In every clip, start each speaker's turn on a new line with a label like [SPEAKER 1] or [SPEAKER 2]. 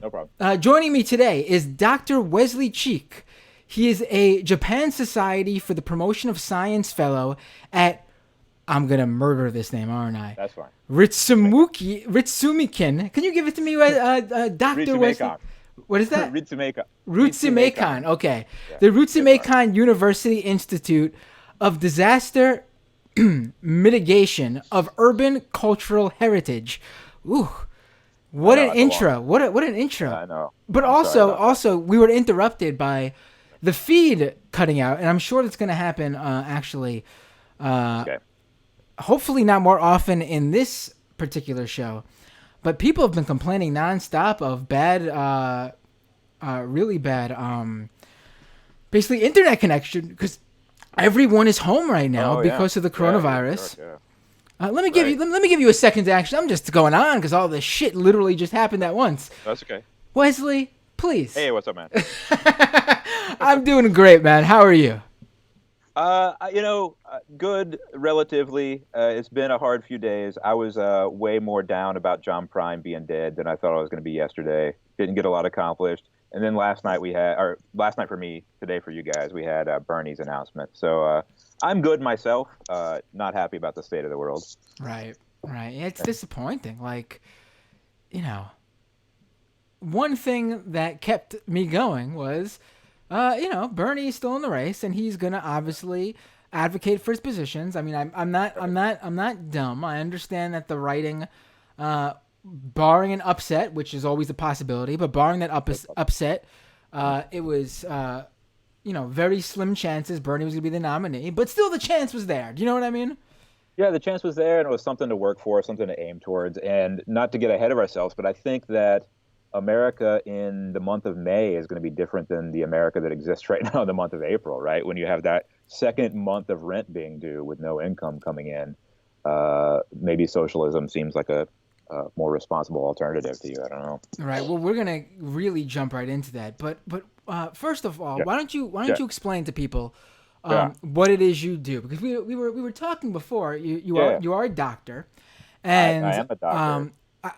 [SPEAKER 1] No problem.
[SPEAKER 2] Joining me today is Dr. Wesley Cheek. He is a Japan Society for the Promotion of Science Fellow at, I'm going to murder this name, aren't I?
[SPEAKER 1] That's fine. Ritsumeikan.
[SPEAKER 2] Ritsumikin. Can you give it to me, Dr. Wesley?
[SPEAKER 1] Ritsumeikan.
[SPEAKER 2] What is that?
[SPEAKER 1] Ritsumeikan. Ritsumeikan.
[SPEAKER 2] Rutsumeikon. Okay.
[SPEAKER 1] Yeah.
[SPEAKER 2] The
[SPEAKER 1] Yes, sir.
[SPEAKER 2] Rutsumeikon University Institute of Disaster Mitigation of Urban Cultural Heritage. Ooh,
[SPEAKER 1] I
[SPEAKER 2] what
[SPEAKER 1] know.
[SPEAKER 2] an
[SPEAKER 1] That's a long
[SPEAKER 2] intro.
[SPEAKER 1] name.
[SPEAKER 2] What an intro.
[SPEAKER 1] I know.
[SPEAKER 2] But
[SPEAKER 1] I'm sorry about that.
[SPEAKER 2] also we were interrupted by the feed cutting out, and I'm sure that's going to happen actually
[SPEAKER 1] Okay.
[SPEAKER 2] hopefully not more often in this particular show. But people have been complaining nonstop of bad really bad basically internet connection because everyone is home right now
[SPEAKER 1] Oh yeah.
[SPEAKER 2] because of the
[SPEAKER 1] Yeah. Yeah. Sure.
[SPEAKER 2] coronavirus.
[SPEAKER 1] Yeah.
[SPEAKER 2] Let me give you
[SPEAKER 1] Right.
[SPEAKER 2] let me give you a second to actually. I'm just going on because all this shit literally just happened at once.
[SPEAKER 1] That's okay.
[SPEAKER 2] Wesley, please.
[SPEAKER 1] Hey, what's up, man?
[SPEAKER 2] I'm doing great, man. How are you?
[SPEAKER 1] Good relatively. It's been a hard few days. I was way more down about John Prine being dead than I thought I was going to be yesterday. Didn't get a lot accomplished. And then last night for me, today for you guys, we had Bernie's announcement. So I'm good myself. Not happy about the state of the world.
[SPEAKER 2] Right, right. Yeah, it's disappointing. Like, you know, one thing that kept me going was, Bernie's still in the race, and he's gonna obviously advocate for his positions. I mean, I'm not dumb. I understand that the writing, barring an upset, which is always a possibility, but barring that upset, it was, very slim chances Bernie was gonna be the nominee, but still the chance was there. Do you know what I mean?
[SPEAKER 1] Yeah, the chance was there, and it was something to work for, something to aim towards, and not to get ahead of ourselves. But I think that America in the month of May is going to be different than the America that exists right now in the month of April, right? When you have that second month of rent being due with no income coming in, maybe socialism seems like a more responsible alternative to you. I don't know.
[SPEAKER 2] All right. Well, we're gonna really jump right into that. But first of all,
[SPEAKER 1] Yeah,
[SPEAKER 2] why don't
[SPEAKER 1] yeah,
[SPEAKER 2] you explain to people
[SPEAKER 1] yeah.
[SPEAKER 2] what it is you do? Because we were talking before.
[SPEAKER 1] Yeah.
[SPEAKER 2] You are a doctor,
[SPEAKER 1] I
[SPEAKER 2] and
[SPEAKER 1] am a doctor. Do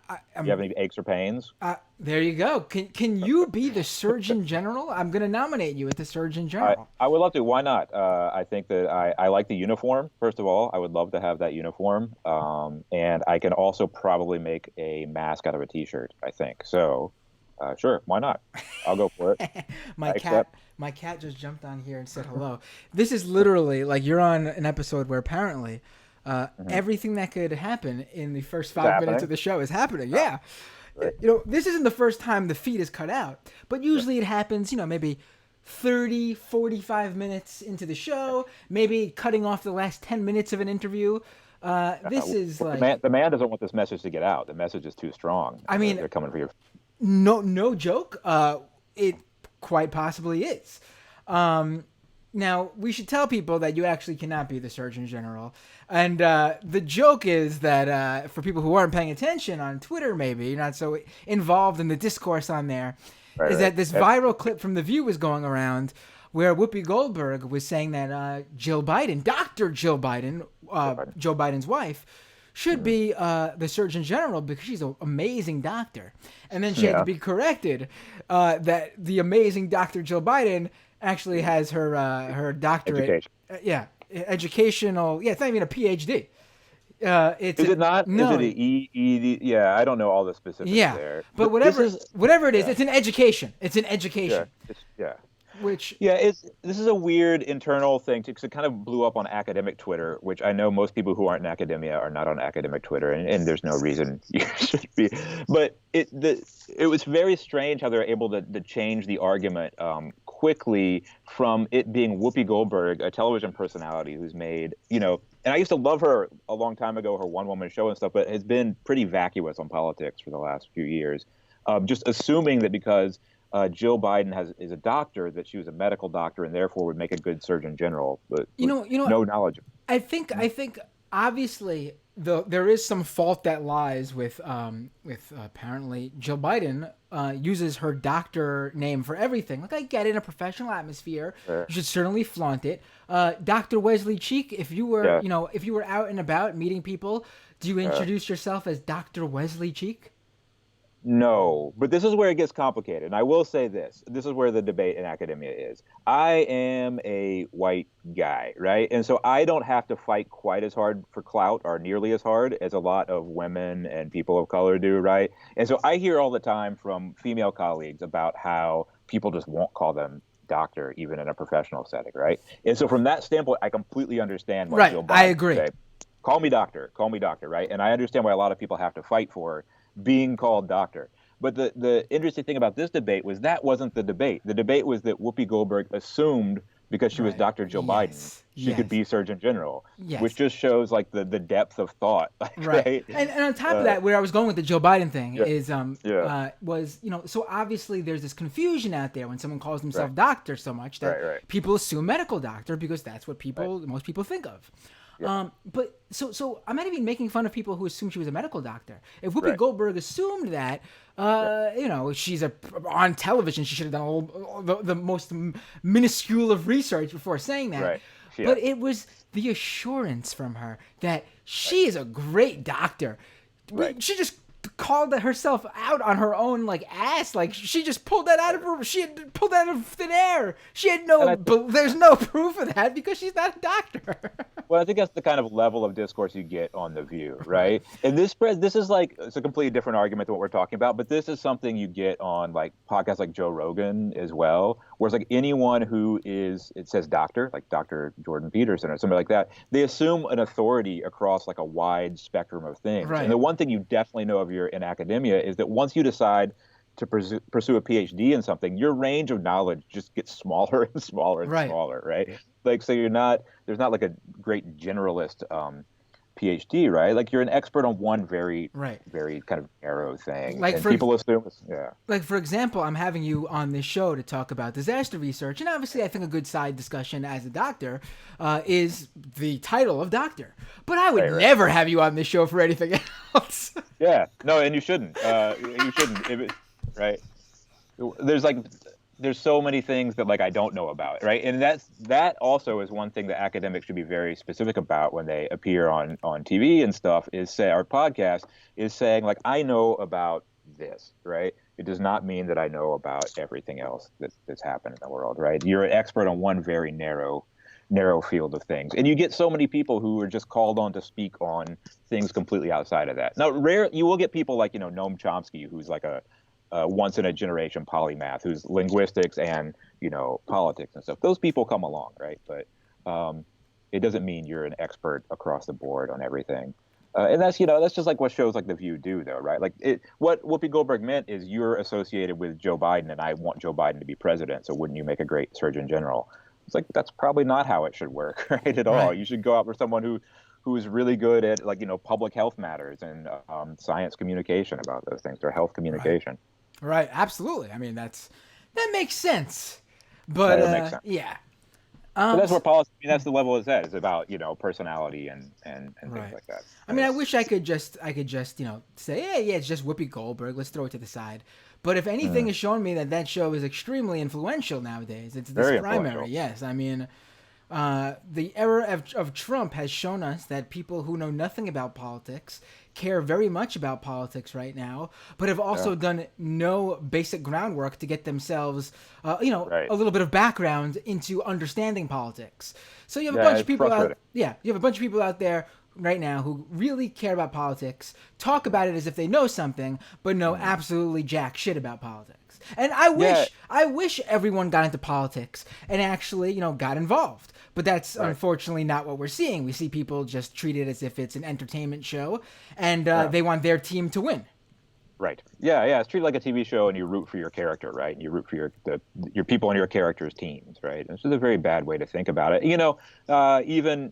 [SPEAKER 1] you have
[SPEAKER 2] I'm
[SPEAKER 1] any aches or pains?
[SPEAKER 2] there. You go. Can you be the Surgeon General? I'm gonna nominate you as the Surgeon
[SPEAKER 1] I,
[SPEAKER 2] General.
[SPEAKER 1] I would love to. Why not? I think that I like the uniform, first of all. I would love to have that uniform. And I can also probably make a mask out of a t-shirt, I think. So, sure, why not? I'll go for it.
[SPEAKER 2] my
[SPEAKER 1] I
[SPEAKER 2] cat
[SPEAKER 1] accept.
[SPEAKER 2] my cat just jumped on here and said hello. This is literally like you're on an episode where apparently
[SPEAKER 1] Hmm.
[SPEAKER 2] everything that could happen in the first
[SPEAKER 1] It's
[SPEAKER 2] 5 minutes of
[SPEAKER 1] happening.
[SPEAKER 2] the show is happening.
[SPEAKER 1] Oh,
[SPEAKER 2] Yeah.
[SPEAKER 1] great.
[SPEAKER 2] This isn't the first time the feed is cut out, but
[SPEAKER 1] Yeah.
[SPEAKER 2] usually it happens, maybe 30, 45 minutes into the show, maybe cutting off the last 10 minutes of an interview. This is
[SPEAKER 1] Well,
[SPEAKER 2] like,
[SPEAKER 1] the man doesn't want this message to get out. The message is too strong.
[SPEAKER 2] I mean,
[SPEAKER 1] They're coming for your.
[SPEAKER 2] no joke. It quite possibly is. Now, we should tell people that you actually cannot be the Surgeon General. And the joke is that for people who aren't paying attention on Twitter, maybe you're not so involved in the discourse on there,
[SPEAKER 1] Right,
[SPEAKER 2] is
[SPEAKER 1] right.
[SPEAKER 2] that this viral clip from The View was going around where Whoopi Goldberg was saying that Jill Biden, Dr. Jill Biden,
[SPEAKER 1] Pardon.
[SPEAKER 2] Joe Biden's wife, should
[SPEAKER 1] Mhm.
[SPEAKER 2] be the Surgeon General because she's an amazing doctor. And then she had to
[SPEAKER 1] Yeah.
[SPEAKER 2] be corrected that the amazing Dr. Jill Biden actually has her doctorate.
[SPEAKER 1] Education.
[SPEAKER 2] Yeah, educational. Yeah, it's not even a PhD. It's
[SPEAKER 1] Is
[SPEAKER 2] a,
[SPEAKER 1] it not? Is it
[SPEAKER 2] no.
[SPEAKER 1] a E? Yeah, I don't know all the specifics
[SPEAKER 2] Yeah,
[SPEAKER 1] there.
[SPEAKER 2] but
[SPEAKER 1] This is.
[SPEAKER 2] whatever it is,
[SPEAKER 1] Yeah.
[SPEAKER 2] it's an education. It's an
[SPEAKER 1] Yeah.
[SPEAKER 2] education,
[SPEAKER 1] Yeah.
[SPEAKER 2] which
[SPEAKER 1] Yeah, this is a weird internal thing because it kind of blew up on academic Twitter, which I know most people who aren't in academia are not on academic Twitter, and there's no reason you should be. But it was very strange how they're able to change the argument quickly from it being Whoopi Goldberg, a television personality who's made, and I used to love her a long time ago, her one-woman show and stuff, but has been pretty vacuous on politics for the last few years. Just assuming that because Jill Biden is a doctor, that she was a medical doctor and therefore would make a good surgeon general, but with
[SPEAKER 2] you know,
[SPEAKER 1] no knowledge.
[SPEAKER 2] I think obviously there is some fault that lies with apparently Jill Biden uses her doctor name for everything. Like I get it, in a professional atmosphere,
[SPEAKER 1] Uh,
[SPEAKER 2] you should certainly flaunt it. Dr. Wesley Cheek, if you were
[SPEAKER 1] yeah,
[SPEAKER 2] if you were out and about meeting people, do you
[SPEAKER 1] uh,
[SPEAKER 2] introduce yourself as Dr. Wesley Cheek?
[SPEAKER 1] No, but this is where it gets complicated. And I will say this. This is where the debate in academia is. I am a white guy, right? And so I don't have to fight quite as hard for clout or nearly as hard as a lot of women and people of color do, right? And so I hear all the time from female colleagues about how people just won't call them doctor, even in a professional setting, right? And so from that standpoint, I completely understand why
[SPEAKER 2] Right.
[SPEAKER 1] Joe
[SPEAKER 2] I
[SPEAKER 1] Biden
[SPEAKER 2] agree.
[SPEAKER 1] say, call me doctor, right? And I understand why a lot of people have to fight for being called doctor. But the interesting thing about this debate was that wasn't the debate. The debate was that Whoopi Goldberg assumed because she was
[SPEAKER 2] Right.
[SPEAKER 1] Dr. Joe Biden,
[SPEAKER 2] Yes.
[SPEAKER 1] she could
[SPEAKER 2] Yes.
[SPEAKER 1] be Surgeon General, which
[SPEAKER 2] Yes.
[SPEAKER 1] just shows like the depth of thought, like,
[SPEAKER 2] Right.
[SPEAKER 1] right?
[SPEAKER 2] And on top of that, where I was going with the Joe Biden thing
[SPEAKER 1] Yeah,
[SPEAKER 2] is
[SPEAKER 1] yeah,
[SPEAKER 2] was, so obviously there's this confusion out there when someone calls
[SPEAKER 1] right,
[SPEAKER 2] himself doctor so much that
[SPEAKER 1] right.
[SPEAKER 2] people assume medical doctor because that's what
[SPEAKER 1] Right.
[SPEAKER 2] most people think of.
[SPEAKER 1] Yeah.
[SPEAKER 2] But so I'm not even making fun of people who assume she was a medical doctor. If Whoopi
[SPEAKER 1] Right.
[SPEAKER 2] Goldberg assumed that, she's on television, she should have done all the most minuscule of research before saying that.
[SPEAKER 1] Right. Yeah.
[SPEAKER 2] But it was the assurance from her that she is a great doctor.
[SPEAKER 1] Right.
[SPEAKER 2] She just called herself out on her own ass. Like she just pulled that out of her. She had pulled that out of thin air. She had there's no proof of that because she's not a doctor.
[SPEAKER 1] Well, I think that's the kind of level of discourse you get on The View, right? And this is like, it's a completely different argument than what we're talking about, but this is something you get on like podcasts like Joe Rogan as well, where it's like anyone who it says doctor, like Dr. Jordan Peterson or something like that, they assume an authority across like a wide spectrum of things.
[SPEAKER 2] Right.
[SPEAKER 1] And the one thing you definitely know if you're in academia is that once you decide to pursue a PhD in something, your range of knowledge just gets smaller and smaller and smaller, right? Like, so there's not like a great generalist PhD, right? Like you're an expert on one very kind of narrow thing.
[SPEAKER 2] Like
[SPEAKER 1] and people assume,
[SPEAKER 2] Like, for example, I'm having you on this show to talk about disaster research. And obviously, I think a good side discussion as a doctor is the title of doctor. But I would never have you on this show for anything else.
[SPEAKER 1] Yeah. No, and you shouldn't. You shouldn't. Right. There's so many things that like I don't know about, right? And that also is one thing that academics should be very specific about when they appear on TV and stuff, is say our podcast is saying like, I know about this, right? It does not mean that I know about everything else that's happened in the world, right? You're an expert on one very narrow field of things. And you get so many people who are just called on to speak on things completely outside of that. Now, you will get people like, Noam Chomsky, who's like a once in a generation polymath, who's linguistics and politics and stuff. Those people come along, right? But it doesn't mean you're an expert across the board on everything. And that's just like what shows like The View do, though, right? Like what Whoopi Goldberg meant is you're associated with Joe Biden, and I want Joe Biden to be president. So wouldn't you make a great Surgeon General? It's like that's probably not how it should work, right? At all. You should go out for someone who is really good at public health matters and science communication about those things, or health communication.
[SPEAKER 2] Right, absolutely. I mean, that makes sense. But
[SPEAKER 1] makes sense.
[SPEAKER 2] yeah.
[SPEAKER 1] But that's where policy. I mean, that's the level it's at. It's about personality and things like that.
[SPEAKER 2] I mean, I wish I could just say, yeah, it's just Whoopi Goldberg. Let's throw it to the side. But if anything has shown me that show is extremely influential nowadays, it's this primary. Yes, I mean, the era of Trump has shown us that people who know nothing about politics care very much about politics right now, but have also done no basic groundwork to get themselves, a little bit of background into understanding politics. So you have a bunch of people out. Yeah, you have a bunch of people out there right now who really care about politics, talk about it as if they know something, but know absolutely jack shit about politics. And I wish everyone got into politics and actually, got involved. But that's unfortunately not what we're seeing. We see people just treat it as if it's an entertainment show, and they want their team to win. Right.
[SPEAKER 1] Yeah. It's treated like a TV show, and you root for your character, right? And you root for your people on your character's teams, right? And it's just a very bad way to think about it. Even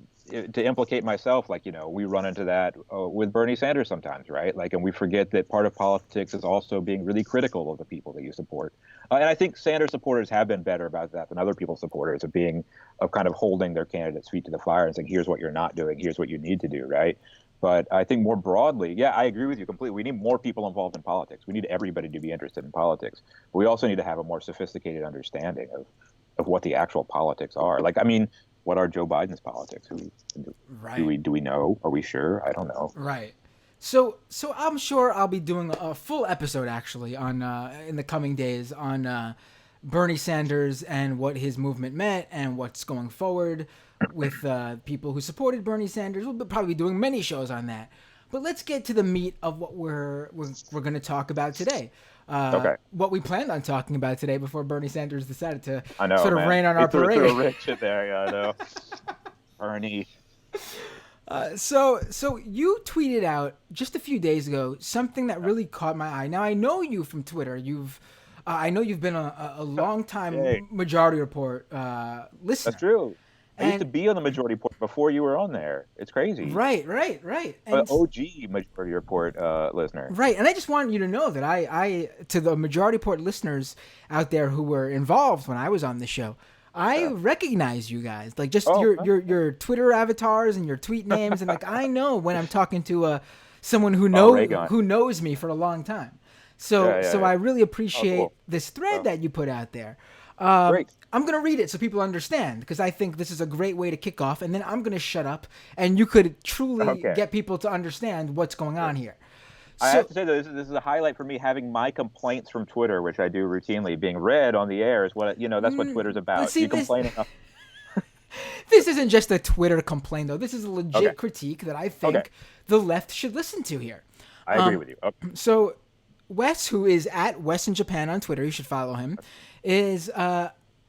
[SPEAKER 1] to implicate myself, we run into that with Bernie Sanders sometimes, right? And we forget that part of politics is also being really critical of the people that you support. And I think Sanders supporters have been better about that than other people's supporters, of kind of holding their candidates' feet to the fire and saying, here's what you're not doing, here's what you need to do, right? But I think more broadly, I agree with you completely. We need more people involved in politics. We need everybody to be interested in politics. But we also need to have a more sophisticated understanding of what the actual politics are. What are Joe Biden's politics? Do we know? Are we sure? I don't know.
[SPEAKER 2] Right. So I'm sure I'll be doing a full episode actually on in the coming days on Bernie Sanders and what his movement meant and what's going forward with people who supported Bernie Sanders. We'll probably be doing many shows on that. But let's get to the meat of what we're going to talk about today.
[SPEAKER 1] Okay.
[SPEAKER 2] What we planned on talking about today before Bernie Sanders decided to
[SPEAKER 1] I know,
[SPEAKER 2] sort of
[SPEAKER 1] man.
[SPEAKER 2] rain on
[SPEAKER 1] He
[SPEAKER 2] our parade.
[SPEAKER 1] threw a rich in there. Yeah, I know. Bernie.
[SPEAKER 2] So you tweeted out just a few days ago something that really caught my eye. Now I know you from Twitter. I know you've been a long time
[SPEAKER 1] Yay.
[SPEAKER 2] Majority Report listener.
[SPEAKER 1] That's true. I used
[SPEAKER 2] And
[SPEAKER 1] to be on the Majority Report before you were on there. It's crazy.
[SPEAKER 2] right. And
[SPEAKER 1] OG Majority Report listener.
[SPEAKER 2] right, and I just wanted you to know that I to the Majority Report listeners out there who were involved when I was on the show. I recognize you guys, like just your Twitter avatars and your tweet names, and like I know when I'm talking to someone who knows me for a long time. So I really appreciate this thread that you put out there.
[SPEAKER 1] Great.
[SPEAKER 2] I'm gonna read it so people understand because I think this is a great way to kick off, and then I'm gonna shut up, and you could truly get people to understand what's going on here.
[SPEAKER 1] I have to say, though, this is a highlight for me, having my complaints from Twitter, which I do routinely, being read on the air is what, that's what Twitter's about.
[SPEAKER 2] See,
[SPEAKER 1] you complaining.
[SPEAKER 2] This isn't just a Twitter complaint, though. This is a legit critique that I think the left should listen to here.
[SPEAKER 1] I agree with you. Okay.
[SPEAKER 2] So Wes, who is at Wes in Japan on Twitter, you should follow him, is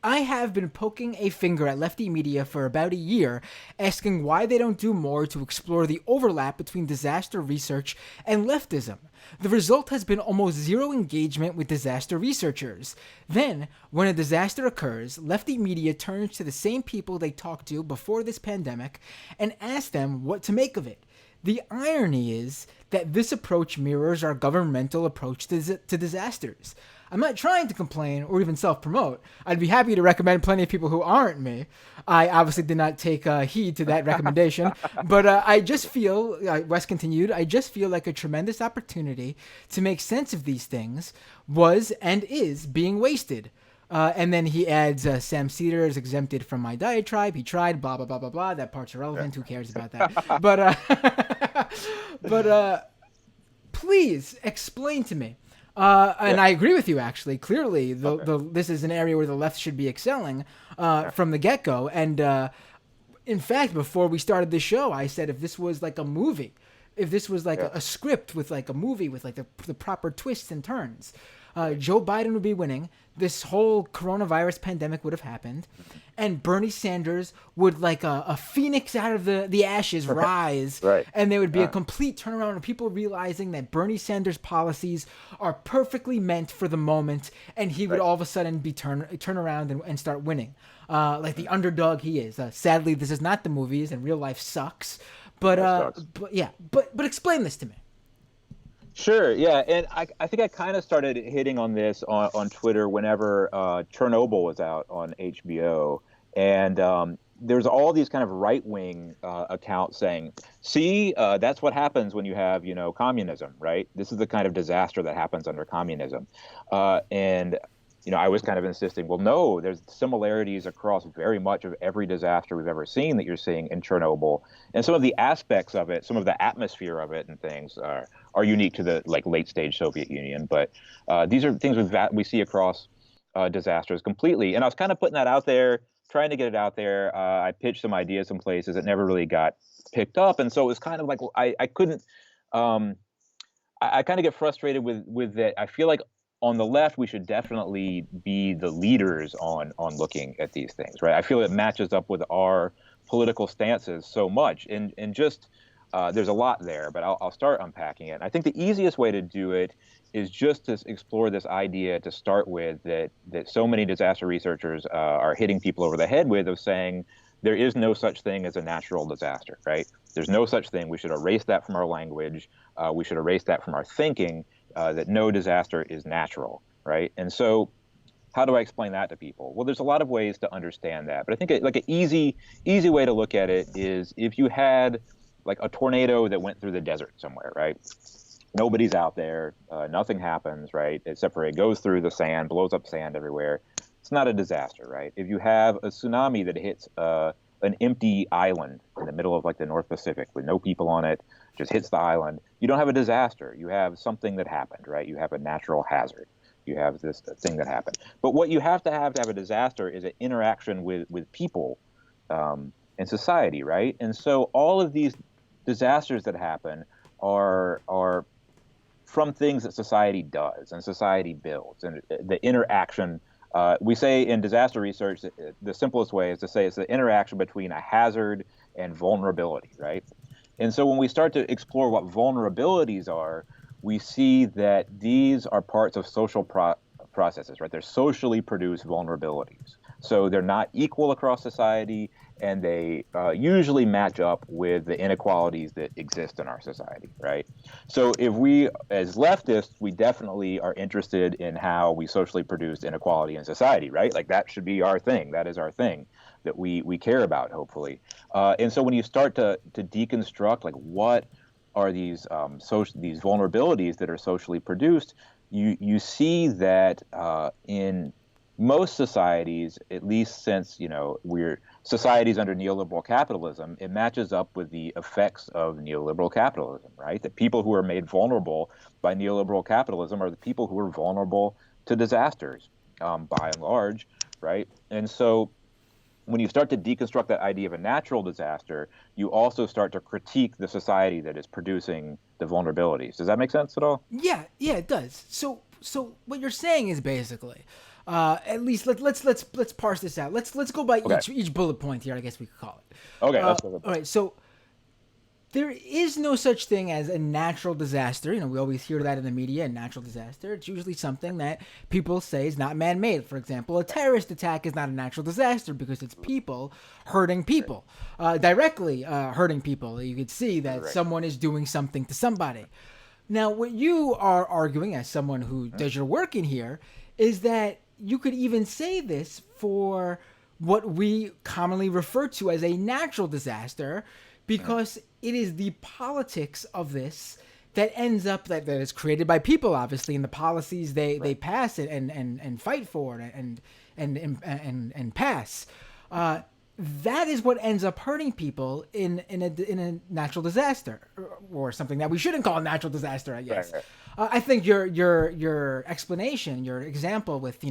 [SPEAKER 2] I have been poking a finger at lefty media for about a year, asking why they don't do more to explore the overlap between disaster research and leftism. The result has been almost zero engagement with disaster researchers. Then, when a disaster occurs, lefty media turns to the same people they talked to before this pandemic and ask them what to make of it. The irony is that this approach mirrors our governmental approach to disasters. I'm not trying to complain or even self-promote. I'd be happy to recommend plenty of people who aren't me. I obviously did not take heed to that recommendation. But I just feel, Wes continued, I just feel like a tremendous opportunity to make sense of these things was and is being wasted. And then he adds, Sam Cedar is exempted from my diatribe. He tried, blah, blah, blah, blah, blah. That part's irrelevant. Who cares about that? But please explain to me. And I agree with you, actually. Clearly, this is an area where the left should be excelling from the get-go. And in fact, before we started the show, I said if this was like a movie, if this was like a script with like a movie with like the proper twists and turns, Joe Biden would be winning. This whole coronavirus pandemic would have happened. And Bernie Sanders would, like a phoenix out of the ashes, rise.
[SPEAKER 1] Right.
[SPEAKER 2] And there would be a complete turnaround of people realizing that Bernie Sanders' policies are perfectly meant for the moment. And he would all of a sudden be turn around and start winning. Like the underdog he is. Sadly, this is not the movies and real life sucks. But explain this to me.
[SPEAKER 1] Sure, yeah, and I think I kind of started hitting on this on Twitter whenever Chernobyl was out on HBO, and there's all these kind of right-wing accounts saying, see, that's what happens when you have, communism, right? This is the kind of disaster that happens under communism. And I was kind of insisting, well, no, there's similarities across very much of every disaster we've ever seen that you're seeing in Chernobyl. And some of the aspects of it, some of the atmosphere of it and things are unique to the late stage Soviet Union. But these are things we see across disasters completely. And I was kind of putting that out there, trying to get it out there. I pitched some ideas some places. It never really got picked up. And so it was kind of like I couldn't I kind of get frustrated with that. I feel like on the left, we should definitely be the leaders on looking at these things, right? I feel it matches up with our political stances so much, and just there's a lot there, but I'll start unpacking it. I think the easiest way to do it is just to explore this idea to start with that so many disaster researchers are hitting people over the head with, of saying there is no such thing as a natural disaster, right? There's no such thing. We should erase that from our language. We should erase that from our thinking. That no disaster is natural, right? And so how do I explain that to people? Well, there's a lot of ways to understand that, but I think like an easy way to look at it is if you had like a tornado that went through the desert somewhere, right? Nobody's out there, nothing happens, right? Except for it goes through the sand, blows up sand everywhere. It's not a disaster, right? If you have a tsunami that hits an empty island in the middle of like the North Pacific with no people on it, just hits the island, you don't have a disaster. You have something that happened, right? You have a natural hazard. You have this thing that happened. But what you have to have a disaster is an interaction with people and society, right? And so all of these disasters that happen are from things that society does and society builds, and the interaction. We say in disaster research, the simplest way is to say it's the interaction between a hazard and vulnerability, right? And so when we start to explore what vulnerabilities are, we see that these are parts of social processes, right? They're socially produced vulnerabilities. So they're not equal across society, and they usually match up with the inequalities that exist in our society, right? So if we, as leftists, we definitely are interested in how we socially produce inequality in society, right? Like that should be our thing. That is our thing that we care about, hopefully. And so when you start to deconstruct, like what are these these vulnerabilities that are socially produced, you see that in most societies, at least since we're societies under neoliberal capitalism, it matches up with the effects of neoliberal capitalism, right? The people who are made vulnerable by neoliberal capitalism are the people who are vulnerable to disasters, by and large, right? And so when you start to deconstruct that idea of a natural disaster, you also start to critique the society that is producing the vulnerabilities. Does that make sense at all?
[SPEAKER 2] Yeah, it does. So what you're saying is basically, at least let's parse this out. Let's go by
[SPEAKER 1] Okay.
[SPEAKER 2] each bullet point here. I guess we could call it.
[SPEAKER 1] Okay, let's go.
[SPEAKER 2] All right. So there is no such thing as a natural disaster. We always hear that in the media, a natural disaster. It's usually something that people say is not man-made. For example, a terrorist attack is not a natural disaster because it's people hurting people, directly hurting people. You could see that someone is doing something to somebody. Now, what you are arguing, as someone who does your work in here, is that you could even say this for what we commonly refer to as a natural disaster, because it is the politics of this that ends up that is created by people, obviously, and the policies they pass it and fight for it and pass. That is what ends up hurting people in a natural disaster, or something that we shouldn't call a natural disaster, I guess.
[SPEAKER 1] Right.
[SPEAKER 2] I think your explanation, your example with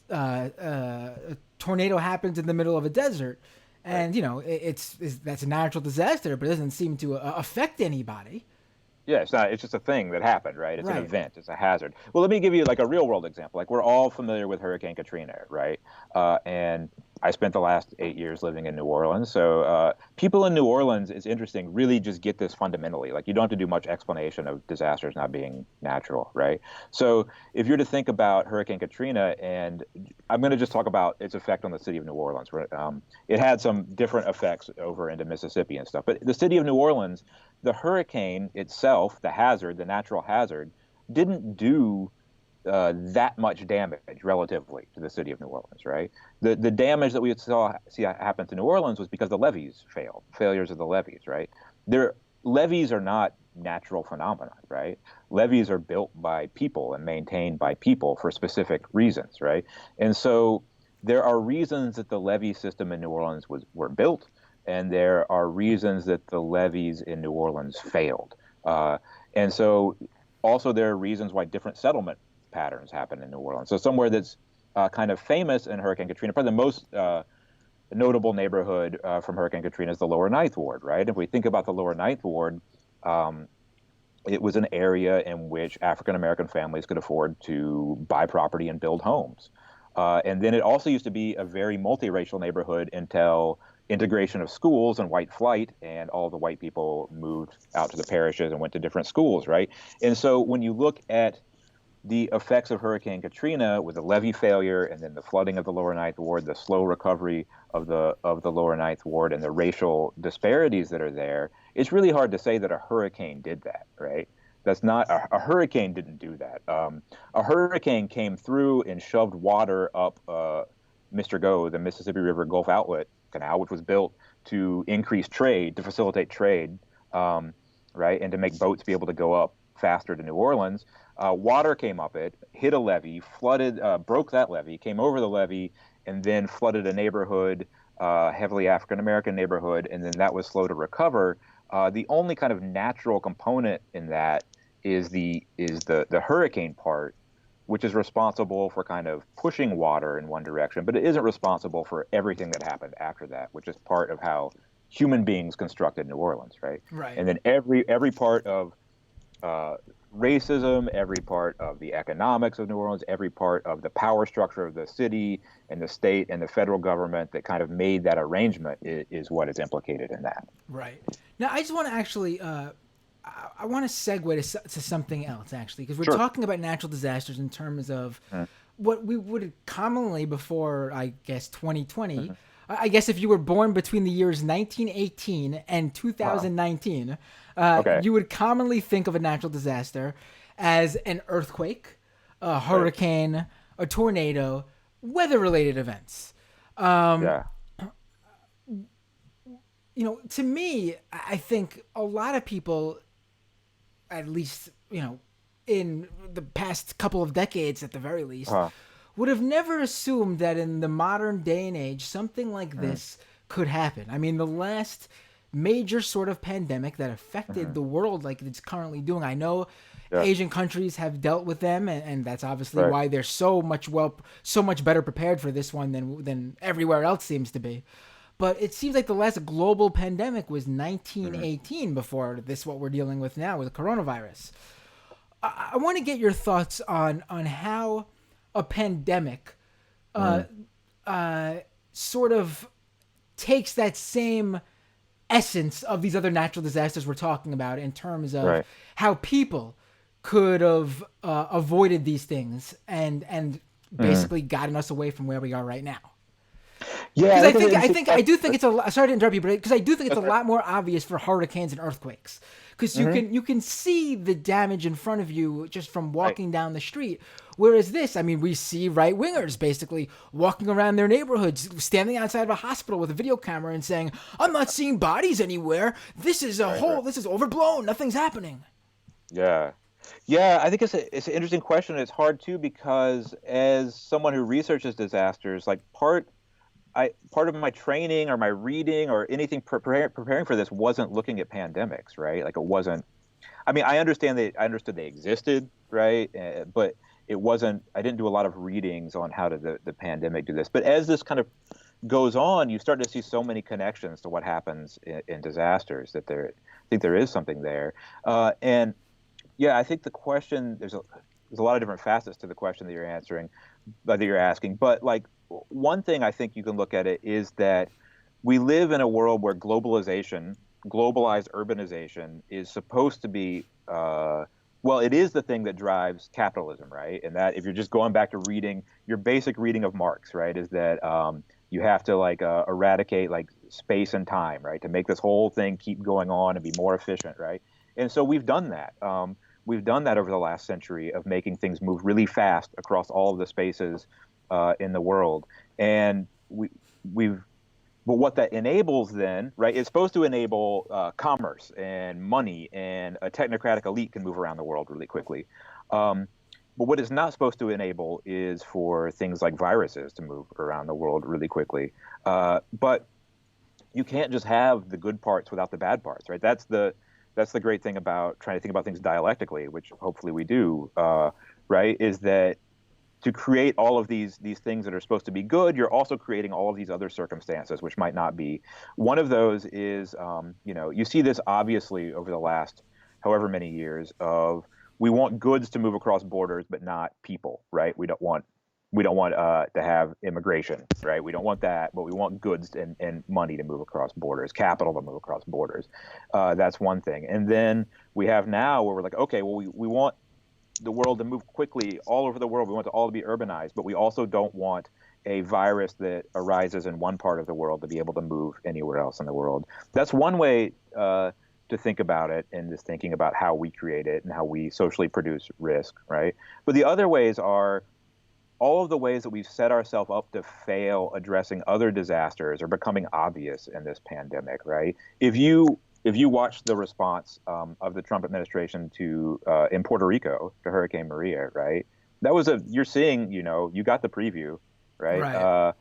[SPEAKER 2] a tornado happens in the middle of a desert. And that's a natural disaster, but it doesn't seem to affect anybody.
[SPEAKER 1] Yeah, it's not. It's just a thing that happened, right? It's
[SPEAKER 2] Right.
[SPEAKER 1] an event. It's a hazard. Well, let me give you like a real world example. Like we're all familiar with Hurricane Katrina, right? And I spent the last 8 years living in New Orleans. So people in New Orleans, it's interesting, really just get this fundamentally. Like you don't have to do much explanation of disasters not being natural, right? So if you're to think about Hurricane Katrina, and I'm going to just talk about its effect on the city of New Orleans. Right? It had some different effects over into Mississippi and stuff. But the city of New Orleans, the hurricane itself, the hazard, the natural hazard, didn't do that much damage relatively to the city of New Orleans, right? The damage that we see happen to New Orleans was because the levees failures of the levees, right? Levees are not natural phenomena, right? Levees are built by people and maintained by people for specific reasons, right? And so there are reasons that the levee system in New Orleans were built, and there are reasons that the levees in New Orleans failed. And so also there are reasons why different settlement patterns happen in New Orleans. So somewhere that's kind of famous in Hurricane Katrina, probably the most notable neighborhood from Hurricane Katrina is the Lower Ninth Ward, right? If we think about the Lower Ninth Ward, it was an area in which African-American families could afford to buy property and build homes. And then it also used to be a very multiracial neighborhood until integration of schools and white flight, and all the white people moved out to the parishes and went to different schools, right? And so when you look at the effects of Hurricane Katrina with the levee failure and then the flooding of the Lower Ninth Ward, the slow recovery of the Lower Ninth Ward, and the racial disparities that are there, it's really hard to say that a hurricane did that, right? That's not a hurricane didn't do that. A hurricane came through and shoved water up Mr. Go, the Mississippi River Gulf Outlet Canal, which was built to increase trade, to facilitate trade, right, and to make boats be able to go up faster to New Orleans. Water came up it, hit a levee, flooded, broke that levee, came over the levee, and then flooded a neighborhood heavily African American neighborhood, and then that was slow to recover. The only kind of natural component in that is the hurricane part, which is responsible for kind of pushing water in one direction, but it isn't responsible for everything that happened after that, which is part of how human beings constructed New Orleans, right?
[SPEAKER 2] Right.
[SPEAKER 1] And then every part of uh, racism, every part of the economics of New Orleans, every part of the power structure of the city and the state and the federal government that kind of made that arrangement is what is implicated in that.
[SPEAKER 2] Right. Now, I just want to actually, I want to segue to something else, actually, because we're
[SPEAKER 1] Sure.
[SPEAKER 2] talking about natural disasters in terms of
[SPEAKER 1] Mm.
[SPEAKER 2] what we would commonly, before, I guess, 2020,
[SPEAKER 1] Mhm.
[SPEAKER 2] I guess if you were born between the years 1918 and
[SPEAKER 1] Wow.
[SPEAKER 2] 2019,
[SPEAKER 1] Okay.
[SPEAKER 2] you would commonly think of a natural disaster as an earthquake, a
[SPEAKER 1] Right.
[SPEAKER 2] hurricane, a tornado, weather-related events. Um,
[SPEAKER 1] Yeah.
[SPEAKER 2] to me, I think a lot of people, at least, in the past couple of decades at the very least,
[SPEAKER 1] Uh,
[SPEAKER 2] would have never assumed that in the modern day and age, something like
[SPEAKER 1] mm,
[SPEAKER 2] this could happen. I mean, the last major sort of pandemic that affected
[SPEAKER 1] mhm.
[SPEAKER 2] the world like it's currently doing, I know
[SPEAKER 1] Yeah.
[SPEAKER 2] Asian countries have dealt with them, and that's obviously
[SPEAKER 1] Right.
[SPEAKER 2] why they're so much better prepared for this one than everywhere else seems to be. But it seems like the last global pandemic was
[SPEAKER 1] Mhm.
[SPEAKER 2] 1918 before this, what we're dealing with now with coronavirus. I want to get your thoughts on how a pandemic uh,
[SPEAKER 1] Mm.
[SPEAKER 2] sort of takes that same essence of these other natural disasters we're talking about in terms of
[SPEAKER 1] Right.
[SPEAKER 2] how people could have avoided these things and
[SPEAKER 1] Mm.
[SPEAKER 2] basically gotten us away from where we are right now.
[SPEAKER 1] Yeah,
[SPEAKER 2] Because
[SPEAKER 1] I
[SPEAKER 2] I
[SPEAKER 1] think it's an
[SPEAKER 2] think
[SPEAKER 1] interesting
[SPEAKER 2] I do
[SPEAKER 1] question.
[SPEAKER 2] think it's a sorry to interrupt you, but because I do think it's a
[SPEAKER 1] That's right.
[SPEAKER 2] lot more obvious for hurricanes and earthquakes, because
[SPEAKER 1] Hmm.
[SPEAKER 2] you can see the damage in front of you just from
[SPEAKER 1] Right.
[SPEAKER 2] walking down the street. Whereas this, I mean, we see right wingers basically walking around their neighborhoods, standing outside of a hospital with a video camera and saying, "I'm not seeing bodies anywhere.
[SPEAKER 1] Right. Right.
[SPEAKER 2] This is overblown. Nothing's happening."
[SPEAKER 1] Yeah. Yeah, I think it's an interesting question. It's hard too because as someone who researches disasters, like part of my training or my reading or anything preparing for this wasn't looking at pandemics, right? Like it wasn't. I mean, I understood they existed, right? But it wasn't. I didn't do a lot of readings on how did the pandemic do this. But as this kind of goes on, you start to see so many connections to what happens in disasters that I think there is something there. And yeah, I think the question there's a lot of different facets to the question that you're answering, that you're asking. But like one thing I think you can look at it is that we live in a world where globalized urbanization, is supposed to be well, it is the thing that drives capitalism, right? And that if you're just going back to reading your basic reading of Marx, right, is that you have to like eradicate like space and time, right, to make this whole thing keep going on and be more efficient, right? And so we've done that. We've done that over the last century of making things move really fast across all of the spaces in the world. And we've but what that enables then, right? It's supposed to enable commerce and money, and a technocratic elite can move around the world really quickly. Um, but what it's not supposed to enable is for things like viruses to move around the world really quickly. But you can't just have the good parts without the bad parts, right? That's the great thing about trying to think about things dialectically, which hopefully we do, right? Is that to create all of these things that are supposed to be good, you're also creating all of these other circumstances which might not be. One of those is, you see this obviously over the last however many years of we want goods to move across borders, but not people, right? We don't want to have immigration, right? We don't want that, but we want goods and money to move across borders, capital to move across borders. That's one thing. And then we have now where we're like, okay, well, we want the world to move quickly all over the world. We want it all to be urbanized, but we also don't want a virus that arises in one part of the world to be able to move anywhere else in the world. That's one way to think about it, and just thinking about how we create it and how we socially produce risk, right? But the other ways are all of the ways that we've set ourselves up to fail addressing other disasters are becoming obvious in this pandemic, right? If you watch the response of the Trump administration to in Puerto Rico to Hurricane Maria, right? You're seeing, you got the preview, right?
[SPEAKER 2] Right.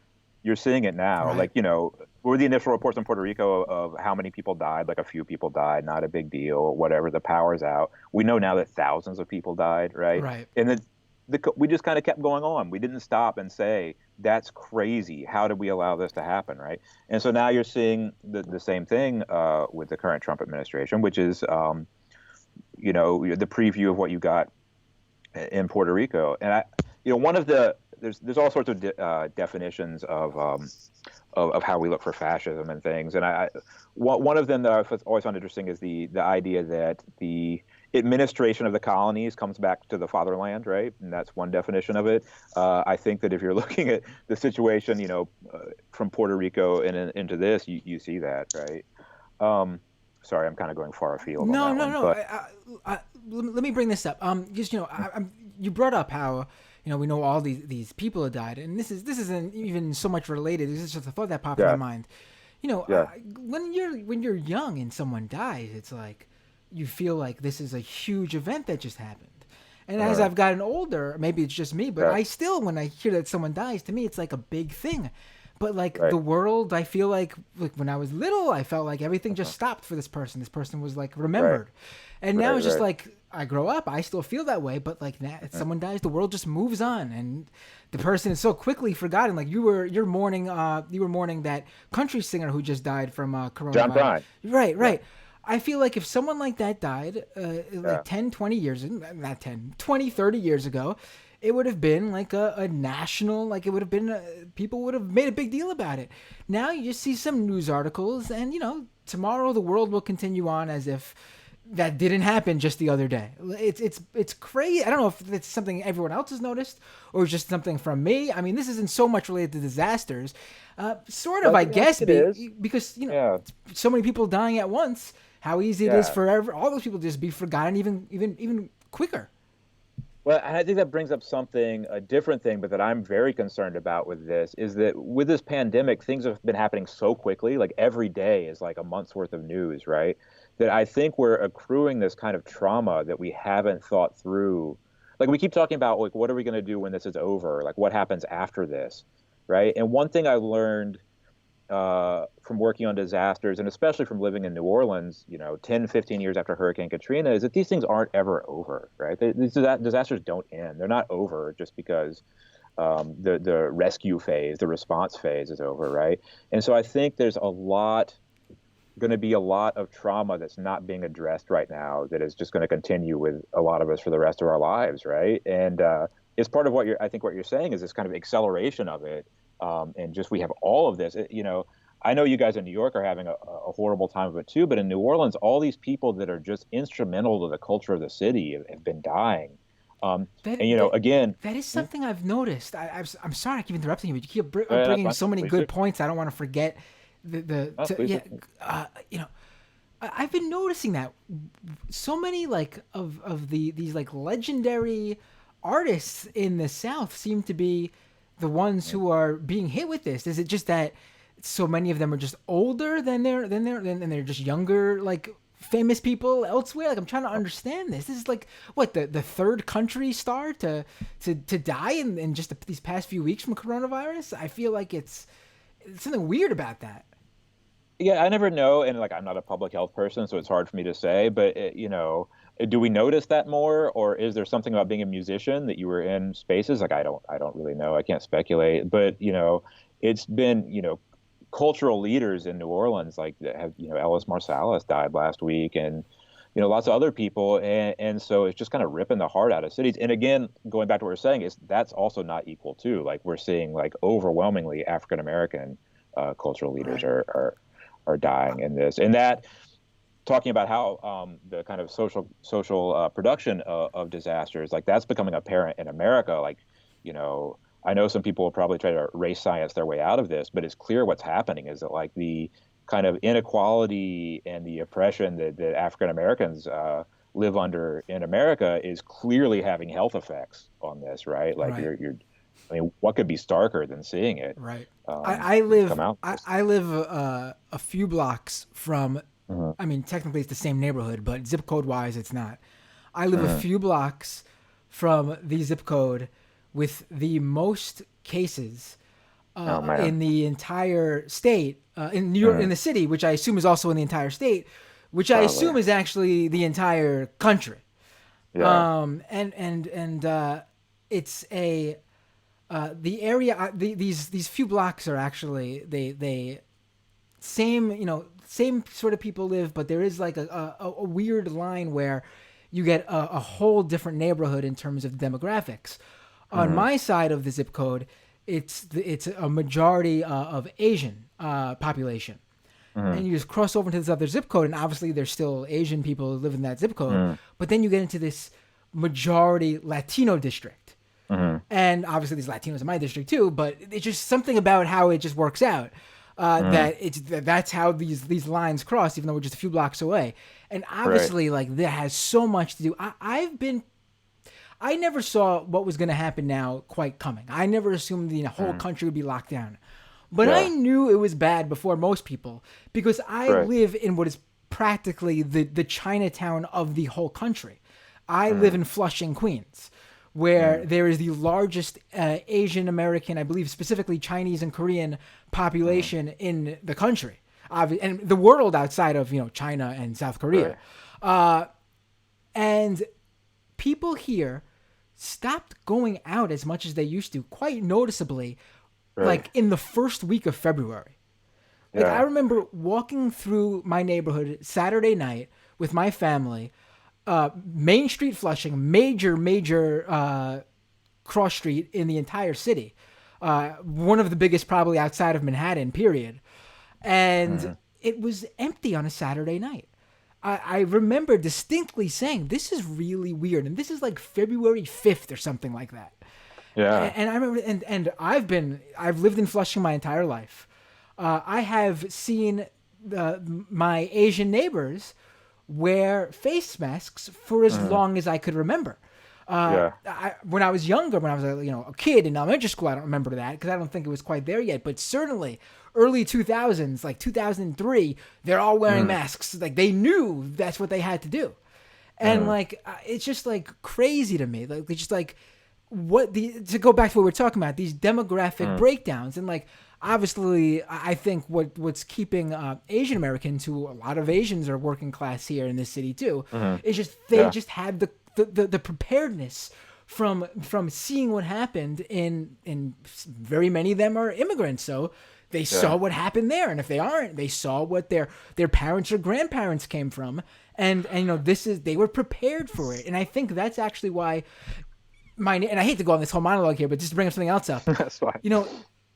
[SPEAKER 1] You're seeing it now.
[SPEAKER 2] Right.
[SPEAKER 1] Like, were the initial reports in Puerto Rico of how many people died? Like a few people died, not a big deal, whatever. The power's out. We know now that thousands of people died, right?
[SPEAKER 2] Right.
[SPEAKER 1] And then we just kind of kept going on. We didn't stop and say, that's crazy. How did we allow this to happen, right? And so now you're seeing the same thing with the current Trump administration, which is, the preview of what you got in Puerto Rico. And one of there's all sorts of definitions of how we look for fascism and things. And one of them that I've always found interesting is the idea that the administration of the colonies comes back to the fatherland, right? And that's one definition of it. I think that if you're looking at the situation, from Puerto Rico into this, you see that, right? Sorry, I'm kind of going far afield.
[SPEAKER 2] No,
[SPEAKER 1] on that
[SPEAKER 2] no,
[SPEAKER 1] one,
[SPEAKER 2] no. Let me bring this up. Just you brought up how we know all these people have died, and this isn't even so much related. This is just a thought that popped in my mind. When you're young and someone dies, it's like you feel like this is a huge event that just happened. And as I've gotten older, maybe it's just me, but I still, when I hear that someone dies, to me it's like a big thing. But the world, I feel like when I was little, I felt like everything just stopped for this person. This person was like remembered, and now it's just like I grow up, I still feel that way. But like if someone dies, the world just moves on, and the person is so quickly forgotten. Like you're mourning that country singer who just died from coronavirus.
[SPEAKER 1] John Prine.
[SPEAKER 2] Right. Yeah. I feel like if someone like that died like 10, 20 years, not 10, 20, 30 years ago, it would have been like a national, like it would have been, people would have made a big deal about it. Now you just see some news articles and, tomorrow the world will continue on as if that didn't happen just the other day. It's crazy. I don't know if it's something everyone else has noticed or just something from me. I mean, this isn't so much related to disasters. Sort of, I guess, because, so many people dying at once, how easy it is for all those people to just be forgotten even quicker.
[SPEAKER 1] Well, I think that brings up a different thing, but that I'm very concerned about with this, is that with this pandemic, things have been happening so quickly, like every day is like a month's worth of news, right? That I think we're accruing this kind of trauma that we haven't thought through. Like we keep talking about, like, what are we going to do when this is over? Like what happens after this, right? And one thing I learned from working on disasters, and especially from living in New Orleans, 10, 15 years after Hurricane Katrina, is that these things aren't ever over, right? These disasters don't end. They're not over just because the rescue phase, the response phase is over, right? And so I think there's going to be a lot of trauma that's not being addressed right now that is just going to continue with a lot of us for the rest of our lives, right? And it's part of what you're saying is this kind of acceleration of it. And just we have all of this, I know you guys in New York are having a horrible time of it too, but in New Orleans, all these people that are just instrumental to the culture of the city have been dying. Again,
[SPEAKER 2] that is something I've noticed. I'm sorry I keep interrupting you, but you keep bringing so many good points. I don't want to forget I've been noticing that so many of these legendary artists in the South seem to be the ones who are being hit with this. Is it just that so many of them are just older than they're just younger, famous people elsewhere? I'm trying to understand this. This is what the third country star to die in just these past few weeks from coronavirus. I feel like it's something weird about that.
[SPEAKER 1] Yeah, I never know, and I'm not a public health person, so it's hard for me to say. But do we notice that more, or is there something about being a musician that you were in spaces? I don't really know. I can't speculate. But it's been cultural leaders in New Orleans Ellis Marsalis died last week, and lots of other people, and so it's just kind of ripping the heart out of cities. And again, going back to what we're saying, is that's also not equal too. We're seeing overwhelmingly African American cultural leaders are dying in this, and that. Talking about how the kind of social production of disasters, that's becoming apparent in America. I know some people will probably try to race science their way out of this, but it's clear what's happening is that the kind of inequality and the oppression that African Americans live under in America is clearly having health effects on this, right? What could be starker than seeing it?
[SPEAKER 2] Right. I live a few blocks from. Technically it's the same neighborhood, but zip code wise, it's not. I live a few blocks from the zip code with the most cases
[SPEAKER 1] Oh man.
[SPEAKER 2] in the entire state, in New York, in the city, which I assume is also in the entire state, which I
[SPEAKER 1] Probably.
[SPEAKER 2] assume is actually the entire country.
[SPEAKER 1] Yeah.
[SPEAKER 2] And it's a the area. These few blocks are actually they same same sort of people live, but there is like a weird line where you get a whole different neighborhood in terms of demographics. On my side of the zip code, it's a majority of Asian population, and you just cross over into this other zip code, and obviously there's still Asian people who live in that zip code, but then you get into this majority Latino district. And obviously there's Latinos in my district too, but it's just something about how it just works out. That's how these lines cross, even though we're just a few blocks away. And obviously, like, that has so much to do. I never saw what was going to happen now quite coming. I never assumed the whole country would be locked down, but I knew it was bad before most people because I live in what is practically the Chinatown of the whole country. I live in Flushing, Queens, where there is the largest Asian American, I believe specifically Chinese and Korean population in the country, and the world outside of China and South Korea. And people here stopped going out as much as they used to, quite noticeably, like in the first week of February. Like I remember walking through my neighborhood Saturday night with my family. Main Street Flushing, major cross street in the entire city. One of the biggest probably outside of Manhattan, period. And it was empty on a Saturday night. I remember distinctly saying, this is really weird. And this is like February 5th or something like that.
[SPEAKER 1] Yeah.
[SPEAKER 2] And I remember, and I've lived in Flushing my entire life. I have seen my Asian neighbors wear face masks for as long as I could remember. When I was younger, when I was a kid in elementary school, I don't remember that because I don't think it was quite there yet. But certainly early 2000s, like 2003, they're all wearing masks. Like they knew that's what they had to do. And like it's just like crazy to me. Like it's just like to go back to what we're talking about, these demographic breakdowns. And like obviously I think what's keeping Asian Americans, who a lot of Asians are working class here in this city too, is just they just had the preparedness from seeing what happened in very many of them are immigrants, so they saw what happened there, and if they aren't, they saw what their parents or grandparents came from, and they were prepared for it. And I think that's actually why and I hate to go on this whole monologue here, but just to bring up something else up.
[SPEAKER 1] That's fine.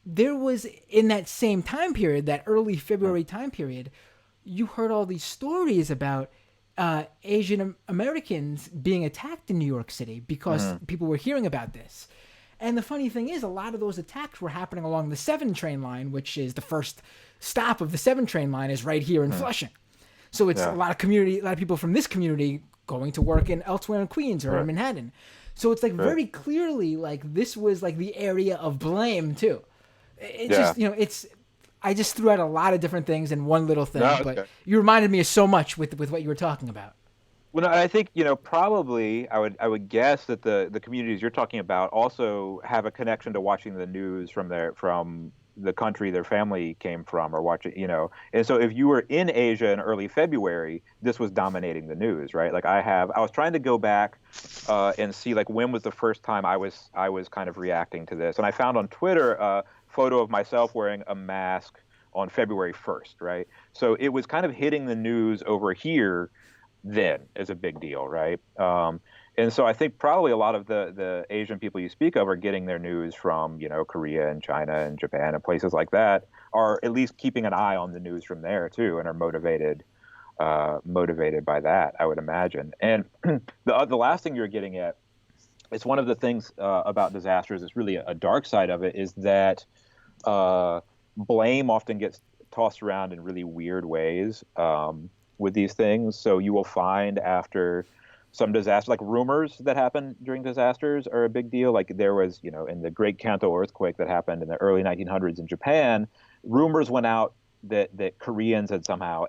[SPEAKER 2] There was, in that same time period, that early February time period, you heard all these stories about Asian Americans being attacked in New York City because people were hearing about this. And the funny thing is, a lot of those attacks were happening along the 7 train line, which is the first stop of the 7 train line is right here in Flushing. So it's a lot of people from this community going to work elsewhere in Queens or in Manhattan. So it's like very clearly like this was like the area of blame too. It's just, I just threw out a lot of different things in one little thing, but you reminded me of so much with what you were talking about.
[SPEAKER 1] Well, no, I think, probably I would guess that the communities you're talking about also have a connection to watching the news from the country their family came from, or watching, And so if you were in Asia in early February, this was dominating the news, right? Like I was trying to go back and see like when was the first time I was kind of reacting to this, and I found on Twitter a photo of myself wearing a mask on February 1st, right? So it was kind of hitting the news over here then as a big deal, right? And so I think probably a lot of the Asian people you speak of are getting their news from, Korea and China and Japan and places like that, are at least keeping an eye on the news from there too, and are motivated by that, I would imagine. And the last thing you're getting at, it's one of the things about disasters, it's really a dark side of it, is that blame often gets tossed around in really weird ways with these things. So you will find after some disaster, like rumors that happen during disasters are a big deal. Like there was, in the Great Kanto earthquake that happened in the early 1900s in Japan, rumors went out that ethnic Koreans had somehow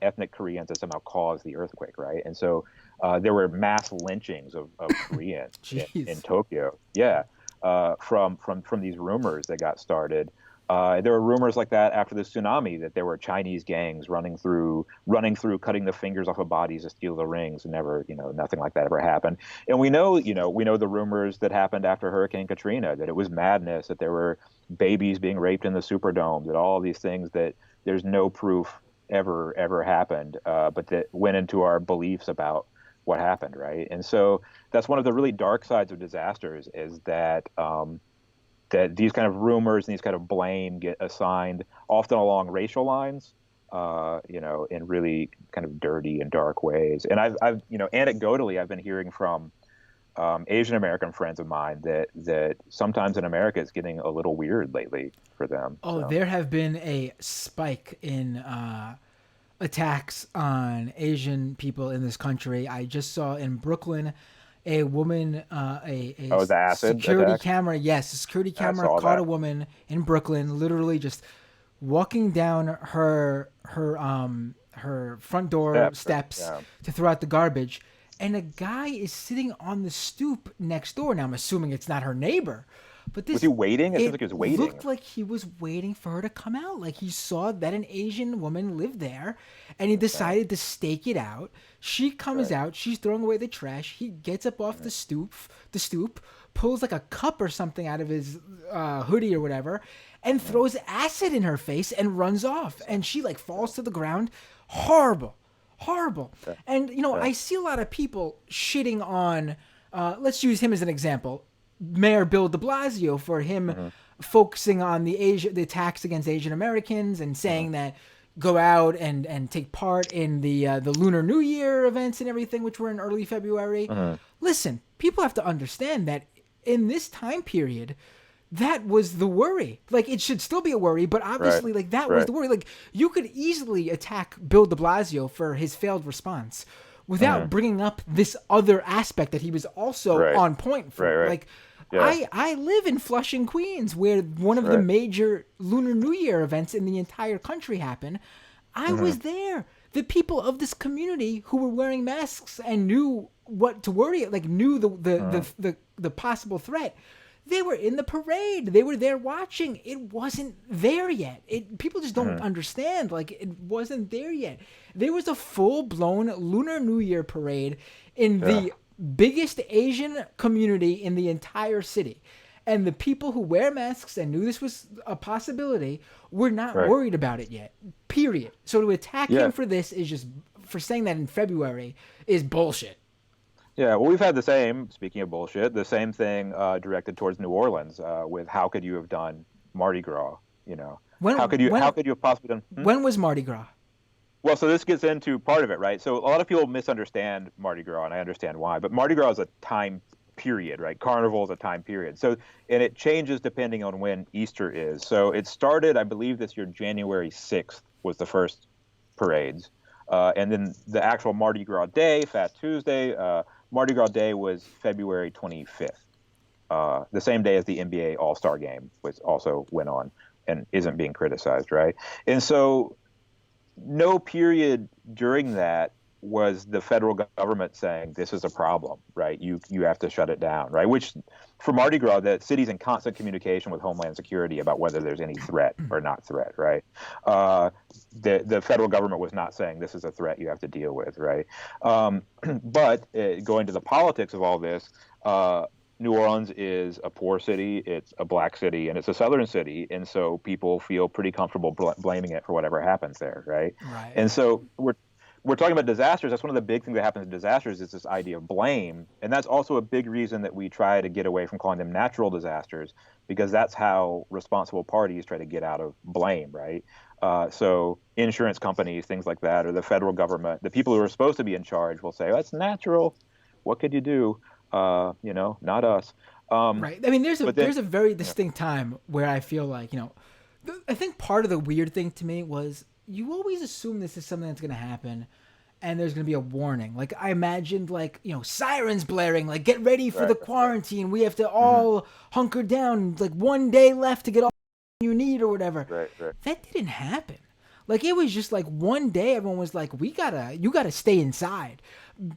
[SPEAKER 1] caused the earthquake, right? And so there were mass lynchings of Koreans in Tokyo, from these rumors that got started. There were rumors like that after the tsunami that there were Chinese gangs running through, cutting the fingers off of bodies to steal the rings. Never, nothing like that ever happened. And we know the rumors that happened after Hurricane Katrina, that it was madness, that there were babies being raped in the Superdome, that all these things that there's no proof ever happened, but that went into our beliefs about what happened, right? And so that's one of the really dark sides of disasters, is that that these kind of rumors and these kind of blame get assigned often along racial lines, in really kind of dirty and dark ways. And I've anecdotally, I've been hearing from Asian American friends of mine that sometimes in America it's getting a little weird lately for them.
[SPEAKER 2] Oh,
[SPEAKER 1] So,
[SPEAKER 2] there have been a spike in attacks on Asian people in this country. I just saw in Brooklyn a woman,
[SPEAKER 1] oh, the acid
[SPEAKER 2] security
[SPEAKER 1] attacks.
[SPEAKER 2] camera. Yes, a security
[SPEAKER 1] I
[SPEAKER 2] camera
[SPEAKER 1] saw
[SPEAKER 2] caught a
[SPEAKER 1] that.
[SPEAKER 2] woman in Brooklyn, literally just walking down her front door
[SPEAKER 1] Steps.
[SPEAKER 2] steps
[SPEAKER 1] Yeah.
[SPEAKER 2] to throw out the garbage, and a guy is sitting on the stoop next door. Now I'm assuming it's not her neighbor, but
[SPEAKER 1] Was
[SPEAKER 2] this
[SPEAKER 1] he waiting? It seems
[SPEAKER 2] it
[SPEAKER 1] like he was waiting.
[SPEAKER 2] looked like he was waiting for her to come out. Like he saw that an Asian woman lived there, and he
[SPEAKER 1] Right.
[SPEAKER 2] decided to stake it out. She comes
[SPEAKER 1] Right.
[SPEAKER 2] out. She's throwing away the trash. He gets up off the stoop, pulls like a cup or something out of his hoodie or whatever, and throws acid in her face and runs off. And she like falls to the ground. Horrible, horrible. And I see a lot of people shitting on. Let's use him as an example. Mayor Bill de Blasio, for him focusing on the attacks against Asian Americans and saying that go out and take part in the Lunar New Year events and everything, which were in early February. Listen, people have to understand that in this time period, that was the worry. Like, it should still be a worry, but obviously,
[SPEAKER 1] Right.
[SPEAKER 2] like, that was
[SPEAKER 1] Right.
[SPEAKER 2] the worry. Like, you could easily attack Bill de Blasio for his failed response without bringing up this other aspect that he was also
[SPEAKER 1] Right.
[SPEAKER 2] on point for.
[SPEAKER 1] Right.
[SPEAKER 2] Like,
[SPEAKER 1] Yeah.
[SPEAKER 2] I live in Flushing, Queens, where one of the
[SPEAKER 1] Right.
[SPEAKER 2] major Lunar New Year events in the entire country happened. I was there. The people of this community who were wearing masks and knew what to worry, like knew the possible threat. They were in the parade. They were there watching. It wasn't there yet. People just don't understand. Like, it wasn't there yet. There was a full-blown Lunar New Year parade in the biggest Asian community in the entire city. And the people who wear masks and knew this was a possibility were not
[SPEAKER 1] Right.
[SPEAKER 2] worried about it yet. Period. So to attack
[SPEAKER 1] Yeah.
[SPEAKER 2] him for this is just, for saying that in February, is bullshit.
[SPEAKER 1] Yeah, well, we've had speaking of bullshit, the same thing directed towards New Orleans with how could you have done Mardi Gras?
[SPEAKER 2] When
[SPEAKER 1] How could you
[SPEAKER 2] when,
[SPEAKER 1] have possibly done?
[SPEAKER 2] when was Mardi Gras?
[SPEAKER 1] Well, so this gets into part of it, right? So a lot of people misunderstand Mardi Gras, and I understand why. But Mardi Gras is a time period, right? Carnival is a time period. So, and it changes depending on when Easter is. So it started, I believe, this year, January 6th was the first parades. And then the actual Mardi Gras Day, Fat Tuesday, Mardi Gras Day was February 25th, the same day as the NBA All-Star Game, which also went on and isn't being criticized, right? And so no period during that was the federal government saying this is a problem, right? You have to shut it down, right? Which for Mardi Gras, the city's in constant communication with Homeland Security about whether there's any threat or not threat, right? The federal government was not saying this is a threat you have to deal with, right? But going to the politics of all this, New Orleans is a poor city, it's a black city, and it's a southern city, and so people feel pretty comfortable blaming it for whatever happens there, right?
[SPEAKER 2] Right.
[SPEAKER 1] And so we're talking about disasters. That's one of the big things that happens in disasters is this idea of blame, and that's also a big reason that we try to get away from calling them natural disasters, because that's how responsible parties try to get out of blame, right? So insurance companies, things like that, or the federal government, the people who are supposed to be in charge will say, "Oh, it's natural. What could you do? Not us."
[SPEAKER 2] Right. I mean,
[SPEAKER 1] but then-
[SPEAKER 2] there's a very distinct time where I feel like, I think part of the weird thing to me was you always assume this is something that's going to happen and there's going to be a warning. Like, I imagined, like, sirens blaring, like, get ready for the quarantine. We have to all hunker down, like, one day left to get all you need or whatever.
[SPEAKER 1] Right.
[SPEAKER 2] That didn't happen. Like, it was just like one day everyone was like, you gotta stay inside.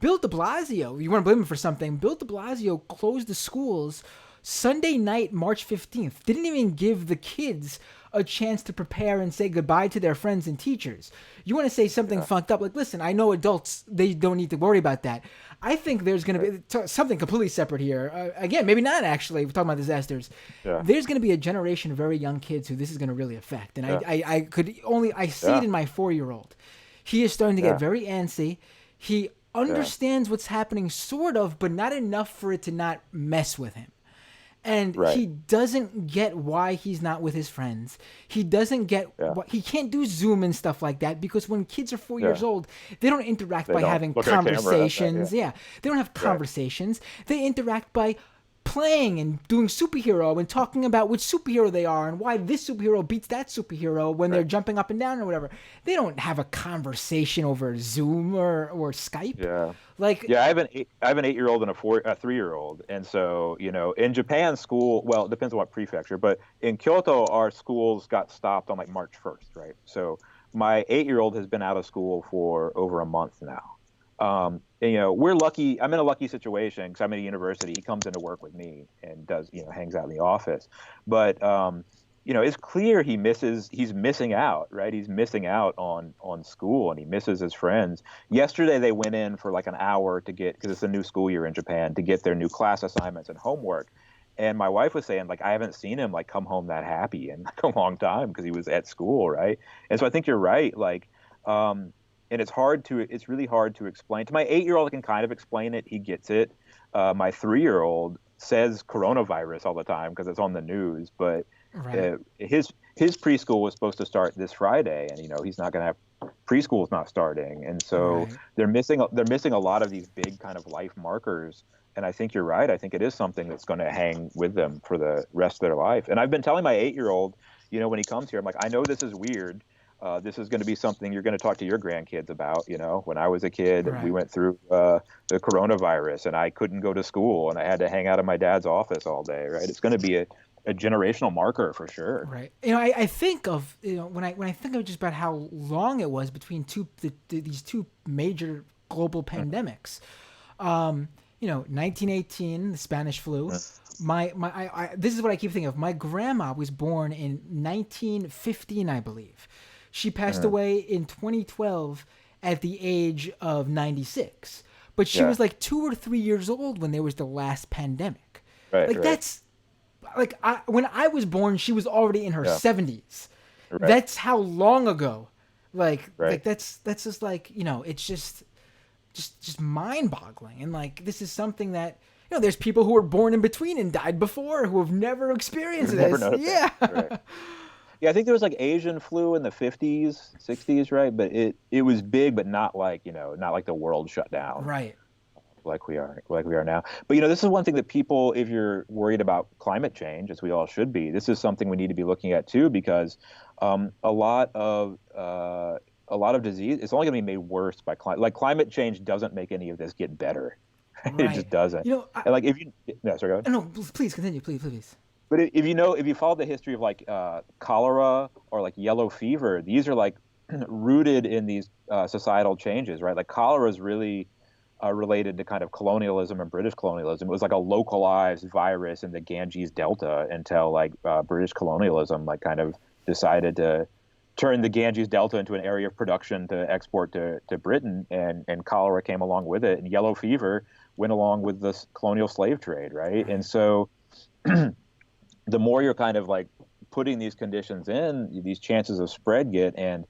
[SPEAKER 2] Bill de Blasio, you want to blame him for something, Bill de Blasio closed the schools Sunday night, March 15th, didn't even give the kids a chance to prepare and say goodbye to their friends and teachers. You want to say something funked up, like, listen, I know adults, they don't need to worry about that. I think there's going to be something completely separate here. Again, maybe not actually. We're talking about disasters.
[SPEAKER 1] Yeah.
[SPEAKER 2] There's going to be a generation of very young kids who this is going to really affect. And I see it in my 4-year-old. He is starting to get very antsy. He understands what's happening, sort of, but not enough for it to not mess with him. And he doesn't get why he's not with his friends. He doesn't get why he can't do Zoom and stuff like that, because when kids are 4 years old, they don't interact by having conversations. They don't have conversations. They interact by playing and doing superhero and talking about which superhero they are and why this superhero beats that superhero when they're jumping up and down or whatever. They don't have a conversation over Zoom or Skype.
[SPEAKER 1] I have an 8-year-old and a 3-year-old, and so in Japan, school, well, it depends on what prefecture, but in Kyoto, our schools got stopped on like March 1st, right? So my 8-year-old has been out of school for over a month now. We're lucky. I'm in a lucky situation because I'm at a university. He comes into work with me and does, hangs out in the office. But, it's clear he's missing out, right? He's missing out on school, and he misses his friends. Yesterday, they went in for like an hour because it's a new school year in Japan, to get their new class assignments and homework. And my wife was saying, like, I haven't seen him like come home that happy in like a long time because he was at school, right? And so I think you're right. Like, and it's really hard to explain. To my 8-year-old, I can kind of explain it. He gets it. My 3-year-old says coronavirus all the time because it's on the news. But his preschool was supposed to start this Friday, and he's not going to have preschool's not starting, and so they're missing a lot of these big kind of life markers. And I think you're right. I think it is something that's going to hang with them for the rest of their life. And I've been telling my 8-year-old, when he comes here, I'm like, I know this is weird. This is going to be something you're going to talk to your grandkids about. When I was a kid, we went through the coronavirus, and I couldn't go to school, and I had to hang out in my dad's office all day. Right? It's going to be a generational marker for sure.
[SPEAKER 2] Right. I think of when I think of just about how long it was between these two major global pandemics. 1918, the Spanish flu. This is what I keep thinking of. My grandma was born in 1915, I believe. She passed away in 2012 at the age of 96. But she was like 2 or 3 years old when there was the last pandemic. That's like when I was born, she was already in her 70s. Right. That's how long ago. Like that's just like, it's just mind-boggling. And like this is something that there's people who were born in between and died before who have never experienced this. Right.
[SPEAKER 1] Yeah, I think there was like Asian flu in the 50s, 60s, right? But it was big, but not like the world shut down.
[SPEAKER 2] Right.
[SPEAKER 1] Like we are now. But this is one thing that people, if you're worried about climate change, as we all should be, this is something we need to be looking at too, because a lot of disease, it's only going to be made worse by climate. Like climate change doesn't make any of this get better. Right. It just doesn't. Sorry, go ahead.
[SPEAKER 2] No, please continue, please.
[SPEAKER 1] But if you follow the history of like cholera or like yellow fever, these are like rooted in these societal changes, right? Like cholera is really related to kind of colonialism and British colonialism. It was like a localized virus in the Ganges Delta until like British colonialism like kind of decided to turn the Ganges Delta into an area of production to export to Britain, and cholera came along with it, and yellow fever went along with the colonial slave trade, right? And so the more you're kind of like putting these conditions in, these chances of spread get, and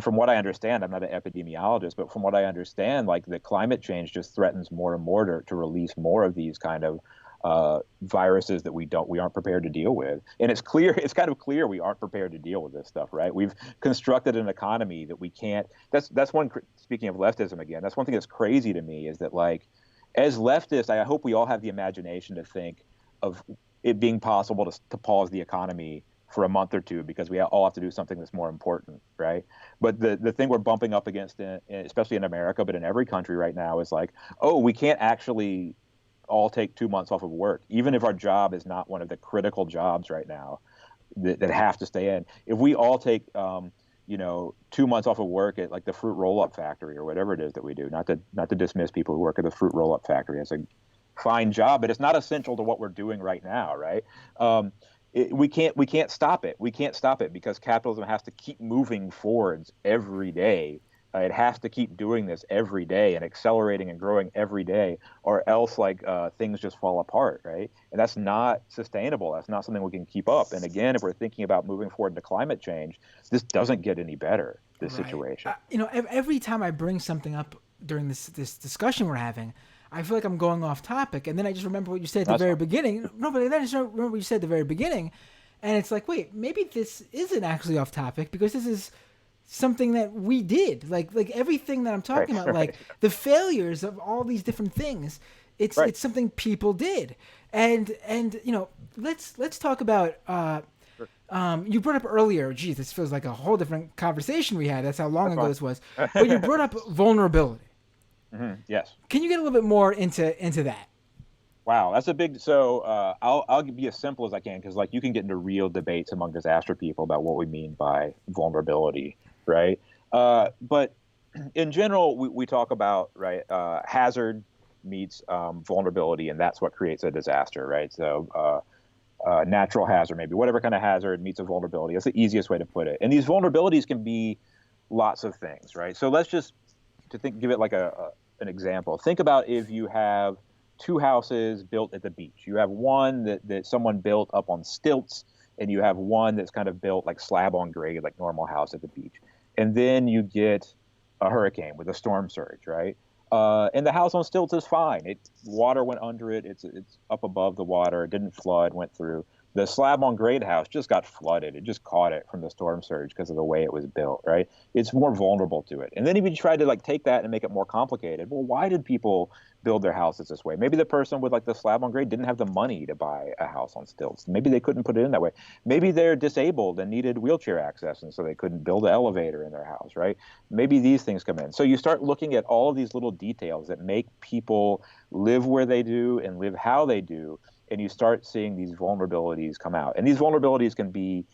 [SPEAKER 1] from what I understand, I'm not an epidemiologist, but from what I understand, like the climate change just threatens more and more to release more of these kind of viruses that we aren't prepared to deal with. And it's kind of clear we aren't prepared to deal with this stuff, right? We've constructed an economy that we can't. That's one. Speaking of leftism again, that's one thing that's crazy to me is that like, as leftists, I hope we all have the imagination to think of it being possible to pause the economy for a month or two because we all have to do something that's more important, right? But the thing we're bumping up against, especially in America, but in every country right now, is like, oh, we can't actually all take 2 months off of work, even if our job is not one of the critical jobs right now that have to stay in. If we all take 2 months off of work at like the fruit roll-up factory or whatever it is that we do, not to dismiss people who work at the fruit roll-up factory as a fine job, but it's not essential to what we're doing right now, right? We can't stop it. We can't stop it because capitalism has to keep moving forwards every day. It has to keep doing this every day and accelerating and growing every day, or else things just fall apart, right? And that's not sustainable. That's not something we can keep up. And again, if we're thinking about moving forward to climate change, this doesn't get any better. This situation.
[SPEAKER 2] Every time I bring something up during this discussion we're having, I feel like I'm going off topic, and then I just remember what you said at the very beginning. No, but then I just remember what you said at the very beginning, and it's like, wait, maybe this isn't actually off topic because this is something that we did. Like everything that I'm talking about, like the failures of all these different things. It's something people did, and let's talk about. You brought up earlier. Geez, this feels like a whole different conversation we had. That's how long ago this was. But you brought up vulnerability.
[SPEAKER 1] Mm-hmm. Yes.
[SPEAKER 2] Can you get a little bit more into that?
[SPEAKER 1] Wow, that's a big. So I'll be as simple as I can because you can get into real debates among disaster people about what we mean by vulnerability, right? But in general, we talk about hazard meets vulnerability, and that's what creates a disaster, right? So natural hazard, maybe whatever kind of hazard meets a vulnerability. That's the easiest way to put it. And these vulnerabilities can be lots of things, right? So let's just give it like an example. Think about if you have two houses built at the beach. You have one that someone built up on stilts, and you have one that's kind of built like slab on grade, like normal house at the beach. And then you get a hurricane with a storm surge, right? And the house on stilts is fine. Water went under it. It's up above the water. It didn't flood, went through. The slab on grade house just got flooded. It just caught it from the storm surge because of the way it was built, right? It's more vulnerable to it. And then if you try to take that and make it more complicated, well, why did people build their houses this way? Maybe the person with the slab on grade didn't have the money to buy a house on stilts. Maybe they couldn't put it in that way. Maybe they're disabled and needed wheelchair access, and so they couldn't build an elevator in their house, right? Maybe these things come in. So you start looking at all of these little details that make people live where they do and live how they do, and you start seeing these vulnerabilities come out. And these vulnerabilities can be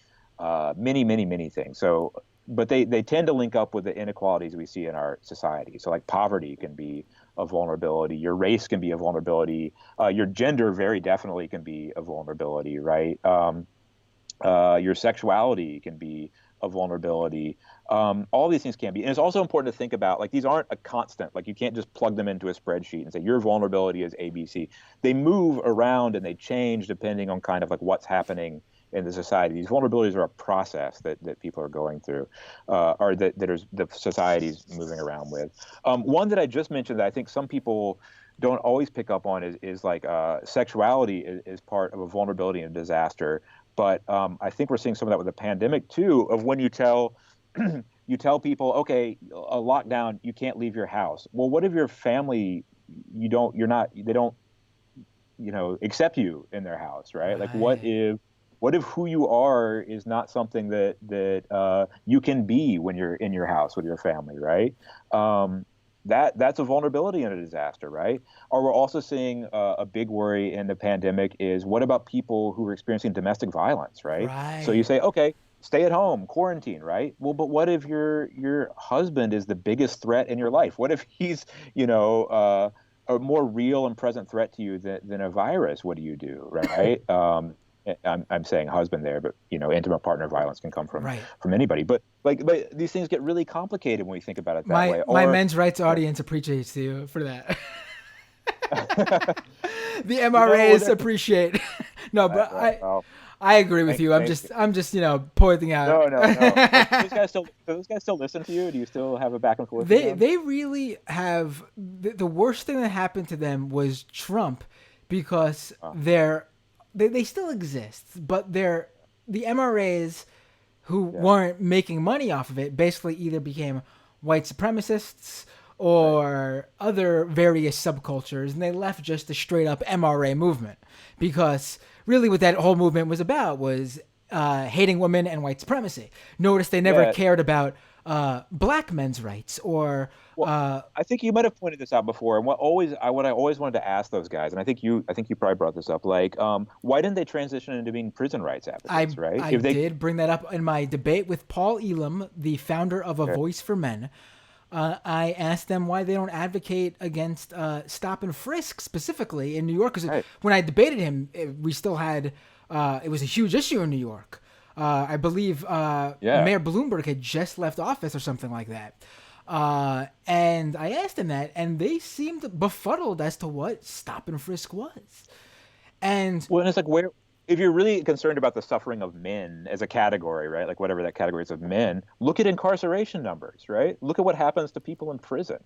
[SPEAKER 1] many, many, many things. So, but they tend to link up with the inequalities we see in our society. So poverty can be a vulnerability. Your race can be a vulnerability. Your gender very definitely can be a vulnerability, right? Your sexuality can be a vulnerability. All these things can be. And it's also important to think about, these aren't a constant. You can't just plug them into a spreadsheet and say, your vulnerability is ABC. They move around and they change depending on kind of what's happening in the society. These vulnerabilities are a process that people are going through, or that the society's moving around with. One that I just mentioned that I think some people don't always pick up on is sexuality is part of a vulnerability and a disaster. But I think we're seeing some of that with the pandemic too, of when you tell people, okay, a lockdown, you can't leave your house. Well, what if your family, they don't accept you in their house, right? What if who you are is not something that you can be when you're in your house with your family, right? That's a vulnerability in a disaster, right? Or we're also seeing a big worry in the pandemic is what about people who are experiencing domestic violence, right? So you say, okay, stay at home, quarantine, right? Well, but what if your husband is the biggest threat in your life? What if he's, a more real and present threat to you than a virus? What do you do, right? I'm saying husband there, but intimate partner violence can come from anybody. But these things get really complicated when we think about it that way.
[SPEAKER 2] My men's rights audience appreciates you for that. The MRAs appreciate. No, but I agree with you. I'm just pointing out.
[SPEAKER 1] No. Do those guys still listen to you? Do you still have a back and forth?
[SPEAKER 2] They really have. The worst thing that happened to them was Trump, because they still exist, but the MRAs who weren't making money off of it basically either became white supremacists or other various subcultures, and they left just the straight up MRA movement, because really what that whole movement was about was hating women and white supremacy. Notice they never cared about black men's rights or.
[SPEAKER 1] I think you might have pointed this out before, and what I always wanted to ask those guys, and I think you probably brought this up, why didn't they transition into being prison rights advocates, right?
[SPEAKER 2] I did bring that up in my debate with Paul Elam, the founder of A Voice for Men. I asked them why they don't advocate against stop and frisk specifically in New York. Because
[SPEAKER 1] Right.
[SPEAKER 2] when I debated him, we still had it was a huge issue in New York. I believe
[SPEAKER 1] Yeah.
[SPEAKER 2] Mayor Bloomberg had just left office or something like that. And I asked them that, and they seemed befuddled as to what stop and frisk was. And
[SPEAKER 1] Well, and it's like where, if you're really concerned about the suffering of men as a category, right? Like whatever that category is of men, look at incarceration numbers, right? Look at what happens to people in prison.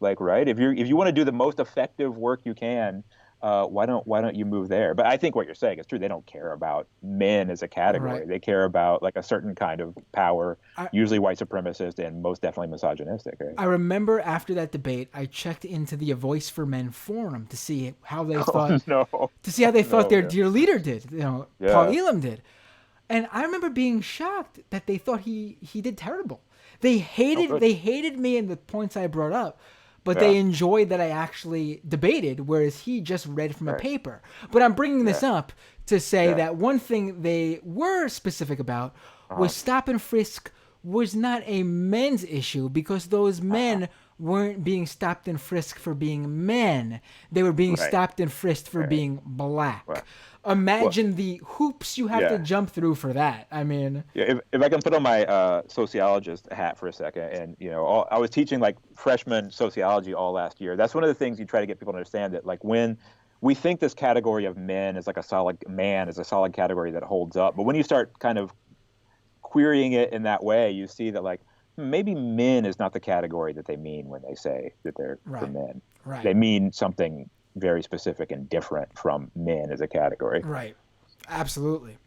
[SPEAKER 1] Like, right? If you want to do the most effective work you can, why don't you move there? But I think what you're saying is true. They don't care about men as a category.
[SPEAKER 2] right,
[SPEAKER 1] They care about like a certain kind of power,
[SPEAKER 2] I,
[SPEAKER 1] usually white supremacist and most definitely misogynistic, right?
[SPEAKER 2] I remember after that debate, I checked into the A Voice for Men forum to see how they thought
[SPEAKER 1] Oh no,
[SPEAKER 2] their
[SPEAKER 1] no,
[SPEAKER 2] dear leader did. Paul
[SPEAKER 1] yeah,
[SPEAKER 2] Elam did. And I remember being shocked that they thought he did terrible. They
[SPEAKER 1] oh
[SPEAKER 2] hated
[SPEAKER 1] good,
[SPEAKER 2] they hated me and the points I brought up, but
[SPEAKER 1] yeah,
[SPEAKER 2] they enjoyed that I actually debated, whereas he just read from a
[SPEAKER 1] right,
[SPEAKER 2] paper. But I'm bringing
[SPEAKER 1] yeah,
[SPEAKER 2] this up to say
[SPEAKER 1] yeah,
[SPEAKER 2] that one thing they were specific about
[SPEAKER 1] uh-huh,
[SPEAKER 2] was stop and frisk was not a men's issue because those
[SPEAKER 1] uh-huh,
[SPEAKER 2] men weren't being stopped and frisked for being men. They were being
[SPEAKER 1] right,
[SPEAKER 2] stopped and frisked for
[SPEAKER 1] right,
[SPEAKER 2] being black.
[SPEAKER 1] right. Well,
[SPEAKER 2] Imagine the hoops you have to
[SPEAKER 1] yeah.
[SPEAKER 2] jump through for that. I mean,
[SPEAKER 1] Yeah, if I can put on my sociologist hat for a second, and I was teaching like freshman sociology all last year. That's one of the things you try to get people to understand that like when we think this category of men is like a solid man is a solid category that holds up, but when you start kind of querying it in that way, you see that like maybe men is not the category that they mean when they say that they're for
[SPEAKER 2] right,
[SPEAKER 1] men.
[SPEAKER 2] right,
[SPEAKER 1] They mean something very specific and different from men as a category.
[SPEAKER 2] right. Absolutely.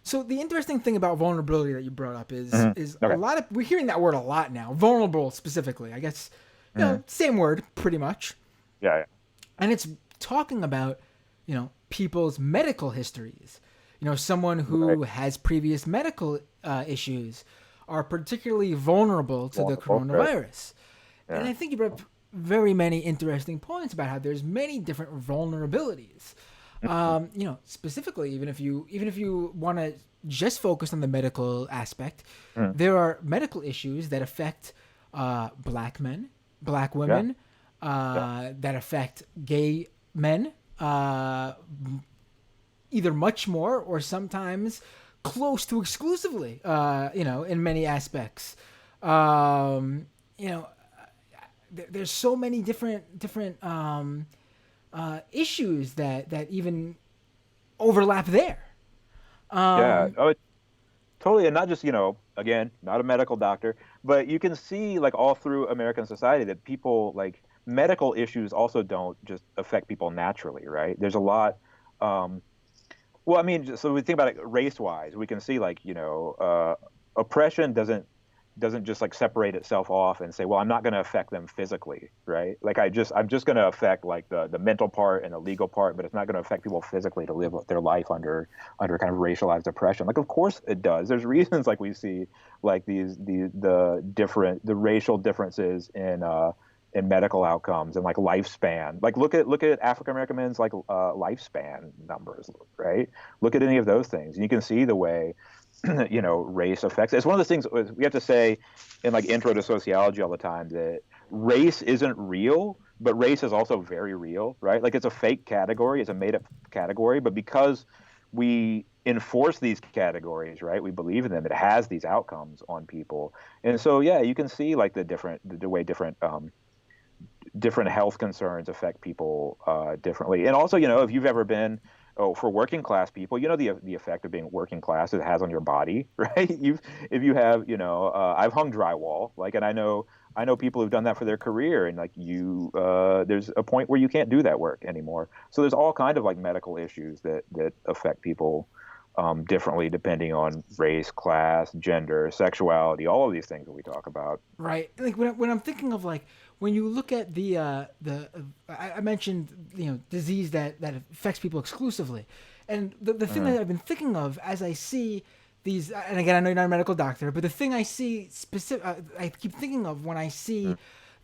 [SPEAKER 2] So the interesting thing about vulnerability that you brought up is
[SPEAKER 1] Hmm.
[SPEAKER 2] a
[SPEAKER 1] Okay.
[SPEAKER 2] lot of we're hearing that word a lot now. Vulnerable specifically. I guess
[SPEAKER 1] Hmm.
[SPEAKER 2] same word pretty much.
[SPEAKER 1] Yeah, yeah.
[SPEAKER 2] And it's talking about, people's medical histories. Someone
[SPEAKER 1] Right.
[SPEAKER 2] who has previous medical issues are particularly vulnerable to the
[SPEAKER 1] Wonderful. Right.
[SPEAKER 2] coronavirus. And
[SPEAKER 1] Yeah.
[SPEAKER 2] I think you brought up very many interesting points about how there's many different vulnerabilities. Specifically, even if you want to just focus on the medical aspect,
[SPEAKER 1] Mm.
[SPEAKER 2] there are medical issues that affect black men, black
[SPEAKER 1] Yeah.
[SPEAKER 2] women,
[SPEAKER 1] Yeah.
[SPEAKER 2] that affect gay men, either much more or sometimes close to exclusively, in many aspects. Um, you know, there's so many different issues that even overlap there.
[SPEAKER 1] Yeah.
[SPEAKER 2] Um,
[SPEAKER 1] Oh, totally. And not just, again, not a medical doctor, but you can see like all through American society that people like medical issues also don't just affect people naturally, right? There's a lot. Um, well, I mean, so we think about it race wise, we can see like, oppression doesn't just like separate itself off and say, well, I'm not going to affect them physically, right? Like I'm just going to affect like the mental part and the legal part, but it's not going to affect people physically to live their life under kind of racialized oppression. Like, of course it does. There's reasons like we see like the racial differences in medical outcomes and like lifespan. Like look at African American men's like lifespan numbers, right? Look at any of those things, and you can see the way race affects. It's one of those things we have to say in like intro to sociology all the time that race isn't real, but race is also very real, right? Like it's a fake category, it's a made up category, but because we enforce these categories, right? We believe in them. It has these outcomes on people, and so yeah, you can see like the way different health concerns affect people differently. And also, if you've ever been, for working class people, the effect of being working class it has on your body, right? If you have, I've hung drywall, like, and I know people who've done that for their career, and like there's a point where you can't do that work anymore. So there's all kind of like medical issues that affect people differently depending on race, class, gender, sexuality, all of these things that we talk about.
[SPEAKER 2] right. Like when I'm thinking of like when you look at I mentioned disease that affects people exclusively, and the thing that I've been thinking of as I see these, and again I know you're not a medical doctor, but the thing I see I keep thinking of when I see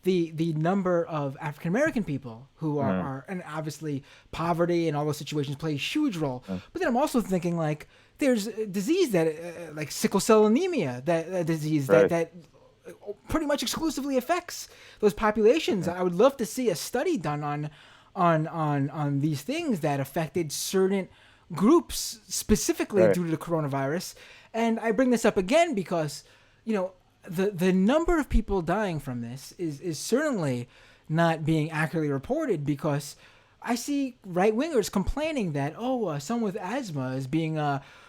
[SPEAKER 2] the number of African American people who are and obviously poverty and all those situations play a huge role. But then I'm also thinking like there's a disease that like sickle cell anemia, that a disease
[SPEAKER 1] Right.
[SPEAKER 2] that pretty much exclusively affects those populations. I would love to see a study done on these things that affected certain groups specifically due to the coronavirus. And I bring this up again because, the number of people dying from this is certainly not being accurately reported, because I see right-wingers complaining that, someone with asthma is being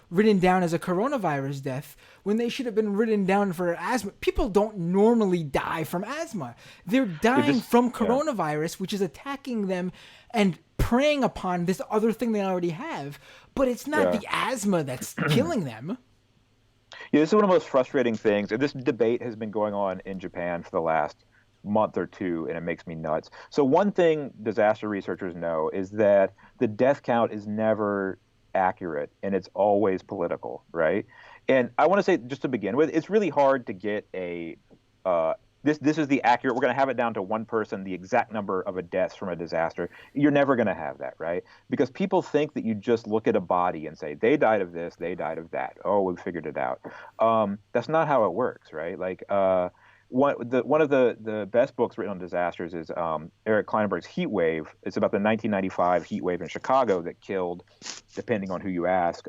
[SPEAKER 2] written down as a coronavirus death when they should have been written down for asthma. People don't normally die from asthma. They're dying from coronavirus, which is attacking them and preying upon this other thing they already have. But it's not the asthma that's killing them.
[SPEAKER 1] Yeah, this is one of the most frustrating things. And this debate has been going on in Japan for the last month or two, and it makes me nuts. So one thing disaster researchers know is that the death count is never accurate, and it's always political, right? And I want to say, just to begin with, it's really hard to get a this is the accurate. We're going to have it down to one person, the exact number of a deaths from a disaster. You're never going to have that, right? Because people think that you just look at a body and say they died of this, they died of that. Oh, we figured it out. That's not how it works, right? Like one of the best books written on disasters is Erik Kleinberg's Heatwave. It's about the 1995 heat wave in Chicago that killed, depending on who you ask,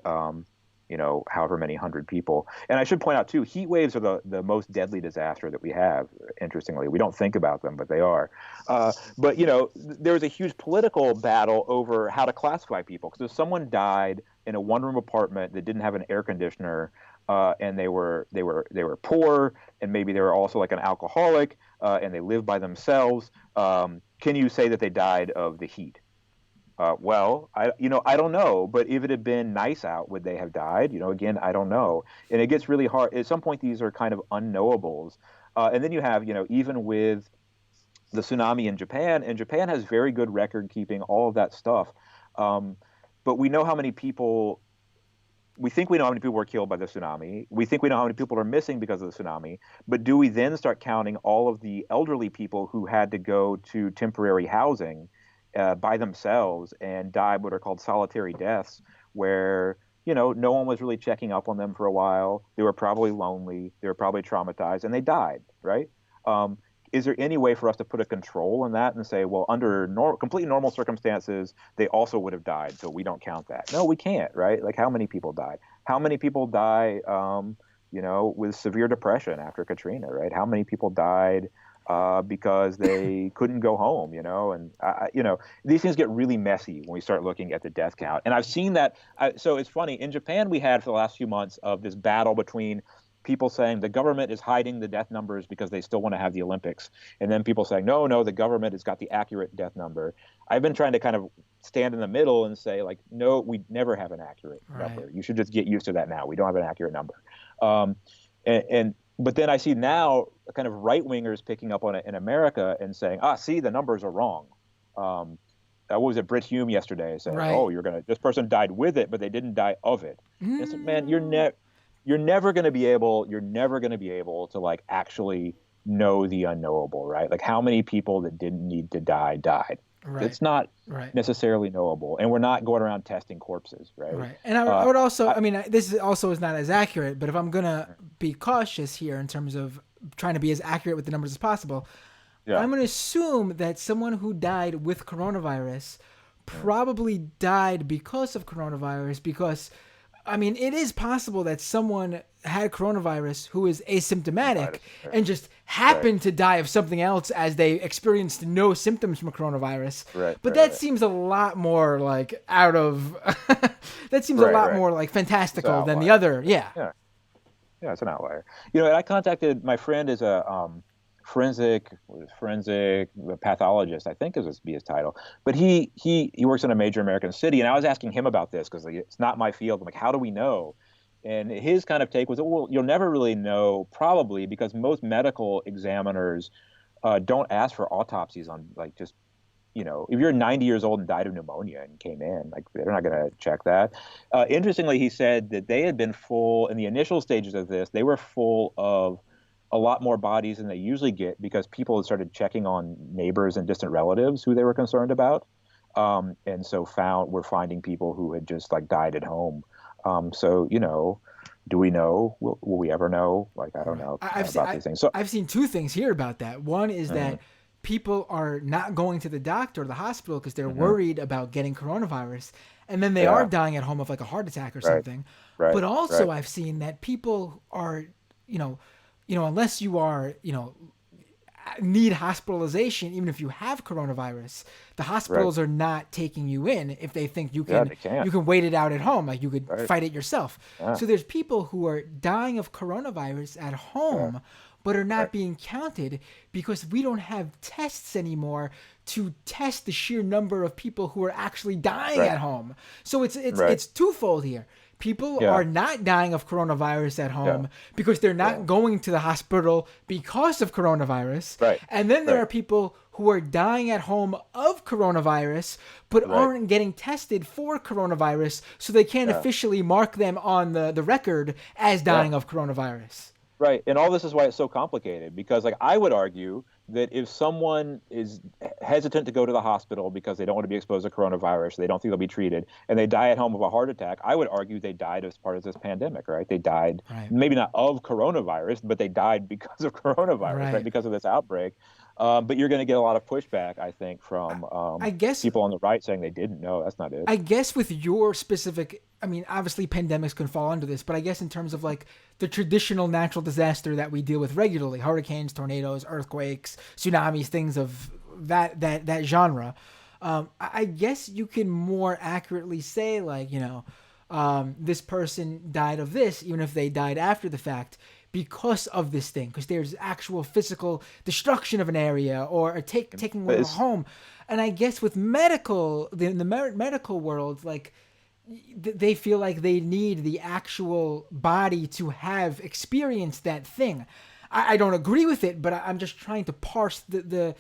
[SPEAKER 1] however many hundred people. And I should point out, too, heat waves are the most deadly disaster that we have, interestingly. We don't think about them, but they are. But there was a huge political battle over how to classify people. Because if someone died in a one-room apartment that didn't have an air conditioner, and they were poor, and maybe they were also like an alcoholic, and they lived by themselves, can you say that they died of the heat? Well, I don't know, but if it had been nice out, would they have died? Again, I don't know. And it gets really hard. At some point, these are kind of unknowables. And then you have, even with the tsunami in Japan, and Japan has very good record keeping all of that stuff. But we know how many people, we think we know how many people were killed by the tsunami. We think we know how many people are missing because of the tsunami. But do we then start counting all of the elderly people who had to go to temporary housing by themselves and died what are called solitary deaths, where no one was really checking up on them for a while. They were probably lonely, they were probably traumatized, and they died, right? Is there any way for us to put a control on that and say, well, under completely normal circumstances, they also would have died, so we don't count that? No, we can't, right? Like, how many people died? How many people die with severe depression after Katrina, right? How many people died because they couldn't go home, and these things get really messy when we start looking at the death count. And I've seen that. So it's funny, in Japan, we had for the last few months of this battle between people saying the government is hiding the death numbers because they still want to have the Olympics, and then people saying, no, the government has got the accurate death number. I've been trying to kind of stand in the middle and say, like, no, we never have an accurate number. You should just get used to that now. We don't have an accurate number. But then I see now kind of right-wingers picking up on it in America and saying, see, the numbers are wrong. What was it, Britt Hume yesterday saying, this person died with it, but they didn't die of it. It's like, man, you're never going to be able to like actually know the unknowable, right? Like, how many people that didn't need to die died. Right. It's not necessarily knowable, and we're not going around testing corpses, right?
[SPEAKER 2] Right. And I would also, this also is not as accurate, but if I'm going to be cautious here in terms of trying to be as accurate with the numbers as possible, I'm going to assume that someone who died with coronavirus probably died because of coronavirus, because it is possible that someone had coronavirus who is asymptomatic and just happened to die of something else as they experienced no symptoms from coronavirus. But that seems a lot more like out of that seems a lot more like fantastical than the other. Yeah,
[SPEAKER 1] it's an outlier. And I contacted my friend is a forensic pathologist, I think is be his title. But he works in a major American city, and I was asking him about this because it's not my field. I'm like, how do we know? And his kind of take was, well, you'll never really know, probably because most medical examiners don't ask for autopsies on, like, just, if you're 90 years old and died of pneumonia and came in, like, they're not going to check that. Interestingly, he said that they had been full in the initial stages of this. They were full of a lot more bodies than they usually get because people had started checking on neighbors and distant relatives who they were concerned about. And so we're finding people who had just like died at home. So, do we know? Will we ever know? Like, I don't
[SPEAKER 2] Right.
[SPEAKER 1] know
[SPEAKER 2] I've seen
[SPEAKER 1] about these things. So,
[SPEAKER 2] I've seen two things here about that. One is
[SPEAKER 1] mhm,
[SPEAKER 2] that people are not going to the doctor or the hospital because they're
[SPEAKER 1] mhm,
[SPEAKER 2] worried about getting coronavirus, and then they are
[SPEAKER 1] yeah,
[SPEAKER 2] dying at home of like a heart attack or
[SPEAKER 1] right,
[SPEAKER 2] something.
[SPEAKER 1] right,
[SPEAKER 2] But
[SPEAKER 1] right,
[SPEAKER 2] also, I've seen that people are, you know, unless you are, need hospitalization, even if you have coronavirus, the
[SPEAKER 1] right.
[SPEAKER 2] hospitals are not taking you in if they think you
[SPEAKER 1] Yeah,
[SPEAKER 2] can
[SPEAKER 1] they can't.
[SPEAKER 2] wait it out at home, like you could
[SPEAKER 1] Right.
[SPEAKER 2] fight it yourself.
[SPEAKER 1] Yeah,
[SPEAKER 2] So there's people who are dying of coronavirus at
[SPEAKER 1] yeah,
[SPEAKER 2] home, but are
[SPEAKER 1] right,
[SPEAKER 2] not being counted because we don't have tests anymore to test the sheer number of people who are actually dying
[SPEAKER 1] right,
[SPEAKER 2] at home. So
[SPEAKER 1] right.
[SPEAKER 2] it's twofold here. People
[SPEAKER 1] Yeah,
[SPEAKER 2] are not dying of coronavirus at
[SPEAKER 1] yeah,
[SPEAKER 2] home because they're
[SPEAKER 1] yeah.
[SPEAKER 2] not going to the hospital because of coronavirus.
[SPEAKER 1] Right,
[SPEAKER 2] And then there
[SPEAKER 1] right,
[SPEAKER 2] are people who are dying at home of coronavirus but
[SPEAKER 1] right.
[SPEAKER 2] aren't getting tested for coronavirus, so they can't
[SPEAKER 1] Yeah,
[SPEAKER 2] officially mark them on the record as
[SPEAKER 1] yeah.
[SPEAKER 2] dying of coronavirus.
[SPEAKER 1] Right. And all this is why it's so complicated because, like, I would argue that if someone is hesitant to go to the hospital because they don't want to be exposed to coronavirus, they don't think they'll be treated, and they die at home of a heart attack, I would argue they died as part of this pandemic, right? They died
[SPEAKER 2] Right.
[SPEAKER 1] maybe not of coronavirus, but they died because of coronavirus, right?
[SPEAKER 2] Right.
[SPEAKER 1] Because of this outbreak. But you're going to get a lot of pushback, I think, from
[SPEAKER 2] I guess
[SPEAKER 1] people on the right saying they didn't know. That's not it.
[SPEAKER 2] I guess with your specific, I mean, obviously pandemics can fall under this, but I guess in terms of like the traditional natural disaster that we deal with regularly, hurricanes, tornadoes, earthquakes, tsunamis, things of that genre, I guess you can more accurately say like, this person died of this, even if they died after the fact, because of this thing, because there's actual physical destruction of an area or taking away
[SPEAKER 1] But
[SPEAKER 2] a
[SPEAKER 1] it's
[SPEAKER 2] home. And I guess with medical, in the medical world, like they feel like they need the actual body to have experienced that thing. I don't agree with it, but I'm just trying to parse the.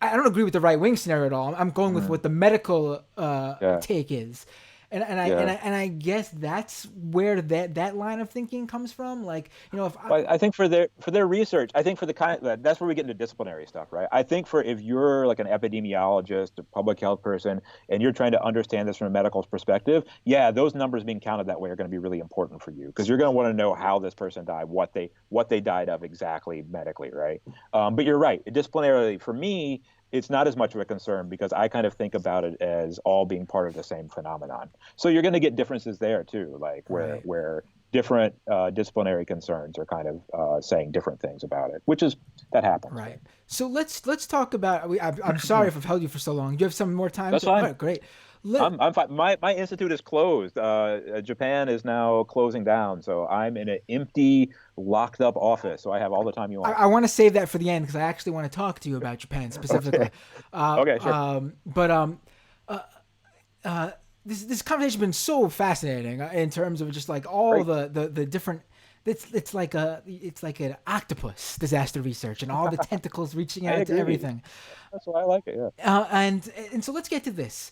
[SPEAKER 2] I don't agree with the right wing scenario at all. I'm going with
[SPEAKER 1] mm,
[SPEAKER 2] what the medical
[SPEAKER 1] yeah,
[SPEAKER 2] take is,
[SPEAKER 1] yeah.
[SPEAKER 2] and I guess that's where that line of thinking comes from. Like, if I,
[SPEAKER 1] Well, I think for their research, I think for the kind of, that's where we get into disciplinary stuff, right? I think for if you're like an epidemiologist, a public health person, and you're trying to understand this from a medical perspective, yeah, those numbers being counted that way are going to be really important for you because you're going to want to know how this person died, what they died of exactly medically, right? But you're right, disciplinarily for me, it's not as much of a concern because I kind of think about it as all being part of the same phenomenon. So you're going to get differences there too, like where
[SPEAKER 2] right.
[SPEAKER 1] where different disciplinary concerns are kind of saying different things about it, which is that happens.
[SPEAKER 2] Right. So let's talk about. I'm sorry if I've held you for so long. Do you have some more time
[SPEAKER 1] That's
[SPEAKER 2] to? All
[SPEAKER 1] fine.
[SPEAKER 2] right, great. Let,
[SPEAKER 1] I'm fine. My institute is closed. Japan is now closing down, so I'm in an empty, locked up office. So I have all the time you want.
[SPEAKER 2] I want to save that for the end because I actually want to talk to you about Japan specifically.
[SPEAKER 1] Okay. Okay. Sure.
[SPEAKER 2] But uh, this conversation has been so fascinating in terms of just like all
[SPEAKER 1] Great.
[SPEAKER 2] the different. It's like an octopus disaster research and all the tentacles reaching
[SPEAKER 1] I
[SPEAKER 2] out to
[SPEAKER 1] agree.
[SPEAKER 2] everything.
[SPEAKER 1] That's why I like it. Yeah.
[SPEAKER 2] And so let's get to this.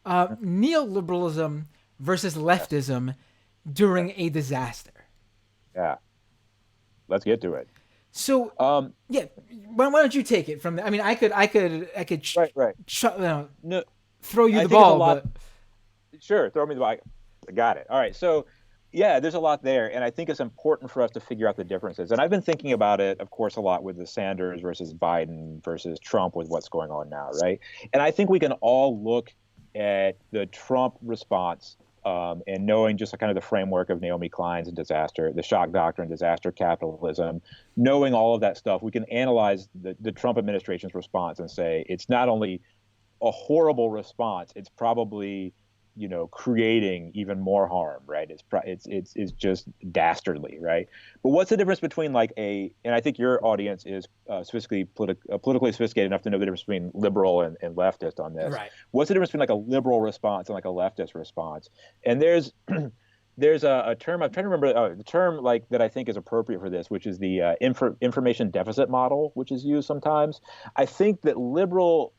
[SPEAKER 2] Neoliberalism versus
[SPEAKER 1] Yes.
[SPEAKER 2] leftism during a disaster.
[SPEAKER 1] Yeah. Let's get to it.
[SPEAKER 2] So
[SPEAKER 1] Um.
[SPEAKER 2] yeah, why don't you take it from there? I mean, I could
[SPEAKER 1] Right. Right. No.
[SPEAKER 2] throw you
[SPEAKER 1] I
[SPEAKER 2] the
[SPEAKER 1] think it's a
[SPEAKER 2] ball,
[SPEAKER 1] lot.
[SPEAKER 2] but
[SPEAKER 1] Sure. Throw me the ball. I got it. All right. So yeah, there's a lot there, and I think it's important for us to figure out the differences. And I've been thinking about it, of course, a lot with the Sanders versus Biden versus Trump with what's going on now, right? And I think we can all look at the Trump response and knowing just kind of the framework of Naomi Klein's disaster, the shock doctrine, disaster capitalism, knowing all of that stuff, we can analyze the Trump administration's response and say it's not only a horrible response, it's probably creating even more harm, right? It's just dastardly, right? But what's the difference between and I think your audience is politically sophisticated enough to know the difference between liberal and leftist on this.
[SPEAKER 2] right,
[SPEAKER 1] What's the difference between like a liberal response and like a leftist response? And there's there's a term I'm trying to remember the term like that I think is appropriate for this, which is the information deficit model, which is used sometimes. I think that liberal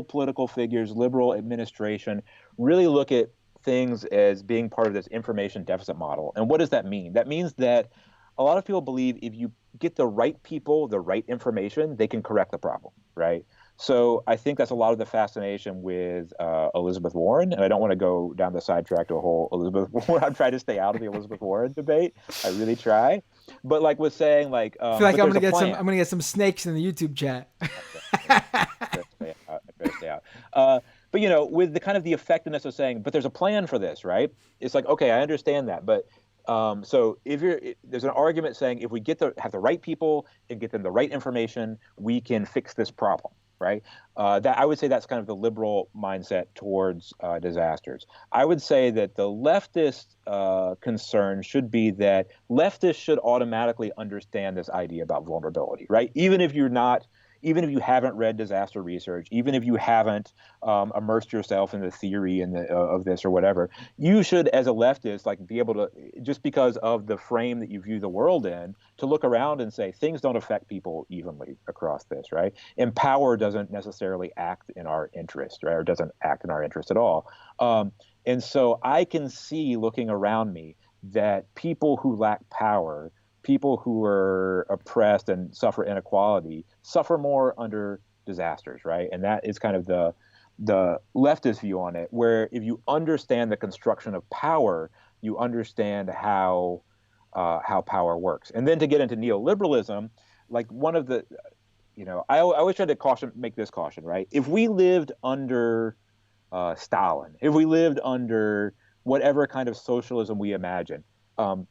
[SPEAKER 1] political figures, liberal administration really look at things as being part of this information deficit model. And what does that mean? That means that a lot of people believe if you get the right people, the right information, they can correct the problem, right? So I think that's a lot of the fascination with Elizabeth Warren, and I don't want to go down the sidetrack to a whole Elizabeth Warren. I'm trying to stay out of the Elizabeth Warren debate. I really try, but like was saying, like,
[SPEAKER 2] I feel like
[SPEAKER 1] but there's a
[SPEAKER 2] I'm
[SPEAKER 1] plan.
[SPEAKER 2] gonna get some snakes in the YouTube chat.
[SPEAKER 1] Okay, I try to stay out. I try to stay out. But with the kind of the effectiveness of saying, but there's a plan for this, right? It's like, okay, I understand that, but so there's an argument saying if we have the right people and get them the right information, we can fix this problem, right? That I would say that's kind of the liberal mindset towards disasters. I would say that the leftist concern should be that leftists should automatically understand this idea about vulnerability, right? Even if you haven't read disaster research, even if you haven't immersed yourself in the theory of this or whatever, you should, as a leftist, like be able to, just because of the frame that you view the world in, to look around and say things don't affect people evenly across this, right? And power doesn't necessarily act in our interest, right? Or doesn't act in our interest at all. And so I can see, looking around me, that people who lack power, people who are oppressed and suffer inequality, suffer more under disasters, right? And that is kind of the leftist view on it, where if you understand the construction of power, you understand how power works. And then to get into neoliberalism, like one of the, I always try to make this caution, right? If we lived under Stalin, if we lived under whatever kind of socialism we imagine,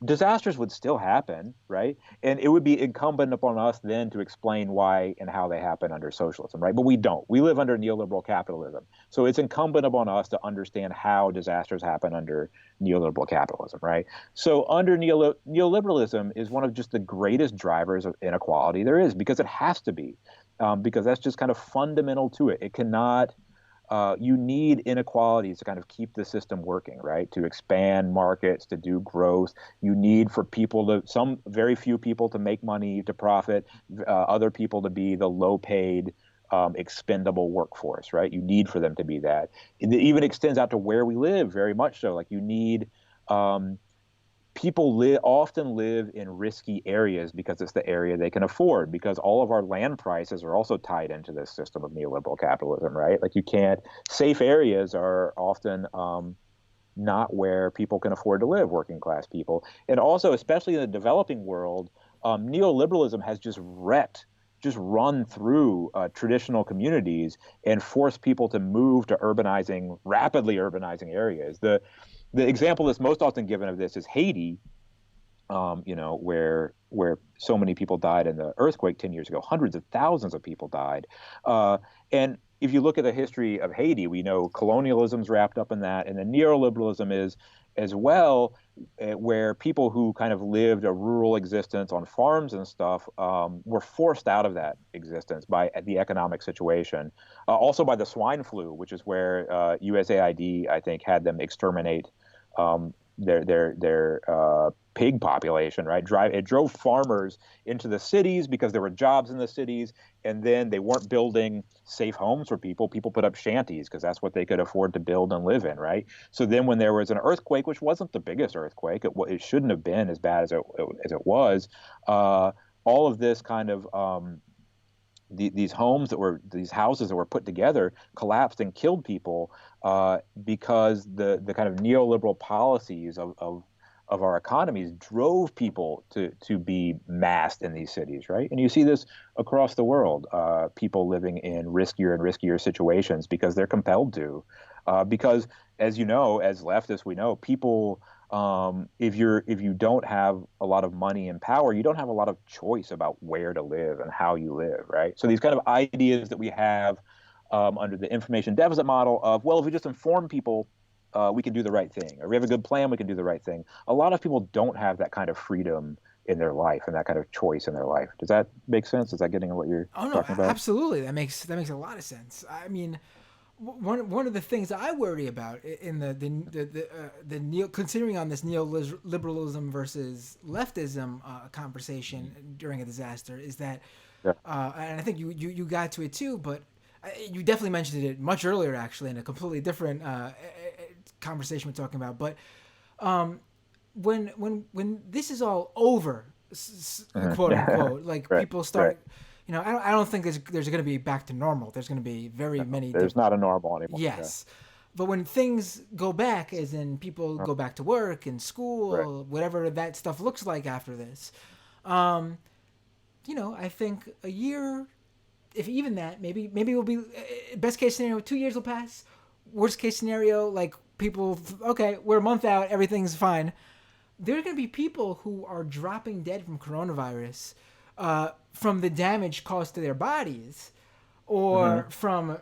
[SPEAKER 1] disasters would still happen, right? And it would be incumbent upon us then to explain why and how they happen under socialism, right? But we don't. We live under neoliberal capitalism. So it's incumbent upon us to understand how disasters happen under neoliberal capitalism, right? So under neoliberalism is one of just the greatest drivers of inequality there is, because it has to be, because that's just kind of fundamental to it. It cannot you need inequalities to kind of keep the system working, right? To expand markets, to do growth. You need for some very few people to make money, to profit, other people to be the low paid, expendable workforce, right? You need for them to be that. It even extends out to where we live, very much so. Like you need, people often live in risky areas because it's the area they can afford, because all of our land prices are also tied into this system of neoliberal capitalism, right? Like safe areas are often not where people can afford to live, working class people. And also, especially in the developing world, neoliberalism has just run through traditional communities and forced people to move to rapidly urbanizing areas. The example that's most often given of this is Haiti, where so many people died in the earthquake 10 years ago. Hundreds of thousands of people died. And if you look at the history of Haiti, we know colonialism's wrapped up in that, and then neoliberalism is as well, where people who kind of lived a rural existence on farms and stuff were forced out of that existence by the economic situation. Also by the swine flu, which is where USAID, I think, had them exterminate their pig population, right? It drove farmers into the cities because there were jobs in the cities, and then they weren't building safe homes for people. People put up shanties because that's what they could afford to build and live in, right? So then when there was an earthquake, which wasn't the biggest earthquake, it shouldn't have been as bad as it was, all of this kind of these houses that were put together collapsed and killed people because the kind of neoliberal policies of our economies drove people to be massed in these cities, right? And you see this across the world, people living in riskier and riskier situations because they're compelled to. Because, as you know, as leftists, we know people, if you don't have a lot of money and power, you don't have a lot of choice about where to live and how you live, right? So these kind of ideas that we have under the information deficit model of, well, if we just inform people, we can do the right thing, or we have a good plan, we can do the right thing. A lot of people don't have that kind of freedom in their life and that kind of choice in their life. Does that make sense? Is that getting at what you're
[SPEAKER 2] Oh no,
[SPEAKER 1] talking about?
[SPEAKER 2] absolutely. That makes a lot of sense. I mean, one of the things I worry about in the considering on this neoliberalism versus leftism conversation during a disaster is that,
[SPEAKER 1] Yeah.
[SPEAKER 2] and I think you got to it too, but you definitely mentioned it much earlier actually in a completely different conversation we're talking about. But when this is all over,
[SPEAKER 1] Mhm.
[SPEAKER 2] quote unquote, like
[SPEAKER 1] Right.
[SPEAKER 2] people
[SPEAKER 1] Right.
[SPEAKER 2] start I don't think there's going to be back to normal. There's going to be very many.
[SPEAKER 1] There's not a normal anymore.
[SPEAKER 2] Yes. But when things go back, as in people go back to work and school, whatever that stuff looks like after this, I think a year, if even that, maybe it will be best case scenario, 2 years will pass. Worst case scenario, like people, okay, we're a month out, everything's fine. There are going to be people who are dropping dead from coronavirus, from the damage caused to their bodies, or from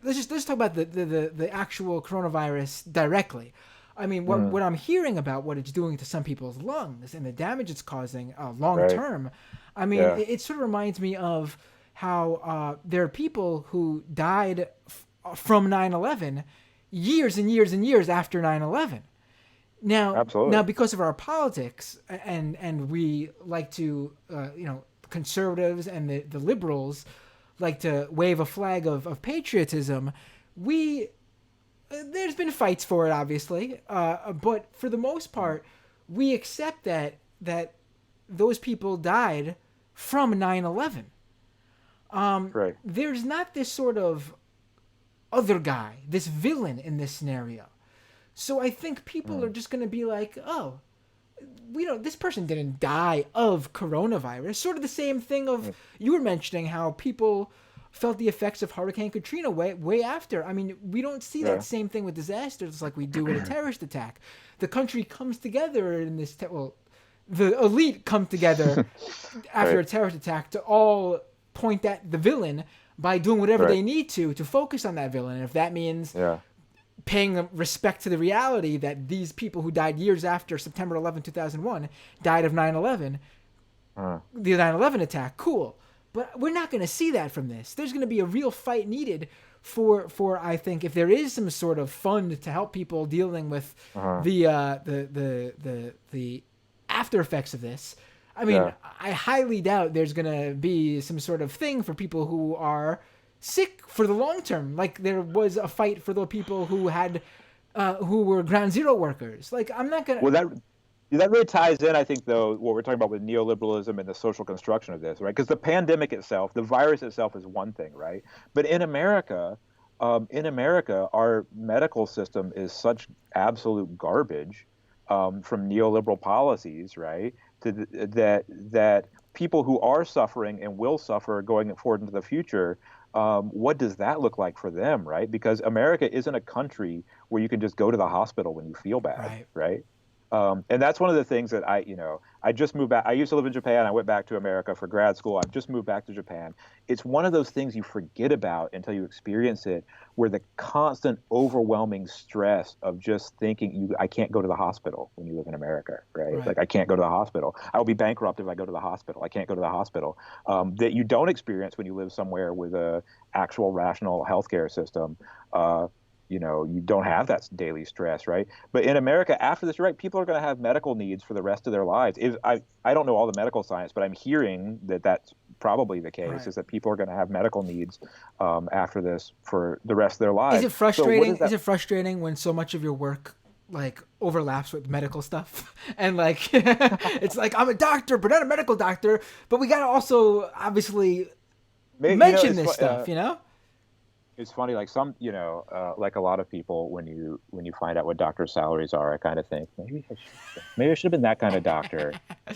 [SPEAKER 2] let's talk about the actual coronavirus directly. I mean, what I'm hearing about what it's doing to some people's lungs and the damage it's causing long term. I mean, it sort of reminds me of how there are people who died from 9/11 years and years and years after 9/11. Now, because of our politics, and we like to, conservatives and the liberals like to wave a flag of patriotism, there's been fights for it, obviously, but for the most part, we accept that those people died from 9/11. There's not this sort of other guy, this villain in this scenario. So I think people are just going to be like, oh, this person didn't die of coronavirus. Sort of the same thing of you were mentioning how people felt the effects of Hurricane Katrina way after. I mean, we don't see that same thing with disasters like we do with a terrorist attack. The country comes together in this, the elite come together after a terrorist attack to all point at the villain by doing whatever they need to focus on that villain. And if that means paying respect to the reality that these people who died years after September 11, 2001 died of 9/11, the 9/11 attack, cool. But we're not going to see that from this. There's going to be a real fight needed for I think, if there is some sort of fund to help people dealing with the after effects of this. I mean, I highly doubt there's going to be some sort of thing for people who are sick for the long term. Like there was a fight for the people who had, who were ground zero workers. Like I'm not going to...
[SPEAKER 1] Well, that really ties in, I think, though, what we're talking about with neoliberalism and the social construction of this, right? Because the pandemic itself, the virus itself is one thing, right? But in America, our medical system is such absolute garbage from neoliberal policies, right? That people who are suffering and will suffer going forward into the future, what does that look like for them, right? Because America isn't a country where you can just go to the hospital when you feel bad, right? And that's one of the things that I just moved back. I used to live in Japan. I went back to America for grad school. I've just moved back to Japan. It's one of those things you forget about until you experience it, where the constant overwhelming stress of just thinking I can't go to the hospital when you live in America, right? Like I can't go to the hospital. I will be bankrupt if I go to the hospital. I can't go to the hospital. That you don't experience when you live somewhere with a actual rational healthcare system. You don't have that daily stress, right? But in America, after this, right, people are going to have medical needs for the rest of their lives. I don't know all the medical science, but I'm hearing that that's probably the case, is that people are going to have medical needs after this for the rest of their lives.
[SPEAKER 2] Is it frustrating? Is it frustrating when so much of your work like overlaps with medical stuff? And like, it's like, I'm a doctor, but not a medical doctor, but we got to also obviously mention this stuff,
[SPEAKER 1] It's funny, like like a lot of people, when you find out what doctors' salaries are, I kind of think maybe I should have been that kind of doctor.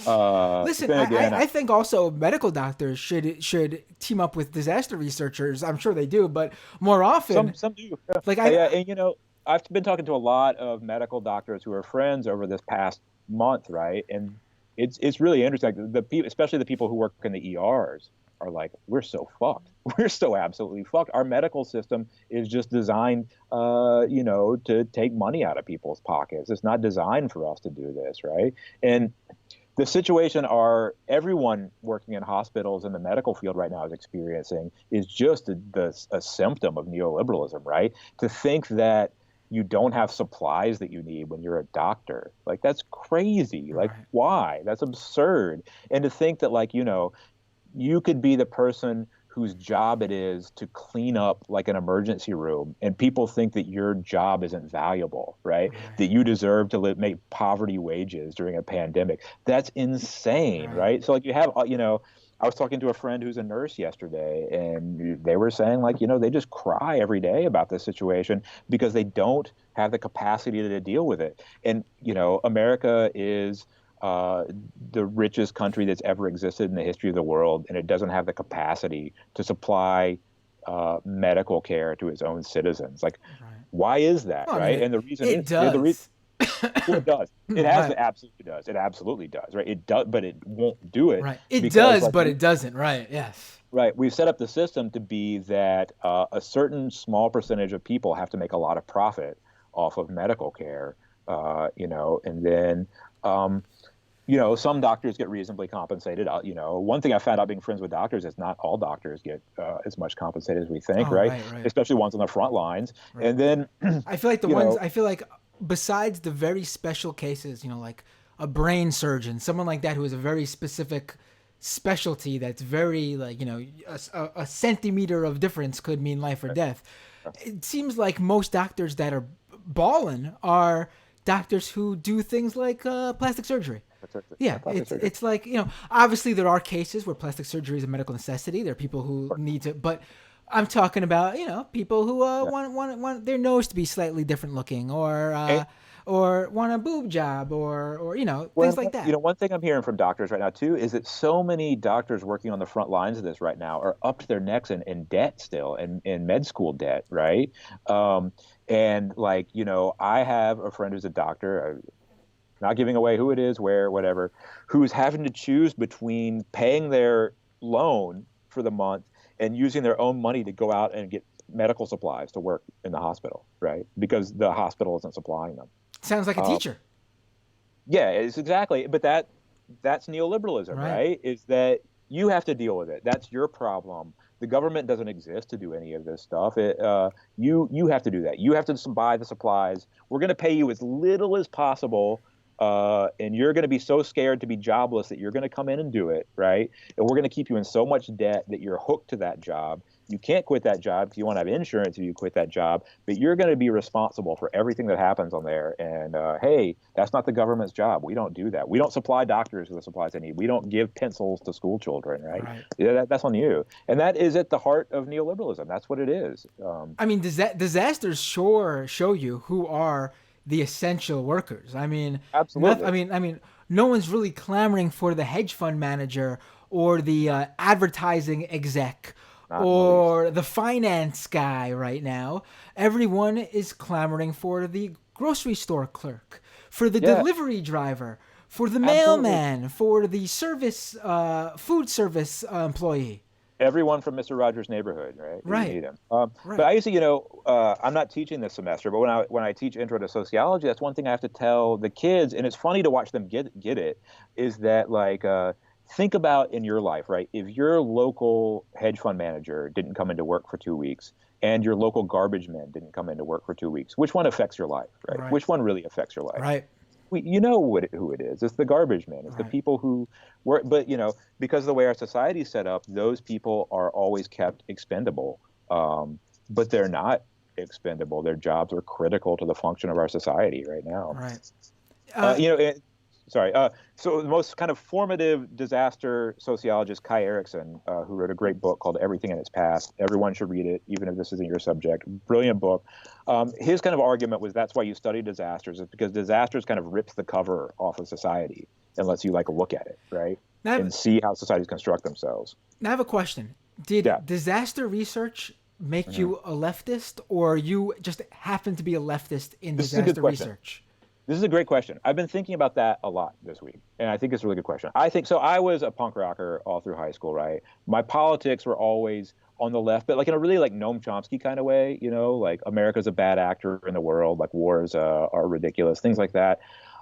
[SPEAKER 2] Listen, I think also medical doctors should team up with disaster researchers. I'm sure they do, but more often,
[SPEAKER 1] some do. Yeah.
[SPEAKER 2] Like
[SPEAKER 1] I've been talking to a lot of medical doctors who are friends over this past month, right? And it's really interesting. Especially the people who work in the ERs are like, we're so fucked. We're so absolutely fucked. Our medical system is just designed, to take money out of people's pockets. It's not designed for us to do this, right? And the situation everyone working in hospitals in the medical field right now is experiencing is just a symptom of neoliberalism, right? To think that you don't have supplies that you need when you're a doctor, like that's crazy. Like, why? That's absurd. And to think that, like, you could be the person whose job it is to clean up like an emergency room, and people think that your job isn't valuable, right? That you deserve to make poverty wages during a pandemic. That's insane, right? So like you have, I was talking to a friend who's a nurse yesterday, and they were saying, like, they just cry every day about this situation because they don't have the capacity to deal with it. And, America is the richest country that's ever existed in the history of the world, and it doesn't have the capacity to supply medical care to its own citizens. Like,
[SPEAKER 2] Right.
[SPEAKER 1] why is that,
[SPEAKER 2] Well, I mean,
[SPEAKER 1] right? And the reason
[SPEAKER 2] it
[SPEAKER 1] is, the reason.
[SPEAKER 2] does.
[SPEAKER 1] Well, it does. It
[SPEAKER 2] Right.
[SPEAKER 1] absolutely does. It absolutely does, right? It does, but it won't do it
[SPEAKER 2] Right. It
[SPEAKER 1] because,
[SPEAKER 2] does,
[SPEAKER 1] like,
[SPEAKER 2] but it doesn't. Right. Yes.
[SPEAKER 1] right, we've set up the system to be that a certain small percentage of people have to make a lot of profit off of medical care, and then, some doctors get reasonably compensated. One thing I found out being friends with doctors is not all doctors get as much compensated as we think,
[SPEAKER 2] Oh,
[SPEAKER 1] right?
[SPEAKER 2] right. Right.
[SPEAKER 1] Especially ones on the front lines.
[SPEAKER 2] Right.
[SPEAKER 1] And then,
[SPEAKER 2] I feel like
[SPEAKER 1] you know,
[SPEAKER 2] I feel like besides the very special cases, like a brain surgeon, someone like that who has a very specific specialty that's very like, a centimeter of difference could mean life or death. It seems like most doctors that are balling are doctors who do things like plastic surgery. Yeah, it's like, obviously there are cases where plastic surgery is a medical necessity. There are people who need to, but I'm talking about, people who want their nose to be slightly different looking, or want a boob job, or things like that.
[SPEAKER 1] One thing I'm hearing from doctors right now too is that so many doctors working on the front lines of this right now are up to their necks in debt still, in med school debt, right? And like, I have a friend who's a doctor, not giving away who it is, where, whatever, who's having to choose between paying their loan for the month and using their own money to go out and get medical supplies to work in the hospital, right? Because the hospital isn't supplying them.
[SPEAKER 2] Sounds like a teacher.
[SPEAKER 1] Yeah, it's exactly. But that's neoliberalism, right? Is that you have to deal with it. That's your problem. The government doesn't exist to do any of this stuff. You have to do that. You have to buy the supplies. We're going to pay you as little as possible. And you're going to be so scared to be jobless that you're going to come in and do it, right? And we're going to keep you in so much debt that you're hooked to that job. You can't quit that job because you won't have insurance if you quit that job, but you're going to be responsible for everything that happens on there. And hey, that's not the government's job. We don't do that. We don't supply doctors with the supplies they need. We don't give pencils to school children, right? Yeah, that's on you. And that is at the heart of neoliberalism. That's what it is.
[SPEAKER 2] I mean, disasters sure show you who are the essential workers. I mean,
[SPEAKER 1] absolutely.
[SPEAKER 2] I mean, no one's really clamoring for the hedge fund manager or the advertising exec or the finance guy right now. Everyone is clamoring for the grocery store clerk, for the delivery driver, for the mailman, for the service food service employee.
[SPEAKER 1] Everyone from Mr. Rogers' Neighborhood, right?
[SPEAKER 2] Right.
[SPEAKER 1] You need him. But I used to, I'm not teaching this semester, but when I teach Intro to Sociology, that's one thing I have to tell the kids, and it's funny to watch them get it, is that like think about in your life, right? If your local hedge fund manager didn't come into work for 2 weeks, and your local garbage man didn't come into work for 2 weeks, which one affects your life, right? Which one really affects your life?
[SPEAKER 2] Right.
[SPEAKER 1] You know who it is. It's the garbage man. It's the people who work. But, because of the way our society is set up, those people are always kept expendable. But they're not expendable. Their jobs are critical to the function of our society right now.
[SPEAKER 2] Right.
[SPEAKER 1] So the most kind of formative disaster sociologist, Kai Erikson, who wrote a great book called Everything in Its Past. Everyone should read it, even if this isn't your subject. Brilliant book. His kind of argument was that's why you study disasters, is because disasters kind of rips the cover off of society and lets you look at it, right? And see how societies construct themselves.
[SPEAKER 2] Now I have a question. Did disaster research make you a leftist, or you just happen to be a leftist in disaster research?
[SPEAKER 1] This is a great question. I've been thinking about that a lot this week, and I think it's a really good question. I think so. I was a punk rocker all through high school, right? My politics were always on the left, but in a really Noam Chomsky kind of way, like America's a bad actor in the world, like wars are ridiculous, things like that.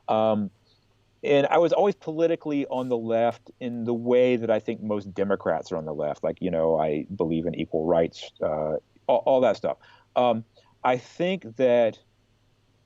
[SPEAKER 1] And I was always politically on the left in the way that I think most Democrats are on the left. I believe in equal rights, all that stuff. I think that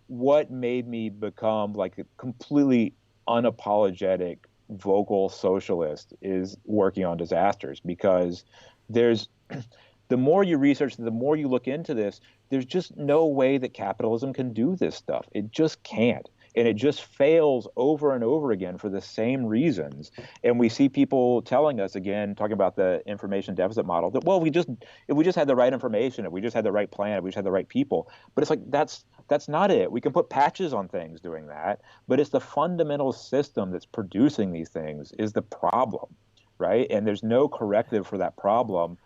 [SPEAKER 1] what made me become a completely unapologetic vocal socialist is working on disasters, because the more you research, the more you look into this, there's just no way that capitalism can do this stuff. It just can't. and it just fails over and over again for the same reasons. And we see people telling us again, talking about the information deficit model, that well, if we just had the right information, if we just had the right plan, if we just had the right people. But it's like that's not it. We can put patches on things doing that, but it's the fundamental system that's producing these things is the problem, right? And there's no corrective for that problem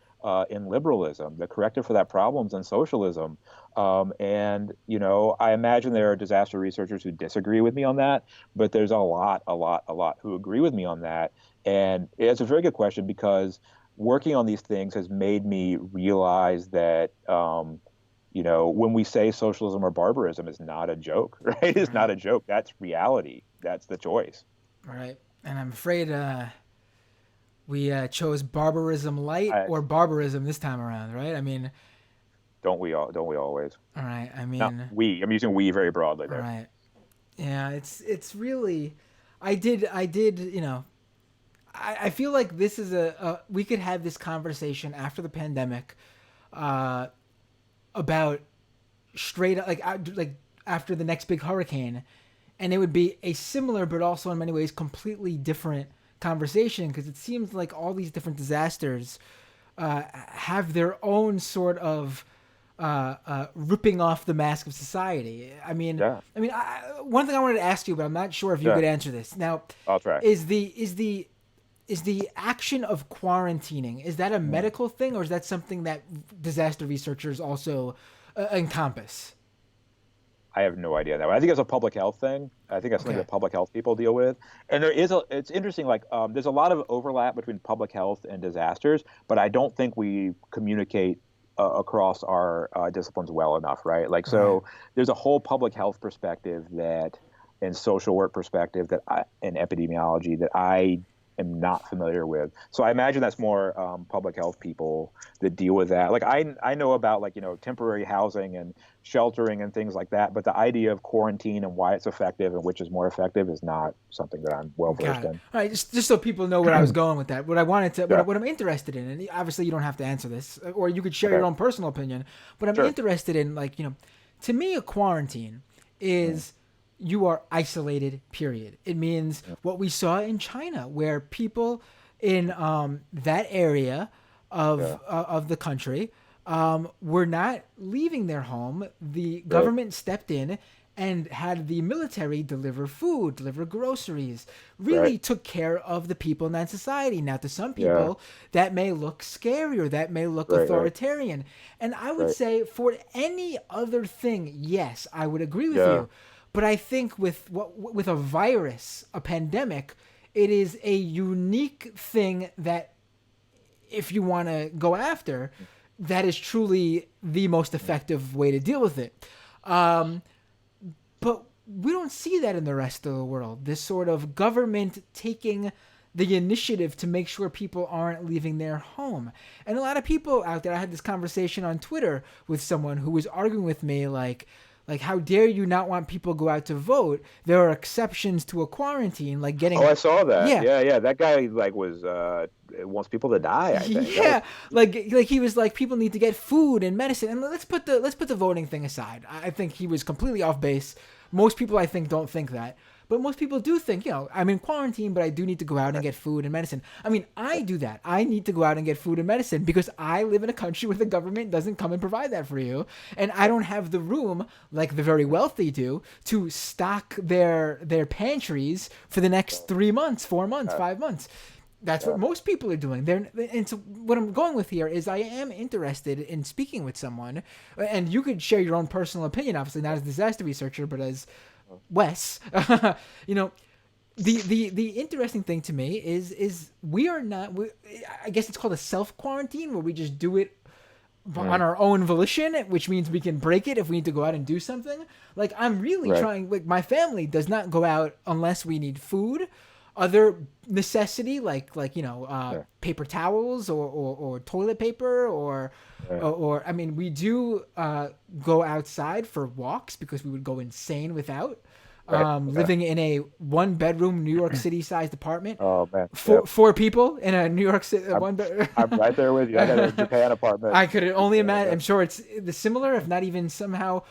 [SPEAKER 1] in liberalism. The corrective for that problem is in socialism. And, I imagine there are disaster researchers who disagree with me on that, but there's a lot who agree with me on that. And it's a very good question because working on these things has made me realize that, when we say socialism or barbarism is not a joke, right? It's not a joke. That's reality. That's the choice.
[SPEAKER 2] Right. And I'm afraid we chose barbarism light or barbarism this time around, right? I mean,
[SPEAKER 1] don't we always?
[SPEAKER 2] All right. I mean,
[SPEAKER 1] I'm using we very broadly there.
[SPEAKER 2] Right. Yeah. It's really. I did. I feel like this is we could have this conversation after the pandemic, about straight like after the next big hurricane, and it would be a similar but also in many ways completely different conversation because it seems like all these different disasters have their own sort of ripping off the mask of society. One thing I wanted to ask you, but I'm not sure if you could answer this. Now,
[SPEAKER 1] I'll try.
[SPEAKER 2] Is the action of quarantining, is that a medical thing or is that something that disaster researchers also encompass?
[SPEAKER 1] I have no idea that. I think it's a public health thing. I think that's something that public health people deal with. And it's interesting, there's a lot of overlap between public health and disasters, but I don't think we communicate across our disciplines well enough, right? There's a whole public health perspective and social work perspective and epidemiology that I am not familiar with. So I imagine that's more public health people that deal with that. I know about temporary housing and sheltering and things like that, but the idea of quarantine and why it's effective and which is more effective is not something that I'm well versed in.
[SPEAKER 2] All right, just so people know where I was going with that. What I'm interested in, and obviously you don't have to answer this, or you could share your own personal opinion, but I'm interested in to me a quarantine is you are isolated, period. It means what we saw in China, where people in that area of the country were not leaving their home. The government stepped in and had the military deliver food, deliver groceries, really took care of the people in that society. Now, to some people, that may look scary or that may look authoritarian. And I would say for any other thing, yes, I would agree with you. But I think with a virus, a pandemic, it is a unique thing that if you want to go after, that is truly the most effective way to deal with it. But we don't see that in the rest of the world. This sort of government taking the initiative to make sure people aren't leaving their home. And a lot of people out there, I had this conversation on Twitter with someone who was arguing with me like, how dare you not want people to go out to vote? There are exceptions to a quarantine, like getting.
[SPEAKER 1] Oh, I saw that. Yeah. That guy wants people to die. I think.
[SPEAKER 2] Yeah, he was like, people need to get food and medicine. And let's put the voting thing aside. I think he was completely off base. Most people, I think, don't think that. But most people do think, I'm in quarantine, but I do need to go out and get food and medicine. I mean, I do that. I need to go out and get food and medicine because I live in a country where the government doesn't come and provide that for you. And I don't have the room, like the very wealthy do, to stock their pantries for the next 3 months, 4 months, 5 months. That's what most people are doing. And so what I'm going with here is I am interested in speaking with someone, and you could share your own personal opinion, obviously not as a disaster researcher, but as Wes. The interesting thing to me is we are not. I guess it's called a self-quarantine where we just do it on our own volition, which means we can break it if we need to go out and do something. Like I'm really trying. Like my family does not go out unless we need food. Other necessity like paper towels or toilet paper or I mean we do go outside for walks because we would go insane without. Living in a 1-bedroom New York City sized apartment.
[SPEAKER 1] Oh man,
[SPEAKER 2] four people in a New York City one bedroom.
[SPEAKER 1] I'm right there with you. I got a Japan apartment.
[SPEAKER 2] I could only imagine. I'm sure it's similar, if not even somehow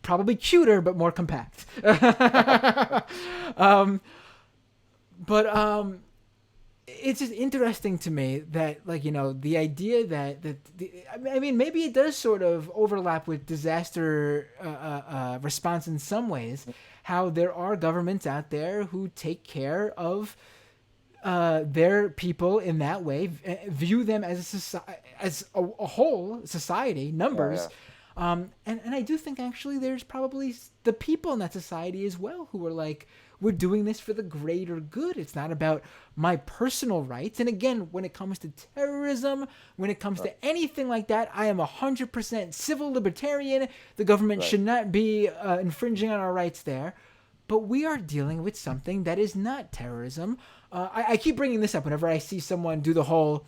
[SPEAKER 2] probably cuter but more compact. But it's just interesting to me that, like, the idea I mean, maybe it does sort of overlap with disaster response in some ways, how there are governments out there who take care of their people in that way, view them as a whole society, numbers. And I do think actually there's probably the people in that society as well who are like, we're doing this for the greater good. It's not about my personal rights. And again, when it comes to terrorism, when it comes to anything like that, I am 100% civil libertarian. The government should not be infringing on our rights there. But we are dealing with something that is not terrorism. I keep bringing this up whenever I see someone do the whole,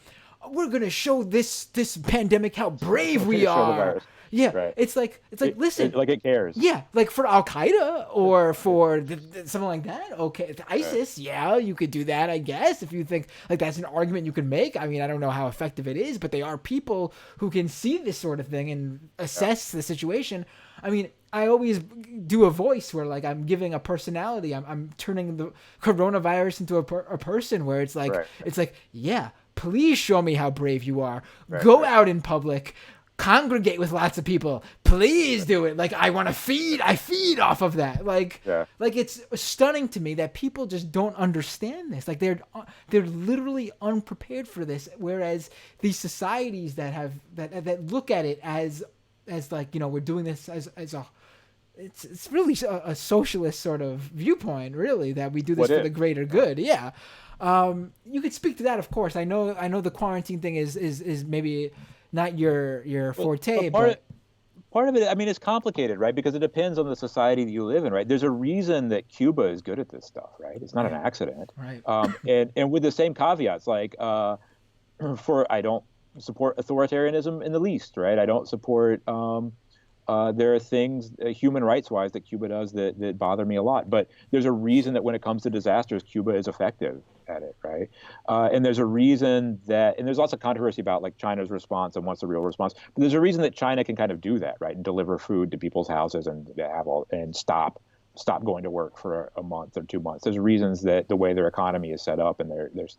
[SPEAKER 2] we're going to show this pandemic how brave we are. Yeah, it's like listen,
[SPEAKER 1] like it cares.
[SPEAKER 2] Yeah, like for Al Qaeda or for something like that. Okay, ISIS, yeah, you could do that, I guess, if you think like that's an argument you could make. I mean, I don't know how effective it is, but they are people who can see this sort of thing and assess the situation. I mean, I always do a voice where like I'm giving a personality. I'm turning the coronavirus into a person where it's like yeah, please show me how brave you are. Go out in public. Congregate with lots of people. Please do it. Like I feed off of that. Like it's stunning to me that people just don't understand this. Like they're literally unprepared for this. Whereas these societies that look at it as like, we're doing this as a, it's really a socialist sort of viewpoint, really, that we do this for the greater good. Yeah. You could speak to that, of course. I know the quarantine thing is maybe not your forte, but
[SPEAKER 1] part of it, I mean, it's complicated, right? Because it depends on the society that you live in, right? There's a reason that Cuba is good at this stuff, right? It's not an accident,
[SPEAKER 2] right?
[SPEAKER 1] And with the same caveats, like I don't support authoritarianism in the least, right? I don't support. There are things, human rights wise, that Cuba does that bother me a lot. But there's a reason that when it comes to disasters, Cuba is effective at it, right? And there's a reason and there's lots of controversy about like China's response and what's the real response. But there's a reason that China can kind of do that, right? And deliver food to people's houses and stop going to work for a month or 2 months. There's reasons that the way their economy is set up and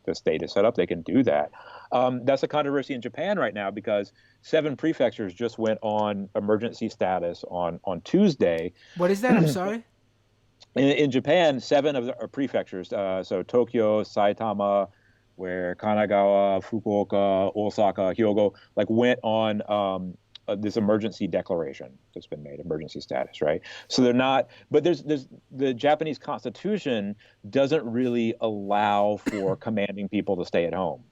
[SPEAKER 1] the state is set up, they can do that. That's a controversy in Japan right now because 7 prefectures just went on emergency status on Tuesday.
[SPEAKER 2] What is that? I'm sorry.
[SPEAKER 1] In Japan, 7 of the prefectures, so Tokyo, Saitama, where Kanagawa, Fukuoka, Osaka, Hyogo, like went on this emergency declaration that's been made, emergency status, right? So they're not, but there's the Japanese Constitution doesn't really allow for commanding people to stay at home,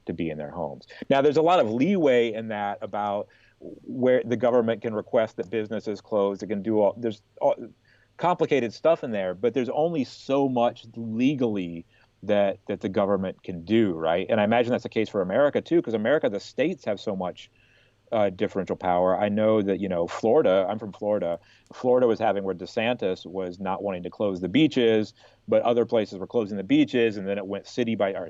[SPEAKER 1] to be in their homes. Now, there's a lot of leeway in that about where the government can request that businesses close. It can do there's complicated stuff in there, but there's only so much legally that the government can do, right? And I imagine that's the case for America too, because America, the states have so much differential power. I know that, Florida, I'm from Florida. Florida was having where DeSantis was not wanting to close the beaches, but other places were closing the beaches. And then it went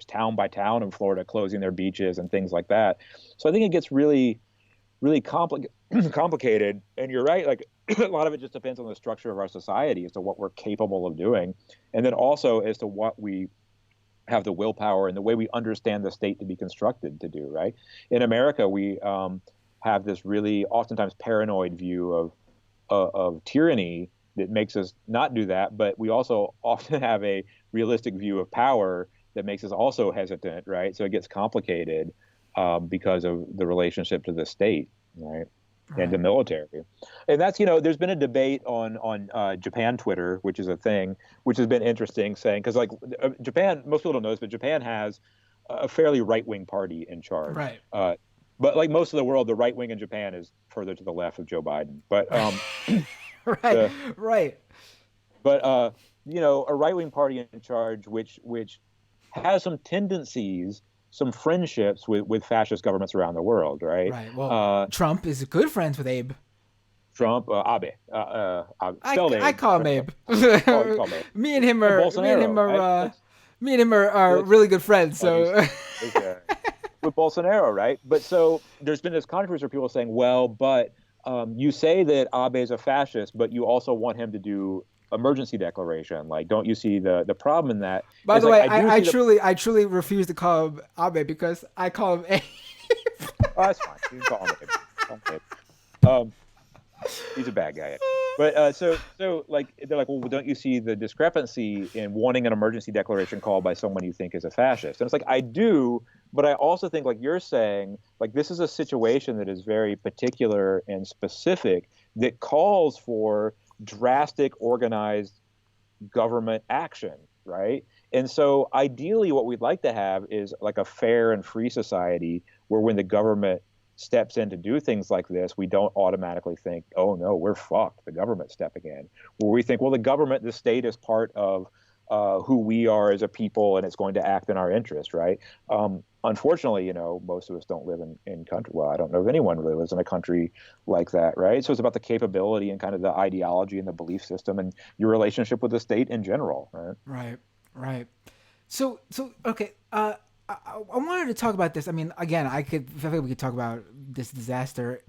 [SPEAKER 1] town by town in Florida, closing their beaches and things like that. So I think it gets really, really complicated. And you're right. Like a lot of it just depends on the structure of our society as to what we're capable of doing. And then also as to what we have the willpower and the way we understand the state to be constructed to do, right? In America, we have this really oftentimes paranoid view of tyranny that makes us not do that, but we also often have a realistic view of power that makes us also hesitant, right? So it gets complicated because of the relationship to the state, right? And the military. And that's, there's been a debate on Japan Twitter, which is a thing, which has been interesting, saying, because like Japan, most people don't know this, but Japan has a fairly right-wing party in charge.
[SPEAKER 2] Right.
[SPEAKER 1] But like most of the world, the right wing in Japan is further to the left of Joe Biden. But
[SPEAKER 2] right.
[SPEAKER 1] But a right wing party in charge, which has some tendencies, some friendships with fascist governments around the world, right?
[SPEAKER 2] Right. Well, Trump is good friends with Abe.
[SPEAKER 1] Trump, Abe.
[SPEAKER 2] I call him Abe. Me and him are really good friends. So.
[SPEAKER 1] With Bolsonaro, right? But so there's been this controversy where people are saying, well, but you say that Abe is a fascist, but you also want him to do emergency declaration. Like, don't you see the problem in that?
[SPEAKER 2] By
[SPEAKER 1] It's
[SPEAKER 2] the
[SPEAKER 1] like
[SPEAKER 2] way,
[SPEAKER 1] I do see the.
[SPEAKER 2] I truly refuse to call him Abe because I call him A.
[SPEAKER 1] Oh, that's fine. You can call him Abe. Call him Abe. He's a bad guy. But so like they're like, well, don't you see the discrepancy in wanting an emergency declaration called by someone you think is a fascist? And it's like I do, but I also think, like you're saying, like this is a situation that is very particular and specific that calls for drastic, organized government action, right? And so ideally what we'd like to have is like a fair and free society where when the government steps in to do things like this, we don't automatically think, oh no, we're fucked, the government's stepping in. Where we think, well, the government, the state is part of who we are as a people and it's going to act in our interest, right? Unfortunately, most of us don't live in country. Well, I don't know if anyone really lives in a country like that, right? So it's about the capability and kind of the ideology and the belief system and your relationship with the state in general, right?
[SPEAKER 2] Right, right. So okay. I wanted to talk about this. I mean, again, I feel like we could talk about this disaster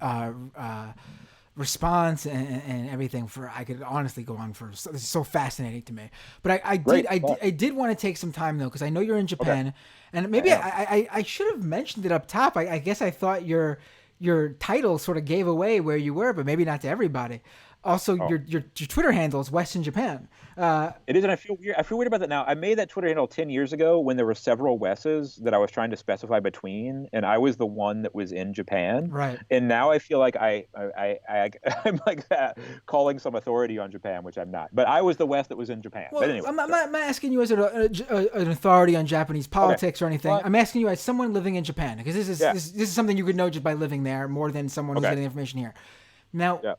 [SPEAKER 2] response and everything. I could honestly go on for. This is so fascinating to me. But
[SPEAKER 1] Great.
[SPEAKER 2] I did want to take some time though, because I know you're in
[SPEAKER 1] Okay.
[SPEAKER 2] Japan, and maybe I should have mentioned it up top. I guess I thought your title sort of gave away where you were, but maybe not to everybody. Also,
[SPEAKER 1] Oh.
[SPEAKER 2] your Twitter handle is West in Japan.
[SPEAKER 1] It is, and I feel weird. I feel weird about that now. I made that Twitter handle 10 years ago when there were several Wes's that I was trying to specify between, and I was the one that was in Japan.
[SPEAKER 2] Right.
[SPEAKER 1] And now I feel like I'm like that, calling some authority on Japan, which I'm not. But I was the West that was in Japan.
[SPEAKER 2] Well,
[SPEAKER 1] But anyway,
[SPEAKER 2] I'm not asking you as an authority on Japanese politics or anything.
[SPEAKER 1] Well,
[SPEAKER 2] I'm asking you as someone living in Japan, because
[SPEAKER 1] yeah.
[SPEAKER 2] this is something you could know just by living there more than someone who's
[SPEAKER 1] Okay.
[SPEAKER 2] getting information here. Now,
[SPEAKER 1] Yeah.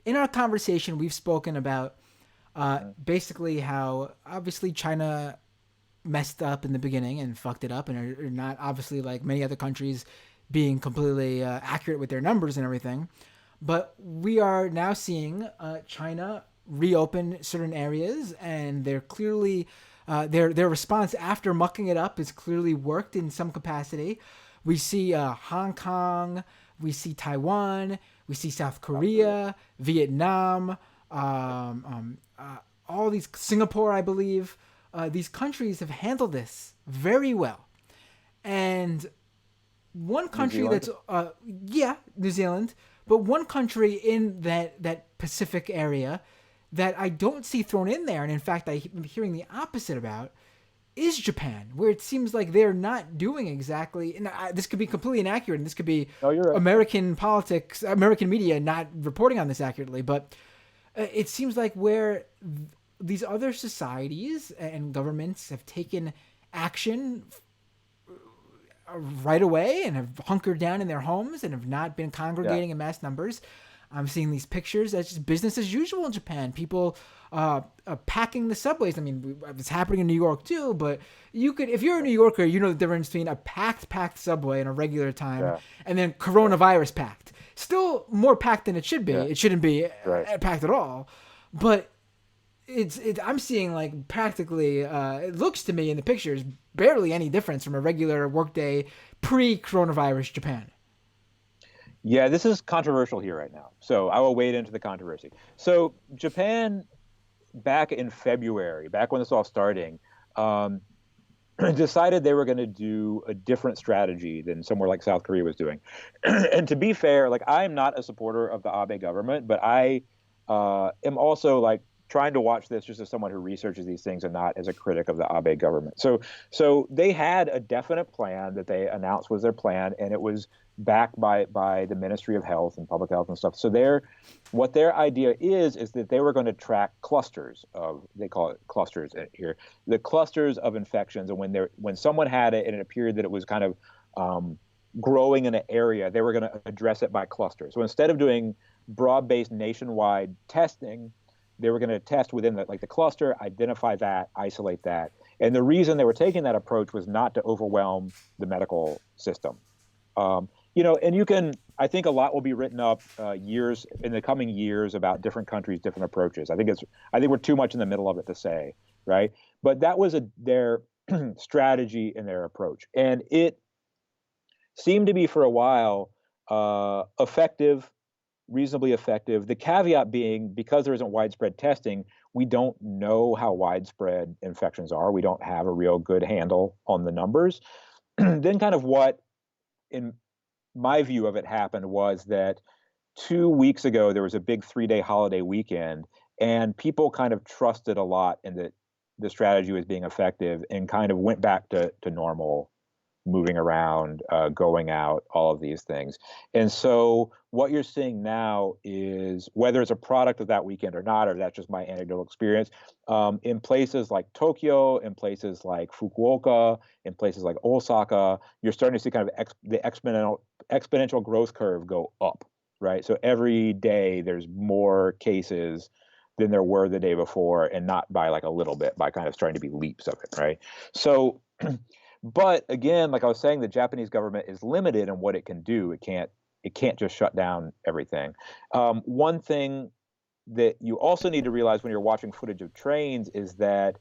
[SPEAKER 2] in our conversation, we've spoken about basically how obviously China messed up in the beginning and fucked it up, and are not obviously like many other countries being completely accurate with their numbers and everything. But we are now seeing China reopen certain areas, and they're clearly their response after mucking it up has clearly worked in some capacity. We see Hong Kong, we see Taiwan, we see South Korea, Vietnam, all these, Singapore, I believe. These countries have handled this very well. And one country that's New Zealand, but one country in that Pacific area that I don't see thrown in there, and in fact I'm hearing the opposite about, is Japan, where it seems like they're not doing exactly. And this could be completely inaccurate, and this could be
[SPEAKER 1] You're right.
[SPEAKER 2] American politics, American media not reporting on this accurately, but it seems like where these other societies and governments have taken action right away and have hunkered down in their homes and have not been congregating in mass numbers. I'm seeing these pictures. That's just business as usual in Japan. People packing the subways. I mean, it's happening in New York too. But you could, if you're a New Yorker, you know the difference between a packed subway in a regular time and then coronavirus packed. Still more packed than it should be. It shouldn't be packed at all. But I'm seeing like practically. It looks to me in the pictures barely any difference from a regular workday pre-coronavirus Japan.
[SPEAKER 1] Yeah, this is controversial here right now. So I will wade into the controversy. So Japan, back in February, back when this all starting, decided they were going to do a different strategy than somewhere like South Korea was doing. And to be fair, like I'm not a supporter of the Abe government, but I am also like trying to watch this just as someone who researches these things and not as a critic of the Abe government. So they had a definite plan that they announced was their plan, and it was backed by the Ministry of Health and Public Health and stuff. So what their idea is that they were going to track clusters of, they call it clusters here, the clusters of infections, and when someone had it and it appeared that it was kind of growing in an area, they were going to address it by clusters. So instead of doing broad-based nationwide testing, they were going to test within the cluster, identify that, isolate that. And the reason they were taking that approach was not to overwhelm the medical system. And I think a lot will be written up in the coming years about different countries, different approaches. I think we're too much in the middle of it to say, right? But that was their strategy and their approach. And it seemed to be for a while effective, reasonably effective. The caveat being, because there isn't widespread testing, we don't know how widespread infections are. We don't have a real good handle on the numbers. Then kind of what, in my view of it, happened was that 2 weeks ago, there was a big 3-day holiday weekend, and people kind of trusted a lot in that the strategy was being effective and kind of went back to normal, moving around, going out, all of these things. And so what you're seeing now is, whether it's a product of that weekend or not, or that's just my anecdotal experience, in places like Tokyo, in places like Fukuoka, in places like Osaka, you're starting to see kind of the exponential growth curve go up, right? So every day there's more cases than there were the day before, and not by like a little bit, by kind of starting to be leaps of it, right? So but again, like I was saying, the Japanese government is limited in what it can do. It can't just shut down everything. One thing that you also need to realize when you're watching footage of trains is that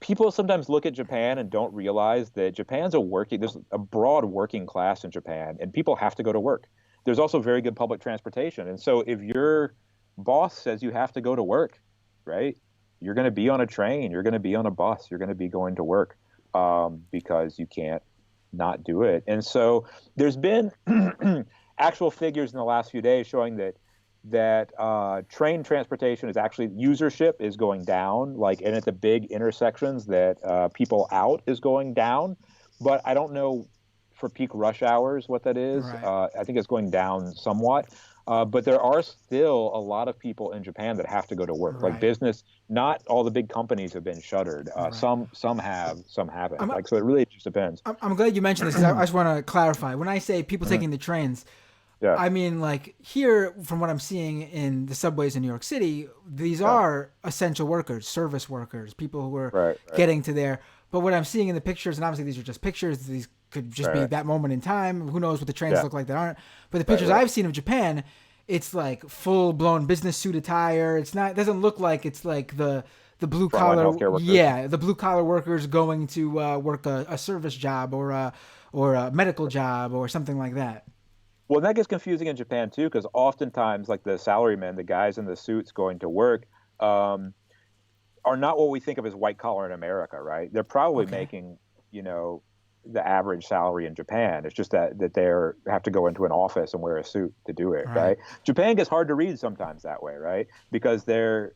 [SPEAKER 1] people sometimes look at Japan and don't realize that there's a broad working class in Japan, and people have to go to work. There's also very good public transportation. And so if your boss says you have to go to work, right, you're going to be on a train, you're going to be on a bus, you're going to be going to work. Because you can't not do it. And so there's been actual figures in the last few days showing that train transportation is actually, usership is going down, like, and at the big intersections that people out is going down. But I don't know for peak rush hours what that is.
[SPEAKER 2] Right.
[SPEAKER 1] I think it's going down somewhat. But there are still a lot of people in Japan that have to go to work.
[SPEAKER 2] Right.
[SPEAKER 1] Like business, not all the big companies have been shuttered.
[SPEAKER 2] Right.
[SPEAKER 1] Some have, some haven't. So it really just depends.
[SPEAKER 2] I'm glad you mentioned this, because I just want to clarify. When I say people taking the trains,
[SPEAKER 1] Yeah.
[SPEAKER 2] I mean, like, here, from what I'm seeing in the subways in New York City, these are essential workers, service workers, people who are getting to there. But what I'm seeing in the pictures, and obviously these are just pictures, these could just be that moment in time. Who knows what the trains look like that aren't. But the pictures I've seen of Japan, it's like full-blown business suit attire. It doesn't look like it's like the blue collar, the blue collar workers going to work a service job or a medical job or something like that.
[SPEAKER 1] Well, that gets confusing in Japan too, because oftentimes, like, the salarymen, the guys in the suits going to work, are not what we think of as white collar in America, right? They're probably making, the average salary in Japan. It's just that they have to go into an office and wear a suit to do it, right? Japan gets hard to read sometimes that way, right? Because it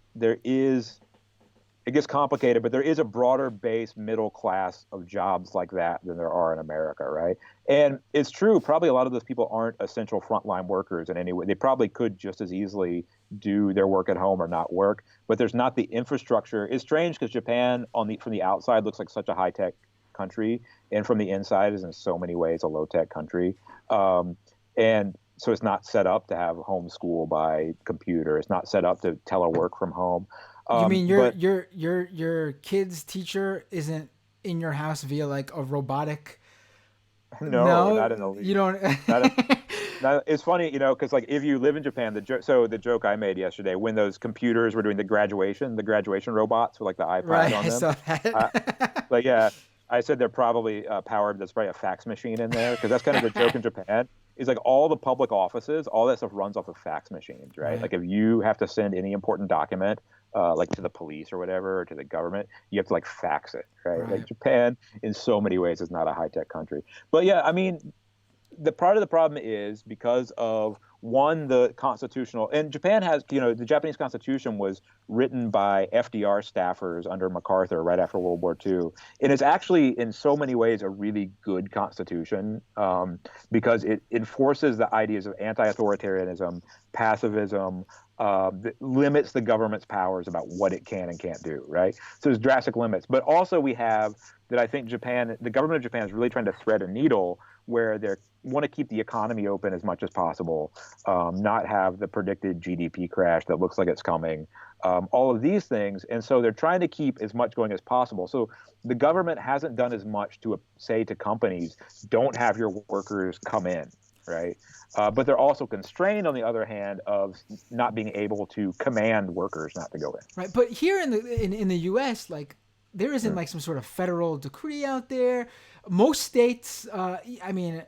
[SPEAKER 1] gets complicated, but there is a broader base middle class of jobs like that than there are in America, right? And it's true, probably a lot of those people aren't essential frontline workers in any way. They probably could just as easily do their work at home or not work, but there's not the infrastructure. It's strange because Japan from the outside looks like such a high-tech country, and from the inside is in so many ways a low-tech country. And so it's not set up to have homeschool by computer. It's not set up to telework from home.
[SPEAKER 2] You mean your kid's teacher isn't in your house via like a robotic?
[SPEAKER 1] No, not in the least.
[SPEAKER 2] You don't.
[SPEAKER 1] It's funny, because like if you live in Japan, the joke I made yesterday, when those computers were doing the graduation robots with like the iPad on them.
[SPEAKER 2] I saw that.
[SPEAKER 1] I said they're probably powered. There's probably a fax machine in there, because that's kind of the joke in Japan. Is like all the public offices, all that stuff runs off of fax machines, right? Like if you have to send any important document, like to the police or whatever, or to the government, you have to like fax it, right? Like Japan, in so many ways, is not a high tech country. But yeah, I mean, the part of the problem is because of the constitutional, and Japan has, the Japanese Constitution was written by FDR staffers under MacArthur right after World War II. And it's actually in so many ways a really good constitution, because it enforces the ideas of anti-authoritarianism, pacifism, that limits the government's powers about what it can and can't do, right? So there's drastic limits. But also we have that I think the government of Japan is really trying to thread a needle where they want to keep the economy open as much as possible, not have the predicted GDP crash that looks like it's coming, all of these things. And so they're trying to keep as much going as possible. So the government hasn't done as much to say to companies, don't have your workers come in, right? But they're also constrained, on the other hand, of not being able to command workers not to go in.
[SPEAKER 2] Right, but here in the U.S., like, there isn't like some sort of federal decree out there. Most states, I mean,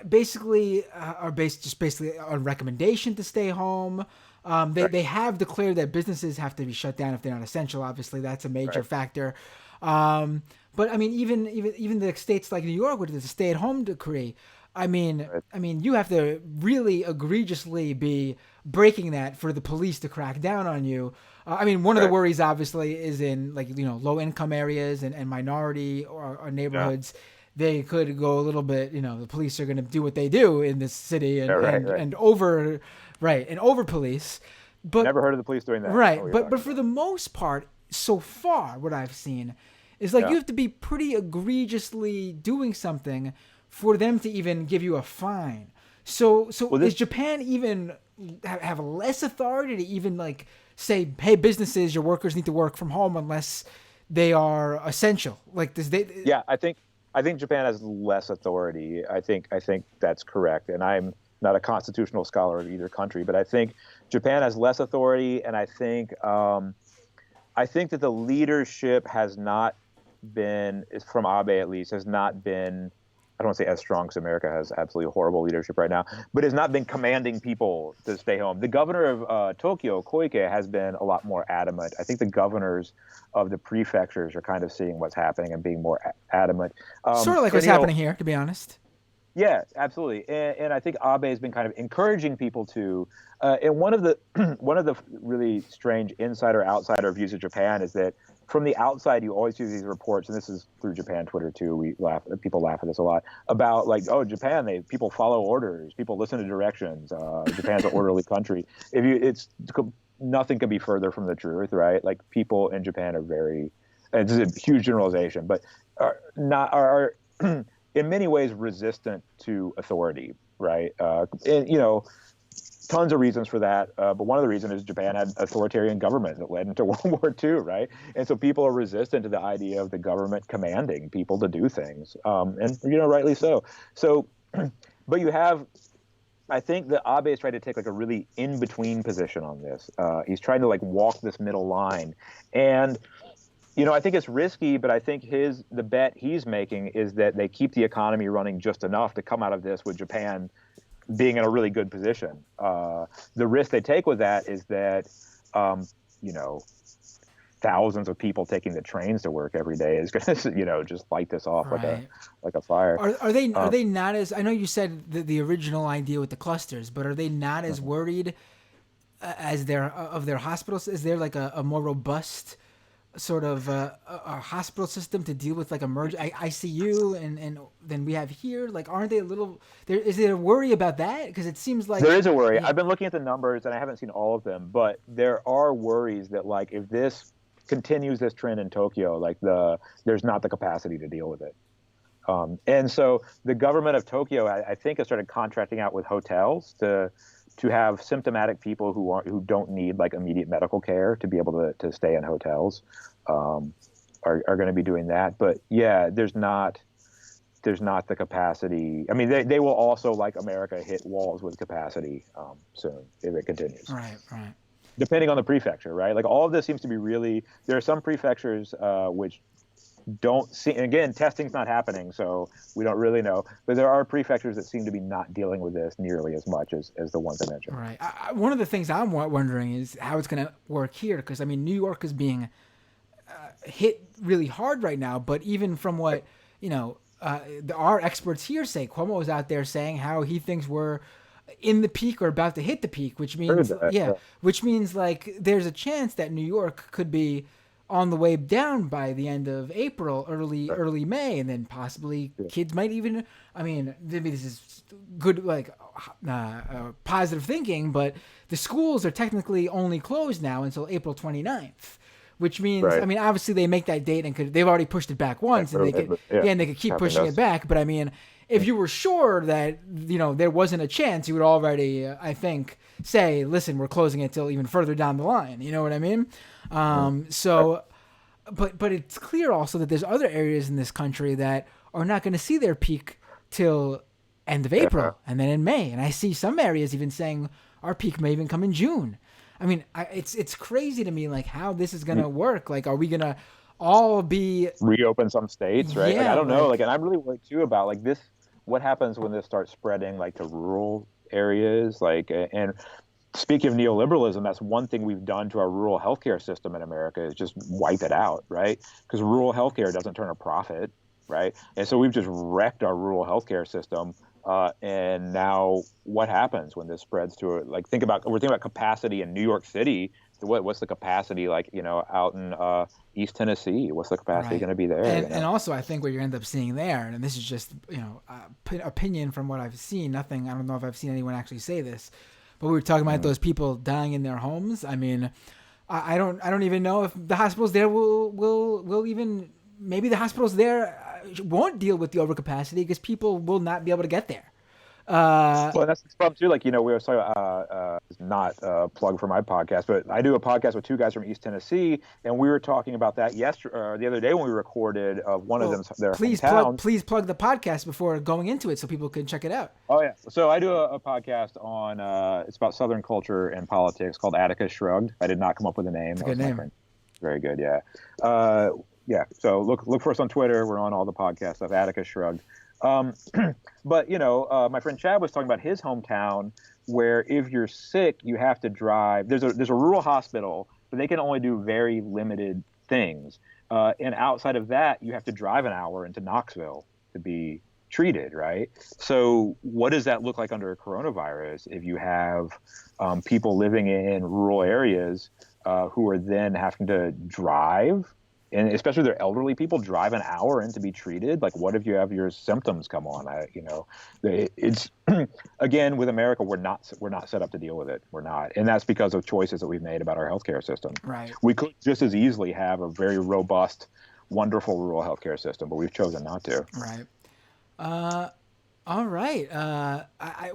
[SPEAKER 2] basically are basically on recommendation to stay home. They have declared that businesses have to be shut down if they're not essential. Obviously, that's a major factor. But I mean, even the states like New York, with the stay-at-home decree, I mean, you have to really egregiously be breaking that for the police to crack down on you. I mean, one of the worries obviously is in like low income areas and minority or neighborhoods. They could go a little bit. The police are going to do what they do in this city and over police. But
[SPEAKER 1] never heard of the police doing that.
[SPEAKER 2] Right, but for the most part, so far, what I've seen is like you have to be pretty egregiously doing something for them to even give you a fine. So is Japan even have less authority to even like say, hey, businesses, your workers need to work from home unless they are essential? Like this,
[SPEAKER 1] I think Japan has less authority. I think that's correct, and I'm not a constitutional scholar of either country, but I think Japan has less authority, and I think that the leadership has not been, from Abe at least, has not been. I don't want to say as strong because America has absolutely horrible leadership right now, but has not been commanding people to stay home. The governor of Tokyo, Koike, has been a lot more adamant. I think the governors of the prefectures are kind of seeing what's happening and being more adamant.
[SPEAKER 2] Sort of like what's happening here, to be honest.
[SPEAKER 1] Yeah, absolutely. And I think Abe has been kind of encouraging people to. And one of the really strange insider-outsider views of Japan is that from the outside, you always see these reports, and this is through Japan Twitter too. People laugh at this a lot about like, oh, Japan, people follow orders, people listen to directions. Japan's an orderly country. Nothing could be further from the truth, right? Like people in Japan are very, and this is a huge generalization, but are in many ways resistant to authority, right? And tons of reasons for that, but one of the reasons is Japan had authoritarian government that led into World War II, right? And so people are resistant to the idea of the government commanding people to do things, and rightly so. So, but you have, I think that Abe is trying to take like a really in-between position on this. He's trying to like walk this middle line, and I think it's risky, but I think the bet he's making is that they keep the economy running just enough to come out of this with Japan being in a really good position. The risk they take with that is that, thousands of people taking the trains to work every day is going to, just light this off like a fire.
[SPEAKER 2] Are they not as? I know you said the original idea with the clusters, but are they not as worried as of their hospitals? Is there like a more robust sort of a hospital system to deal with like ICU and then we have here? Like, aren't they a little? Is there a worry about that? Because it seems like
[SPEAKER 1] there is a worry. I've been looking at the numbers and I haven't seen all of them, but there are worries that like if this continues this trend in Tokyo, like there's not the capacity to deal with it. And so the government of Tokyo, I think, has started contracting out with hotels to have symptomatic people who don't need like immediate medical care to be able to stay in hotels, are going to be doing that. But yeah, there's not the capacity. I mean, they will also, like America, hit walls with capacity soon if it continues.
[SPEAKER 2] Right.
[SPEAKER 1] Depending on the prefecture, right? Like all of this seems to be really. There are some prefectures which don't see. And again, testing's not happening, so we don't really know. But there are prefectures that seem to be not dealing with this nearly as much as the ones I mentioned.
[SPEAKER 2] Right. One of the things I'm wondering is how it's going to work here, because I mean, New York is being hit really hard right now. But even from what our experts here say, Cuomo is out there saying how he thinks we're in the peak or about to hit the peak, which means which means like there's a chance that New York could be on the way down by the end of April, early May, and then possibly kids might even. I mean, maybe this is good, like positive thinking, but the schools are technically only closed now until April 29th, which means I mean, obviously they make that date and they've already pushed it back once, and they could keep pushing it back. But I mean, if you were sure that there wasn't a chance, you would already, I think, say, listen, we're closing it till even further down the line. You know what I mean? But it's clear also that there's other areas in this country that are not going to see their peak till end of April and then in May. And I see some areas even saying our peak may even come in June. I mean, it's crazy to me, like how this is going to work. Like, are we going to all be
[SPEAKER 1] reopen some states, right?
[SPEAKER 2] Yeah,
[SPEAKER 1] like, I don't know. Like, and I'm really worried too about like this. what happens when this starts spreading like to rural areas? Like, and speaking of neoliberalism, that's one thing we've done to our rural healthcare system in America is just wipe it out, right? Because rural healthcare doesn't turn a profit, right? And so we've just wrecked our rural healthcare system. And now what happens when this spreads to it? Like, we're thinking about capacity in New York City. What's the capacity like, out in East Tennessee? What's the capacity going to be there?
[SPEAKER 2] And also, I think what you end up seeing there, and this is just opinion from what I've seen. Nothing. I don't know if I've seen anyone actually say this, but we were talking about those people dying in their homes. I mean, I don't even know if the hospitals there will even, maybe the hospitals there won't deal with the overcapacity because people will not be able to get there.
[SPEAKER 1] Well, that's the problem too. Like, we were talking about, not a plug for my podcast, but I do a podcast with two guys from East Tennessee, and we were talking about that the other day when we recorded one of them.
[SPEAKER 2] Please plug the podcast before going into it so people can check it out.
[SPEAKER 1] Oh yeah, so I do a podcast on it's about Southern culture and politics called Attica Shrugged. I did not come up with a name.
[SPEAKER 2] It's a good name.
[SPEAKER 1] Very good, yeah. Yeah. So look for us on Twitter. We're on all the podcast stuff. Attica Shrugged. But my friend Chad was talking about his hometown, where if you're sick, you have to drive. There's a rural hospital, but they can only do very limited things. And outside of that, you have to drive an hour into Knoxville to be treated, right? So what does that look like under a coronavirus if you have people living in rural areas who are then having to drive? And especially their elderly people drive an hour in to be treated. Like, what if you have your symptoms come on? It's again with America, we're not set up to deal with it. We're not, and that's because of choices that we've made about our healthcare system.
[SPEAKER 2] Right.
[SPEAKER 1] We could just as easily have a very robust, wonderful rural healthcare system, but we've chosen not to.
[SPEAKER 2] Right. All right.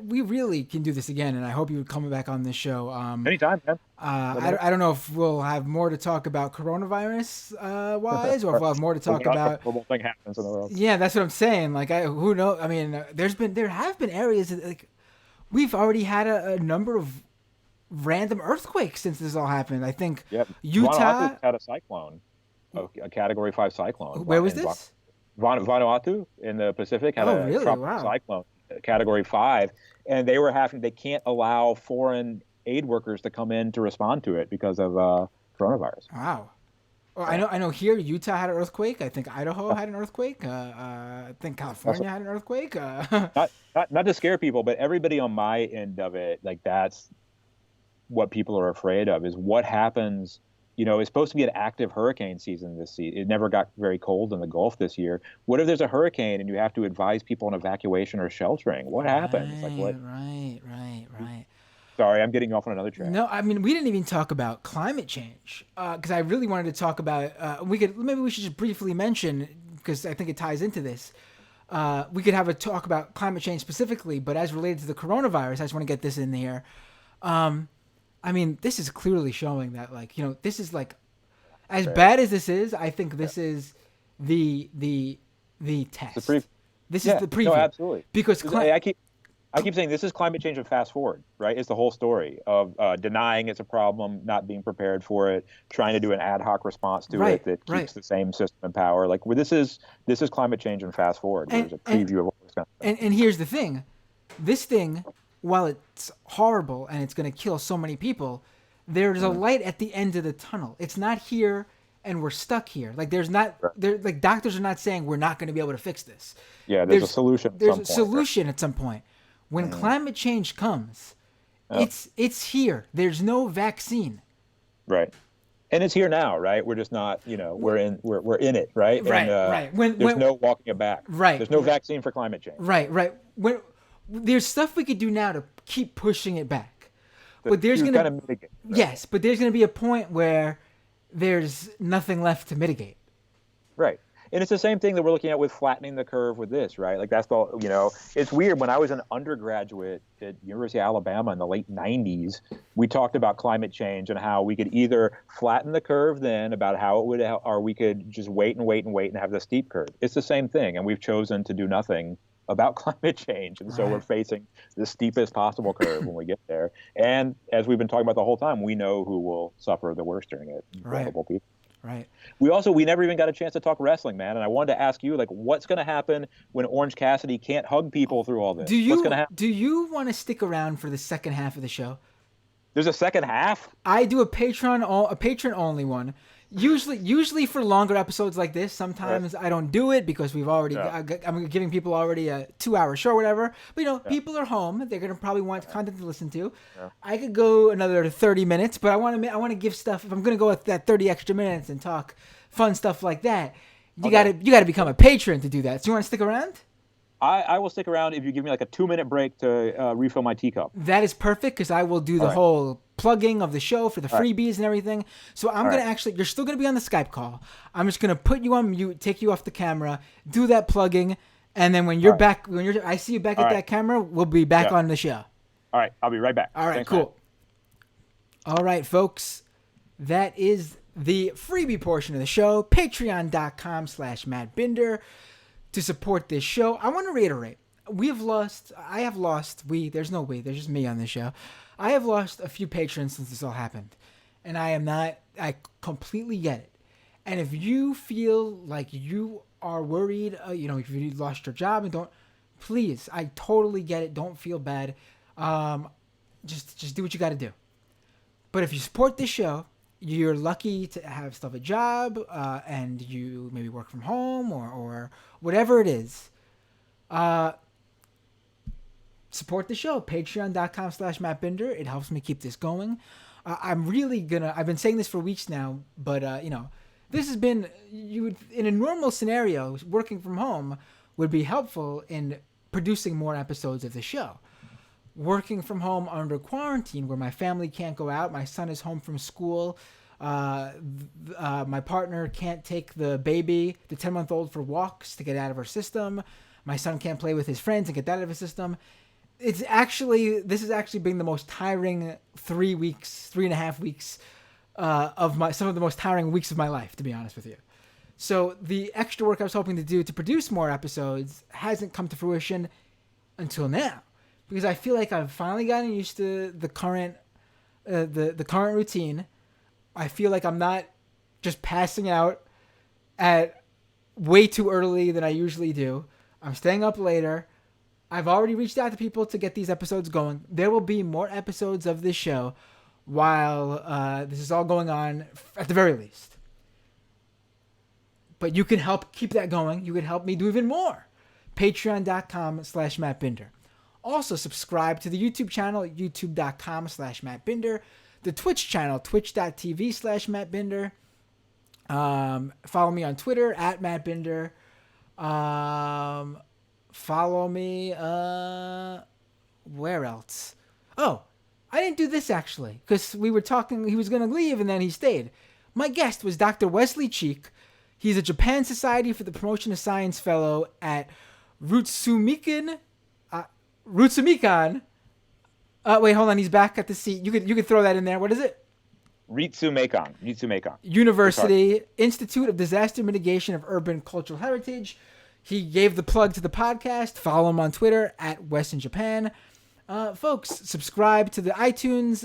[SPEAKER 2] We really can do this again, and I hope you would come back on this show.
[SPEAKER 1] Anytime, man.
[SPEAKER 2] I don't know if we'll have more to talk about coronavirus wise, or if we'll have more to talk about.
[SPEAKER 1] Horrible thing happens in the world.
[SPEAKER 2] Yeah, that's what I'm saying. Like, who knows? I mean, there have been areas that, like, we've already had a number of random earthquakes since this all happened. I think Utah
[SPEAKER 1] Vanuatu had a cyclone, a Category 5 cyclone.
[SPEAKER 2] Where was this?
[SPEAKER 1] Vanuatu in the Pacific had a tropical cyclone, Category 5, and they can't allow foreign aid workers to come in to respond to it because of coronavirus.
[SPEAKER 2] Wow. Well, I know here Utah had an earthquake. I think Idaho had an earthquake. I think California had an earthquake.
[SPEAKER 1] Not to scare people, but everybody on my end of it, like, that's what people are afraid of, is what happens. It's supposed to be an active hurricane season this season. It never got very cold in the Gulf this year. What if there's a hurricane and you have to advise people on evacuation or sheltering? What happens? Like, what?
[SPEAKER 2] Right.
[SPEAKER 1] Sorry, I'm getting off on another track.
[SPEAKER 2] No, I mean, we didn't even talk about climate change because I really wanted to talk about. Maybe we should just briefly mention, because I think it ties into this. We could have a talk about climate change specifically, but as related to the coronavirus, I just want to get this in here. I mean, this is clearly showing that, like, this is like, as bad as this is, I think this is the test. This is the preview.
[SPEAKER 1] No, absolutely.
[SPEAKER 2] Because
[SPEAKER 1] I keep saying this is climate change and fast forward, right? It's the whole story of denying it's a problem, not being prepared for it, trying to do an ad hoc response to it that keeps the same system in power. Like, this is climate change and fast forward. There's a preview of what's going to happen.
[SPEAKER 2] And here's the thing. This thing, while it's horrible and it's going to kill so many people, there's a light at the end of the tunnel. It's not here and we're stuck here. Like, like, doctors are not saying we're not going to be able to fix this.
[SPEAKER 1] Yeah, there's a solution.
[SPEAKER 2] There's a solution at some point. When climate change comes, it's here. There's no vaccine.
[SPEAKER 1] Right. And it's here now, right? We're just not, we're in it, right?
[SPEAKER 2] Right.
[SPEAKER 1] There's no walking it back.
[SPEAKER 2] Right.
[SPEAKER 1] There's no vaccine for climate change.
[SPEAKER 2] Right. There's stuff we could do now to keep pushing it back. But there's going to
[SPEAKER 1] mitigate. Right?
[SPEAKER 2] Yes, but there's going to be a point where there's nothing left to mitigate.
[SPEAKER 1] Right. And it's the same thing that we're looking at with flattening the curve with this, right? Like, that's the, it's weird. When I was an undergraduate at University of Alabama in the late 90s, we talked about climate change and how we could either flatten the curve then about how it would, or we could just wait and have the steep curve. It's the same thing. And we've chosen to do nothing about climate change. And so we're facing the steepest possible curve when we get there. And as we've been talking about the whole time, we know who will suffer the worst during it. Vulnerable people.
[SPEAKER 2] right?
[SPEAKER 1] We never even got a chance to talk wrestling, man. And I wanted to ask you, like, what's going to happen when Orange Cassidy can't hug people through all this? What's going to happen?
[SPEAKER 2] Do you want to stick around for the second half of the show?
[SPEAKER 1] There's a second half?
[SPEAKER 2] I do a patron only one. Usually for longer episodes like this.
[SPEAKER 1] Right.
[SPEAKER 2] Sometimes I don't do it because we've already
[SPEAKER 1] Yeah.
[SPEAKER 2] I'm giving people already a 2-hour show or whatever. But
[SPEAKER 1] Yeah.
[SPEAKER 2] people are home. They're gonna probably want content to listen to.
[SPEAKER 1] Yeah.
[SPEAKER 2] I could go another 30 minutes, but I want to give stuff. If I'm gonna go with that 30 extra minutes and talk fun stuff like that, you gotta become a patron to do that. So you want to stick around?
[SPEAKER 1] I will stick around if you give me like a 2-minute break to refill my teacup.
[SPEAKER 2] That is perfect because I will do the
[SPEAKER 1] right.
[SPEAKER 2] whole plugging of the show for the
[SPEAKER 1] All right.
[SPEAKER 2] freebies and everything. So I'm
[SPEAKER 1] All
[SPEAKER 2] going to
[SPEAKER 1] right.
[SPEAKER 2] actually, you're still going to be on the Skype call. I'm just going to put you on mute, take you off the camera, do that plugging. And then when you're
[SPEAKER 1] right.
[SPEAKER 2] back, I see you back
[SPEAKER 1] All
[SPEAKER 2] at
[SPEAKER 1] right.
[SPEAKER 2] that camera, we'll be back
[SPEAKER 1] Yeah.
[SPEAKER 2] on the show.
[SPEAKER 1] All right. I'll be right back.
[SPEAKER 2] All right,
[SPEAKER 1] Thanks,
[SPEAKER 2] cool. Man. All right, folks. That is the freebie portion of the show. Patreon.com/Matt Binder to support this show. I want to reiterate. There's no we, there's just me on this show. I have lost a few patrons since this all happened. And I completely get it. And if you feel like you are worried, if you lost your job please, I totally get it. Don't feel bad. Just do what you got to do. But if you support this show, you're lucky to have still have a job, and you maybe work from home or whatever it is. Support the show. Patreon.com/Matt Binder. It helps me keep this going. I've been saying this for weeks now, but this has been, in a normal scenario, working from home would be helpful in producing more episodes of the show. Working from home under quarantine, where my family can't go out, my son is home from school, my partner can't take the 10-month-old, for walks to get out of her system. My son can't play with his friends and get that out of his system. This is actually being the most tiring 3.5 weeks of some of the most tiring weeks of my life, to be honest with you. So the extra work I was hoping to do to produce more episodes hasn't come to fruition until now, because I feel like I've finally gotten used to the current routine. I feel like I'm not just passing out at way too early than I usually do. I'm staying up later. I've already reached out to people to get these episodes going. There will be more episodes of this show while this is all going on, at the very least. But you can help keep that going. You can help me do even more. Patreon.com/Matt Binder. Also, subscribe to the YouTube channel, youtube.com/Matt Binder. The Twitch channel, twitch.tv/Matt Binder. Follow me on Twitter, @Matt Binder. Follow me, where else? Oh, I didn't do this actually, because we were talking, he was going to leave and then he stayed. My guest was Dr. Wesley Cheek. He's a Japan Society for the Promotion of Science Fellow at Rutsumikan. Wait, hold on, he's back at the seat. You could throw that in there. What is it?
[SPEAKER 1] Ritsumeikan.
[SPEAKER 2] University Institute of Disaster Mitigation of Urban Cultural Heritage. He gave the plug to the podcast. Follow him on Twitter @West in Japan. Folks, subscribe to the iTunes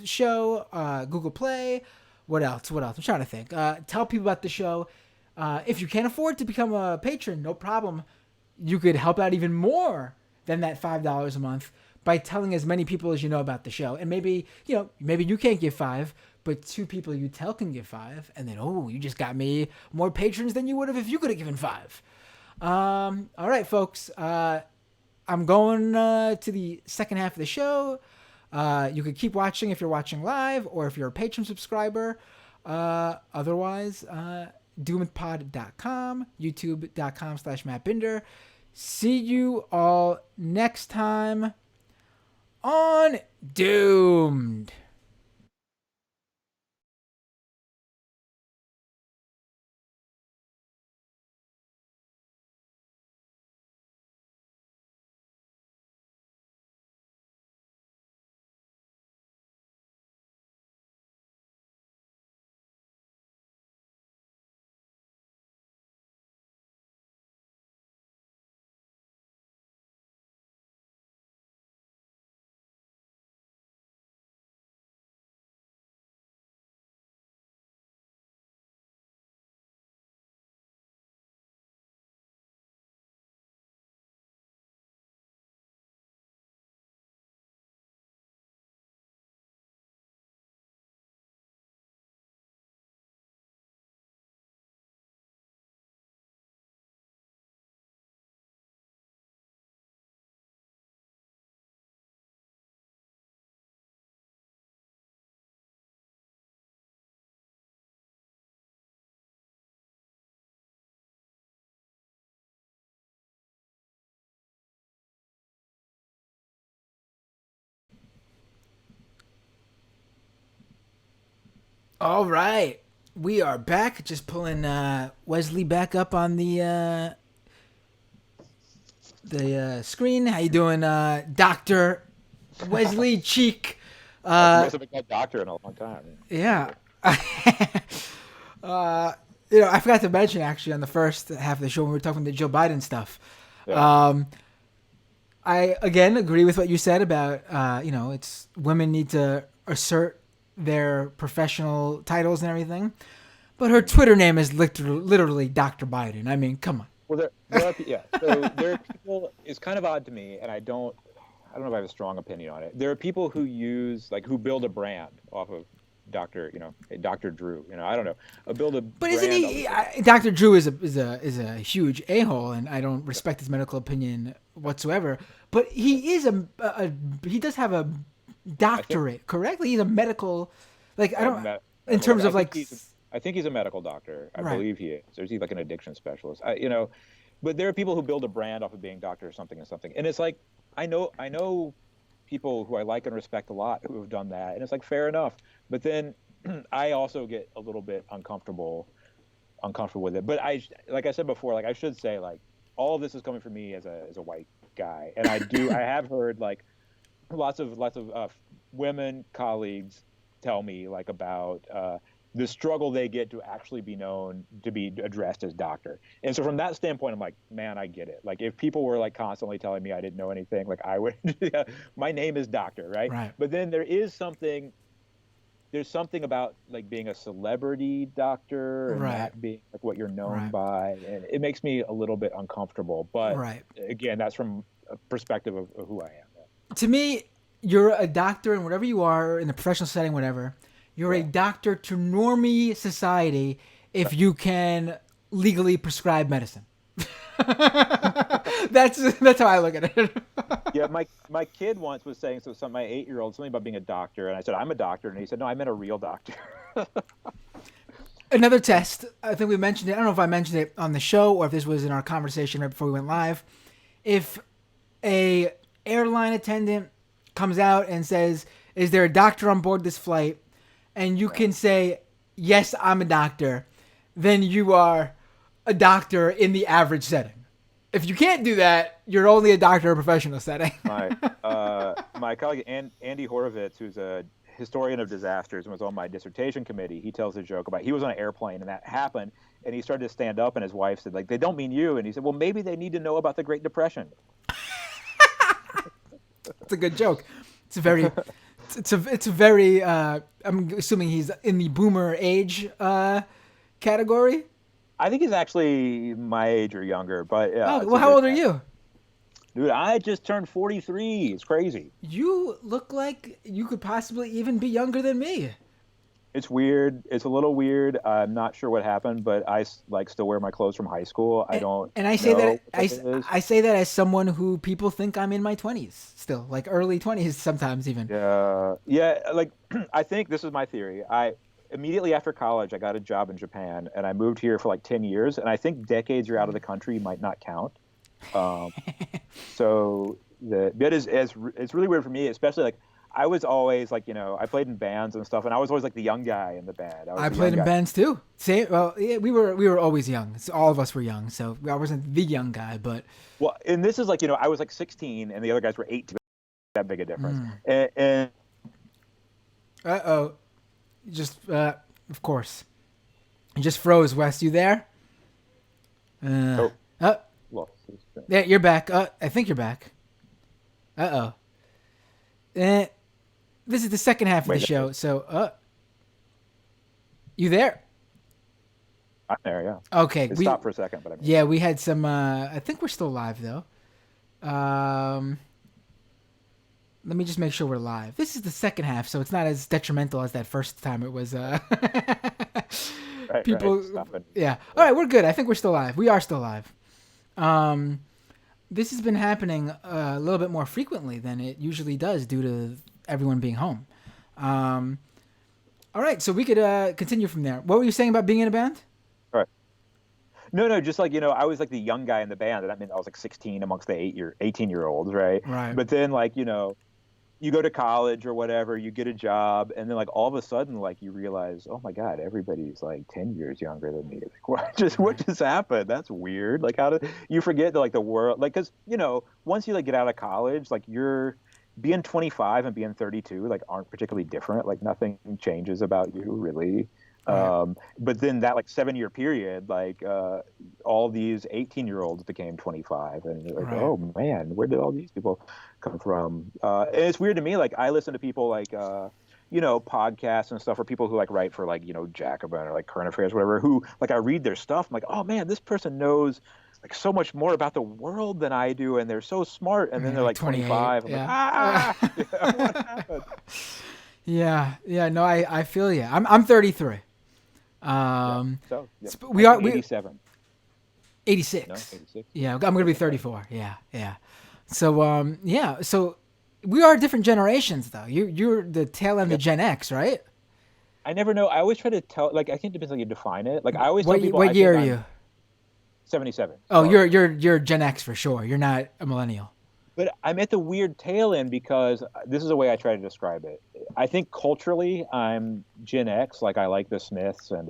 [SPEAKER 2] show, Google Play. What else? I'm trying to think. Tell people about the show. If you can't afford to become a patron, no problem. You could help out even more than that $5 a month by telling as many people as you know about the show. And maybe you can't give 5, but 2 people you tell can give 5. And then, you just got me more patrons than you would have if you could have given 5. All right, folks. I'm going to the second half of the show. You could keep watching if you're watching live or if you're a patron subscriber. Otherwise, doomedpod.com, youtube.com/Matt Binder. See you all next time on Doomed. All right, we are back. Just pulling Wesley back up on the screen. How you doing, Doctor Wesley Cheek?
[SPEAKER 1] That's the most I've been a doctor in a long time.
[SPEAKER 2] Yeah. uh, I forgot to mention actually on the first half of the show when we were talking the Joe Biden stuff.
[SPEAKER 1] Yeah.
[SPEAKER 2] I again agree with what you said about it's women need to assert their professional titles and everything, but her Twitter name is literally Dr. Biden. I mean, come on.
[SPEAKER 1] Well, there are, yeah. So there are people. It's kind of odd to me, and I don't know if I have a strong opinion on it. There are people who who build a brand off of Dr. Drew. I don't know. Build a.
[SPEAKER 2] But isn't he? Dr. Drew is a huge a-hole, and I don't respect his medical opinion whatsoever. But he is he does have a doctorate, correctly? He's a medical, like I don't in terms of like.
[SPEAKER 1] I think he's a medical doctor. I
[SPEAKER 2] Right.
[SPEAKER 1] believe he is. Or is he like an addiction specialist? But there are people who build a brand off of being doctor or something and something. And it's like I know people who I like and respect a lot who have done that, and it's like fair enough. But then I also get a little bit uncomfortable with it. But like I said before, like I should say, like all of this is coming from me as a white guy, and I have heard like lots of women colleagues tell me like about the struggle they get to actually be known to be addressed as doctor. And so from that standpoint, I'm like, man, I get it. Like if people were like constantly telling me I didn't know anything, like I would, my name is doctor, right?
[SPEAKER 2] Right.
[SPEAKER 1] But then there's something about like being a celebrity doctor and
[SPEAKER 2] Right.
[SPEAKER 1] that being like what you're known
[SPEAKER 2] Right.
[SPEAKER 1] by, and it makes me a little bit uncomfortable. But
[SPEAKER 2] Right.
[SPEAKER 1] again, that's from a perspective of who I am.
[SPEAKER 2] To me, you're a doctor in whatever you are in a professional setting, whatever. You're a
[SPEAKER 1] Yeah.
[SPEAKER 2] doctor to normie society if you can legally prescribe medicine. That's how I look at it.
[SPEAKER 1] Yeah, my kid once was saying my 8-year-old something about being a doctor, and I said I'm a doctor, and he said no, I meant a real doctor.
[SPEAKER 2] Another test. I think we mentioned it. I don't know if I mentioned it on the show or if this was in our conversation right before we went live. If a airline attendant comes out and says, "Is there a doctor on board this flight?" and you can say, "Yes, I'm a doctor," then you are a doctor in the average setting. If you can't do that, you're only a doctor in a professional setting.
[SPEAKER 1] My colleague Andy Horowitz, who's a historian of disasters and was on my dissertation committee, he tells a joke about he was on an airplane and that happened, and he started to stand up, and his wife said, like, they don't mean you, and he said, well, maybe they need to know about the Great Depression.
[SPEAKER 2] It's a good joke. It's a very, it's a very. I'm assuming he's in the boomer age category.
[SPEAKER 1] I think he's actually my age or younger, but yeah.
[SPEAKER 2] Oh, well, how old are you?
[SPEAKER 1] Dude, I just turned 43. It's crazy.
[SPEAKER 2] You look like you could possibly even be younger than me.
[SPEAKER 1] It's weird. It's a little weird. I'm not sure what happened, but I like still wear my clothes from high school. I don't.
[SPEAKER 2] And I say
[SPEAKER 1] know
[SPEAKER 2] that
[SPEAKER 1] what
[SPEAKER 2] I say that as someone who people think I'm in my 20s still, like early 20s sometimes even.
[SPEAKER 1] Yeah. Like I think this is my theory. I immediately after college, I got a job in Japan, and I moved here for like 10 years. And I think decades you're out of the country might not count. So it's really weird for me, especially like I was always like, I played in bands and stuff, and I was always like the young guy in the band.
[SPEAKER 2] I played in bands too. Well, yeah, we were always young. So all of us were young, so I wasn't the young guy, but
[SPEAKER 1] and this is like, I was like 16, and the other guys were 18. That big a difference. And
[SPEAKER 2] just of course, you just froze. Wes, you there?
[SPEAKER 1] Well,
[SPEAKER 2] yeah, you're back. I think you're back. This is the second half of the show, so you there?
[SPEAKER 1] I'm there, yeah.
[SPEAKER 2] Okay,
[SPEAKER 1] it stopped for a second, but
[SPEAKER 2] yeah, we had some. I think we're still live though. Let me just make sure we're live. This is the second half, so it's not as detrimental as that first time it was. People,
[SPEAKER 1] right.
[SPEAKER 2] Yeah. All right, we're good. I think we're still live. We are still live. This has been happening a little bit more frequently than it usually does due to everyone being home. All right, so we could continue from there. What were you saying about being in a band?
[SPEAKER 1] All right. No, just like, I was like the young guy in the band, and that meant I was like 16 amongst the 18-year-olds, right?
[SPEAKER 2] Right.
[SPEAKER 1] But then like, you go to college or whatever, you get a job, and then like all of a sudden, like you realize, oh my God, everybody's like 10 years younger than me. Like, what
[SPEAKER 2] Right.
[SPEAKER 1] just happened? That's weird. Like, how did you forget that like the world, like, because once you like get out of college, like you're being 25 and being 32, like aren't particularly different. Like nothing changes about you really.
[SPEAKER 2] Right.
[SPEAKER 1] But then that like 7 year period, like all these 18-year-olds became 25, and you're like,
[SPEAKER 2] Right.
[SPEAKER 1] oh man, where did all these people come from? And it's weird to me. Like I listen to people like podcasts and stuff, or people who like write for like Jacobin or like Current Affairs, whatever. Who like I read their stuff. I'm like, oh man, this person knows like so much more about the world than I do, and they're so smart. And then
[SPEAKER 2] You're
[SPEAKER 1] they're
[SPEAKER 2] like
[SPEAKER 1] like
[SPEAKER 2] 28.
[SPEAKER 1] 25. I'm like,
[SPEAKER 2] Yeah.
[SPEAKER 1] what happened?
[SPEAKER 2] Yeah. Yeah. No, I feel you. I'm 33.
[SPEAKER 1] Yeah. So yeah,
[SPEAKER 2] We are we
[SPEAKER 1] 1987. No,
[SPEAKER 2] 86.
[SPEAKER 1] 86.
[SPEAKER 2] Yeah, I'm gonna be
[SPEAKER 1] Okay.
[SPEAKER 2] 34. Yeah, yeah. So yeah. So we are different generations though. You're the tail end of
[SPEAKER 1] Yep.
[SPEAKER 2] Gen X, right?
[SPEAKER 1] I never know. I always try to tell. Like, I think it depends how you define it. Like, I always tell people
[SPEAKER 2] What
[SPEAKER 1] I
[SPEAKER 2] year
[SPEAKER 1] think
[SPEAKER 2] are
[SPEAKER 1] I'm
[SPEAKER 2] you?
[SPEAKER 1] 77.
[SPEAKER 2] Oh,
[SPEAKER 1] Sorry,
[SPEAKER 2] you're Gen X for sure. You're not a millennial.
[SPEAKER 1] but I'm at the weird tail end because this is the way I try to describe it. I think culturally I'm Gen X. Like, I like the Smiths and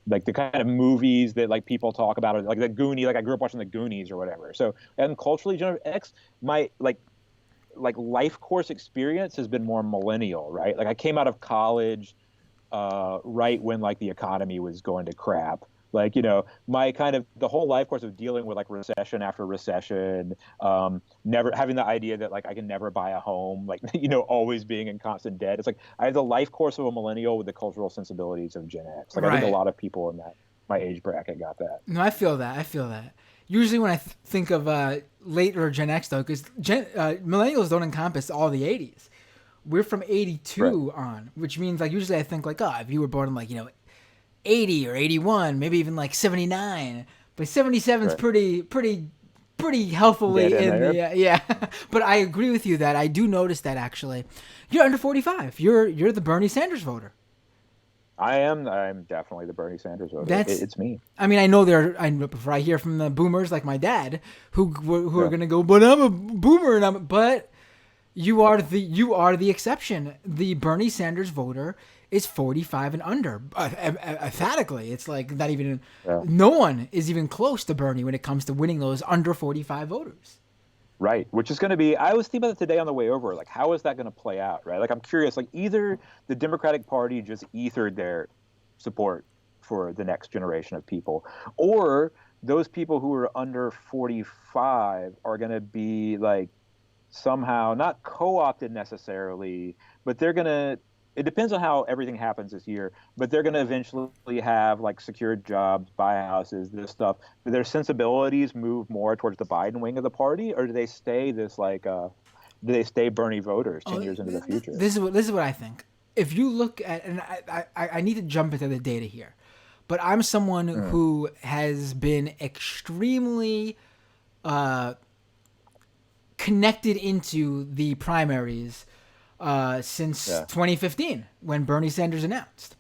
[SPEAKER 1] like the kind of movies that like people talk about, or like the Goonies. Like, I grew up watching the Goonies or whatever. So, and culturally, Gen X, my like life course experience has been more millennial, right? Like, I came out of college right when like the economy was going to crap. Like, my kind of the whole life course of dealing with like recession after recession, never having the idea that like I can never buy a home, like, always being in constant debt. It's like I have the life course of a millennial with the cultural sensibilities of Gen X. Like, I think a
[SPEAKER 2] Right.
[SPEAKER 1] lot of people in my age bracket got that.
[SPEAKER 2] No, I feel that. I feel that. Usually when I think of later Gen X though, because millennials don't encompass all the 80s. We're from
[SPEAKER 1] Right.
[SPEAKER 2] 82 on, which means like usually I think like, oh, if you were born in like 80 or 81, maybe even like 79. But 77 is
[SPEAKER 1] Right.
[SPEAKER 2] pretty healthily
[SPEAKER 1] Dead in
[SPEAKER 2] in
[SPEAKER 1] there.
[SPEAKER 2] the yeah. But I agree with you that I do notice that actually. You're under 45. You're the Bernie Sanders voter.
[SPEAKER 1] I'm definitely the Bernie Sanders voter.
[SPEAKER 2] That's
[SPEAKER 1] It's me.
[SPEAKER 2] I mean, I know before I hear from the boomers like my dad who are
[SPEAKER 1] Yeah.
[SPEAKER 2] going to go, "But I'm a boomer," but you are the exception. The Bernie Sanders voter is 45 and under. Emphatically, it's like not even
[SPEAKER 1] Yeah.
[SPEAKER 2] no one is even close to Bernie when it comes to winning those under 45 voters.
[SPEAKER 1] Right, which is going to be, I was thinking about it today on the way over, like, how is that going to play out, right? Like, I'm curious, like, either the Democratic Party just ethered their support for the next generation of people, or those people who are under 45 are going to be, like, somehow not co-opted necessarily, but they're going to, it depends on how everything happens this year, but they're going to eventually have like secured jobs, buy houses, this stuff. Do their sensibilities move more towards the Biden wing of the party, or do they stay this like do they stay Bernie voters 10
[SPEAKER 2] Oh,
[SPEAKER 1] years into the future?
[SPEAKER 2] this is what I think. If you look at, and I need to jump into the data here, but I'm someone
[SPEAKER 1] Mm,
[SPEAKER 2] who has been extremely connected into the primaries since
[SPEAKER 1] yeah,
[SPEAKER 2] 2015 when Bernie Sanders announced.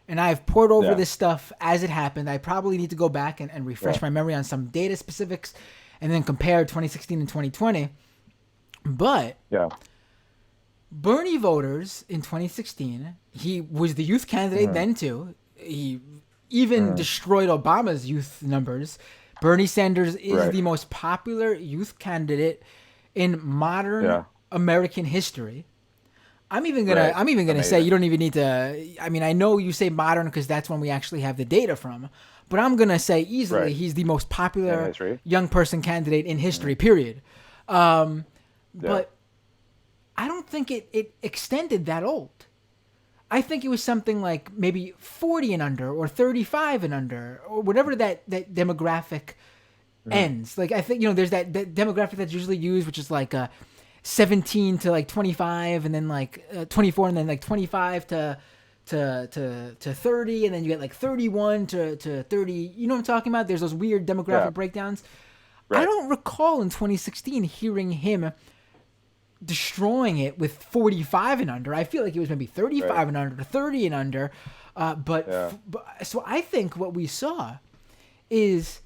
[SPEAKER 2] And I've poured over
[SPEAKER 1] yeah,
[SPEAKER 2] this stuff as it happened. I probably need to go back and refresh
[SPEAKER 1] yeah,
[SPEAKER 2] my memory on some data specifics and then compare 2016 and 2020. But
[SPEAKER 1] yeah,
[SPEAKER 2] Bernie voters in 2016, he was the youth candidate
[SPEAKER 1] mm,
[SPEAKER 2] then too. He even
[SPEAKER 1] mm,
[SPEAKER 2] destroyed Obama's youth numbers. Bernie Sanders is
[SPEAKER 1] right,
[SPEAKER 2] the most popular youth candidate in modern
[SPEAKER 1] yeah,
[SPEAKER 2] American history. I'm even gonna
[SPEAKER 1] right,
[SPEAKER 2] I'm even gonna say
[SPEAKER 1] amazing,
[SPEAKER 2] you don't even need to. I mean, I know you say modern because that's when we actually have the data from, but I'm gonna say easily
[SPEAKER 1] right,
[SPEAKER 2] he's the most
[SPEAKER 1] in
[SPEAKER 2] popular
[SPEAKER 1] history,
[SPEAKER 2] young person candidate in history.
[SPEAKER 1] mm,
[SPEAKER 2] Period.
[SPEAKER 1] yeah,
[SPEAKER 2] But I don't think it extended that old. I think it was something like maybe 40 and under or 35 and under or whatever that demographic
[SPEAKER 1] mm,
[SPEAKER 2] ends. Like I think there's that demographic that's usually used, which is like 17 to like 25, and then like 24, and then like 25 to 30, and then you get like 31 to 30. You know what I'm talking about? There's those weird
[SPEAKER 1] yeah,
[SPEAKER 2] demographic breakdowns. I
[SPEAKER 1] right,
[SPEAKER 2] don't recall in 2016 hearing him destroying it with 45 and under. I feel like it was maybe
[SPEAKER 1] right,
[SPEAKER 2] 35 and under to 30 and under.
[SPEAKER 1] yeah,
[SPEAKER 2] So I think what we saw is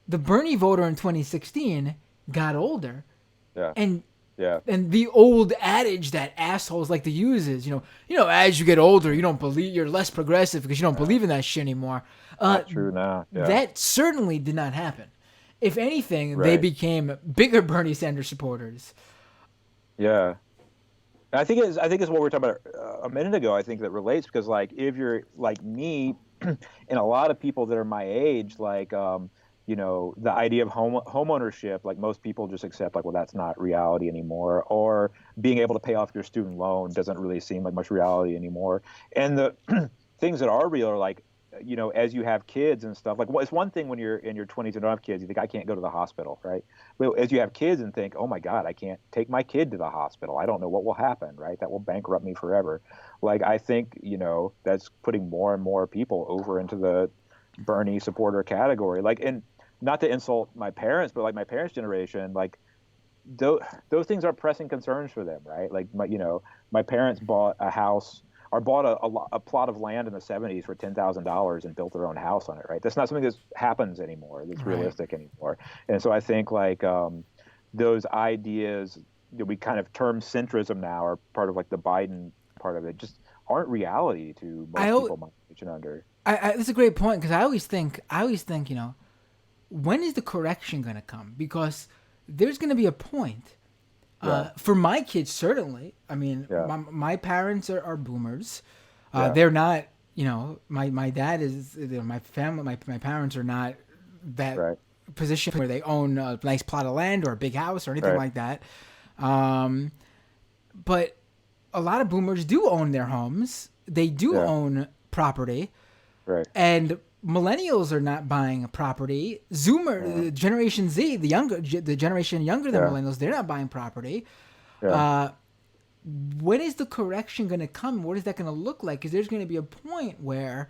[SPEAKER 2] the Bernie voter in 2016 got older
[SPEAKER 1] yeah,
[SPEAKER 2] and
[SPEAKER 1] Yeah.
[SPEAKER 2] And the old adage that assholes like to use is, as you get older, you're less progressive because you don't believe in that shit anymore.
[SPEAKER 1] Not true now. Yeah.
[SPEAKER 2] That certainly did not happen. If anything, they
[SPEAKER 1] Right.
[SPEAKER 2] became bigger Bernie Sanders supporters.
[SPEAKER 1] Yeah. And I think it's what we were talking about a minute ago. I think that relates because like if you're like me, and a lot of people that are my age, like the idea of home ownership, like most people just accept like, well, that's not reality anymore, or being able to pay off your student loan doesn't really seem like much reality anymore. And the things that are real are like, as you have kids and stuff, like, well, it's one thing when you're in your 20s and don't have kids, you think I can't go to the hospital, right? But as you have kids and think, oh my God, I can't take my kid to the hospital. I don't know what will happen, right? That will bankrupt me forever. Like, I think, that's putting more and more people over into the Bernie supporter category. Like, and not to insult my parents, but like my parents' generation, like those things are pressing concerns for them, right? Like my parents bought a house or bought a plot of land in the 70s for $10,000 and built their own house on it, right? That's not something that happens anymore. That's
[SPEAKER 2] Right.
[SPEAKER 1] realistic anymore. And so I think like those ideas that we kind of term centrism now are part of like the Biden part of it just aren't reality to
[SPEAKER 2] I,
[SPEAKER 1] most people my age and under.
[SPEAKER 2] that's a great point because I always think, when is the correction going to come? Because there's going to be a point.
[SPEAKER 1] Yeah.
[SPEAKER 2] For my kids, certainly. I mean,
[SPEAKER 1] Yeah.
[SPEAKER 2] my parents are boomers.
[SPEAKER 1] Yeah.
[SPEAKER 2] They're not, my dad is, my family, my parents are not that
[SPEAKER 1] Right.
[SPEAKER 2] position where they own a nice plot of land or a big house or anything
[SPEAKER 1] Right.
[SPEAKER 2] like that. But a lot of boomers do own their homes. They do
[SPEAKER 1] Yeah.
[SPEAKER 2] own property.
[SPEAKER 1] Right.
[SPEAKER 2] And millennials are not buying a property.
[SPEAKER 1] Yeah.
[SPEAKER 2] Generation Z, the generation younger than
[SPEAKER 1] Yeah.
[SPEAKER 2] millennials, they're not buying property.
[SPEAKER 1] Yeah.
[SPEAKER 2] When is the correction going to come? What is that going to look like? Because there's going to be a point where,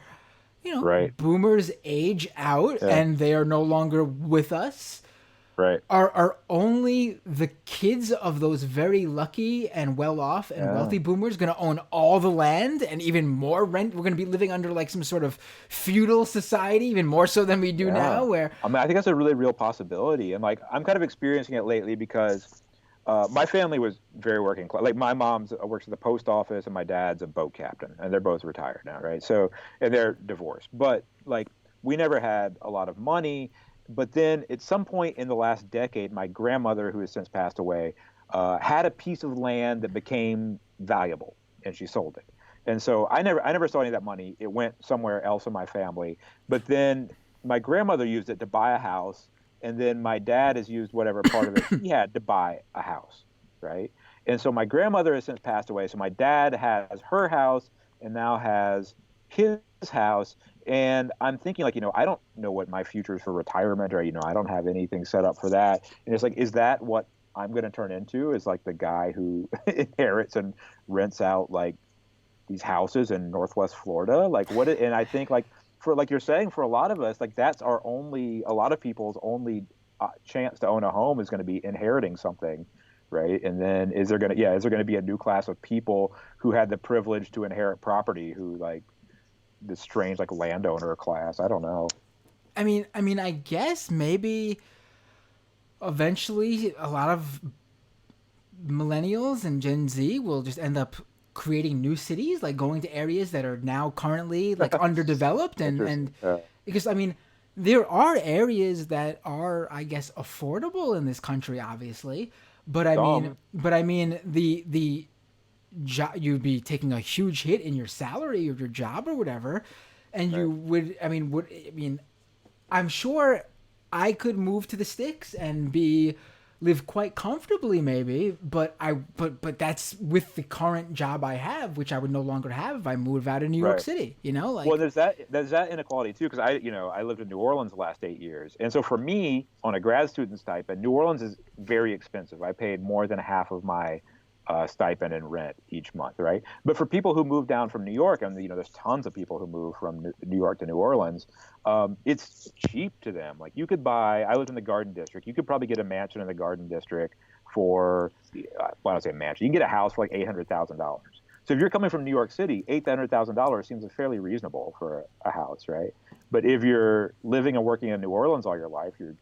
[SPEAKER 1] Right.
[SPEAKER 2] boomers age out
[SPEAKER 1] Yeah.
[SPEAKER 2] and they are no longer with us.
[SPEAKER 1] Right.
[SPEAKER 2] Are only the kids of those very lucky and well-off and
[SPEAKER 1] Yeah.
[SPEAKER 2] wealthy boomers going to own all the land and even more rent? We're going to be living under like some sort of feudal society, even more so than we do now,
[SPEAKER 1] Yeah.
[SPEAKER 2] where
[SPEAKER 1] I mean, I think that's a really real possibility. And like, I'm kind of experiencing it lately because my family was very working class. Like, my mom's works at the post office and my dad's a boat captain, and they're both retired now, right? So, and they're divorced. But like, we never had a lot of money. But then at some point in the last decade, my grandmother, who has since passed away, had a piece of land that became valuable, and she sold it. And so I never saw any of that money. It went somewhere else in my family. But then my grandmother used it to buy a house, and then my dad has used whatever part of it he had to buy a house, right? And so my grandmother has since passed away. So my dad has her house and now has his house. And I'm thinking, like, I don't know what my future is for retirement, or, I don't have anything set up for that. And it's like, is that what I'm going to turn into? Is like the guy who inherits and rents out like these houses in Northwest Florida? Like, and I think, like, for, like you're saying, for a lot of us, like, that's a lot of people's only chance to own a home is going to be inheriting something. Right. And then is there going to be a new class of people who had the privilege to inherit property, who like, this strange like landowner class? I don't know.
[SPEAKER 2] I guess maybe eventually a lot of millennials and Gen Z will just end up creating new cities, like going to areas that are now currently like underdeveloped, and
[SPEAKER 1] Yeah.
[SPEAKER 2] because there are areas that are, I guess, affordable in this country, obviously, but the you'd be taking a huge hit in your salary or your job or whatever, and
[SPEAKER 1] Right.
[SPEAKER 2] you would. I'm sure I could move to the sticks and live quite comfortably, maybe, but that's with the current job I have, which I would no longer have if I moved out of New York
[SPEAKER 1] Right.
[SPEAKER 2] City. Like,
[SPEAKER 1] Well, there's that inequality too, because I lived in New Orleans the last 8 years, and so for me, on a grad student stipend, New Orleans is very expensive. I paid more than half of my stipend and rent each month, right? But for people who move down from New York, and there's tons of people who move from New York to New Orleans, it's cheap to them. Like, you could buy. I lived in the Garden District. You could probably get a mansion in the Garden District for, well, I don't say a mansion. You can get a house for like $800,000. So if you're coming from New York City, $800,000 seems fairly reasonable for a house, right? But if you're living and working in New Orleans all your life, you're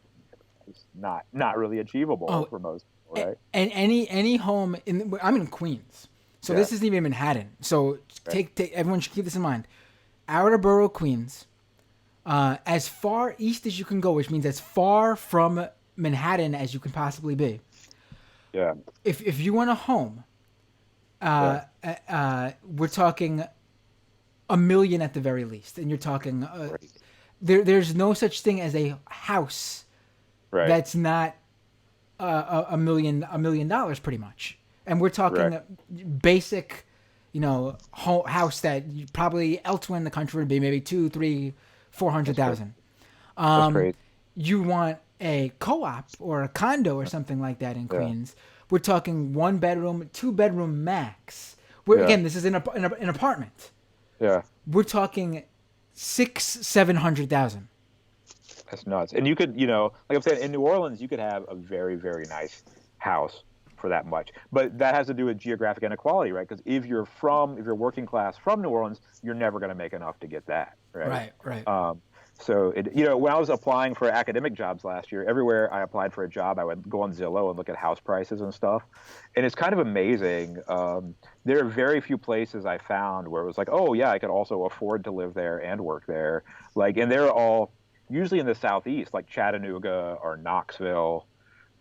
[SPEAKER 1] is not really achievable for most people, right?
[SPEAKER 2] And any home I'm in Queens, so this isn't even Manhattan. So take everyone should keep this in mind. Outer Borough, Queens, as far east as you can go, which means as far from Manhattan as you can possibly be.
[SPEAKER 1] Yeah.
[SPEAKER 2] If you want a home, we're talking $1 million at the very least, and you're talking there's no such thing as a house that's not $1 million pretty much, and we're talking basic, house that probably elsewhere in the country would be maybe 2, 3, 400,000.
[SPEAKER 1] That's crazy.
[SPEAKER 2] You want a co-op or a condo or something like that in Queens. We're talking 1 bedroom, 2 bedroom max. Again, this is an apartment.
[SPEAKER 1] Yeah.
[SPEAKER 2] We're talking 600,000-700,000.
[SPEAKER 1] That's nuts. And you could, like I'm saying, in New Orleans, you could have a very, very nice house for that much. But that has to do with geographic inequality, right? Because if you're working class from New Orleans, you're never going to make enough to get that, right?
[SPEAKER 2] Right.
[SPEAKER 1] So, when I was applying for academic jobs last year, everywhere I applied for a job, I would go on Zillow and look at house prices and stuff. And it's kind of amazing. There are very few places I found where it was like, oh, yeah, I could also afford to live there and work there. And they're all usually in the Southeast, like Chattanooga or Knoxville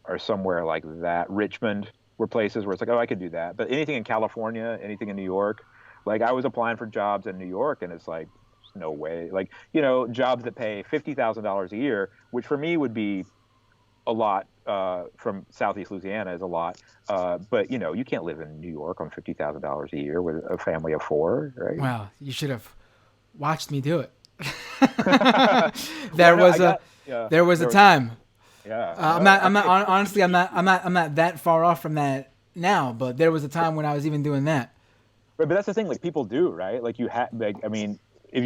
[SPEAKER 1] or somewhere like that. Richmond were places where it's like, oh, I could do that. But anything in California, anything in New York, I was applying for jobs in New York, and it's like, no way. Jobs that pay $50,000 a year, which for me would be a lot, from Southeast Louisiana is a lot. But you can't live in New York on $50,000 a year with a family of 4, right?
[SPEAKER 2] Well, you should have watched me do it.
[SPEAKER 1] There
[SPEAKER 2] was a time.
[SPEAKER 1] Yeah.
[SPEAKER 2] I'm not that far off from that now, but there was a time when I was even doing that.
[SPEAKER 1] Right, but that's the thing. People do, right? If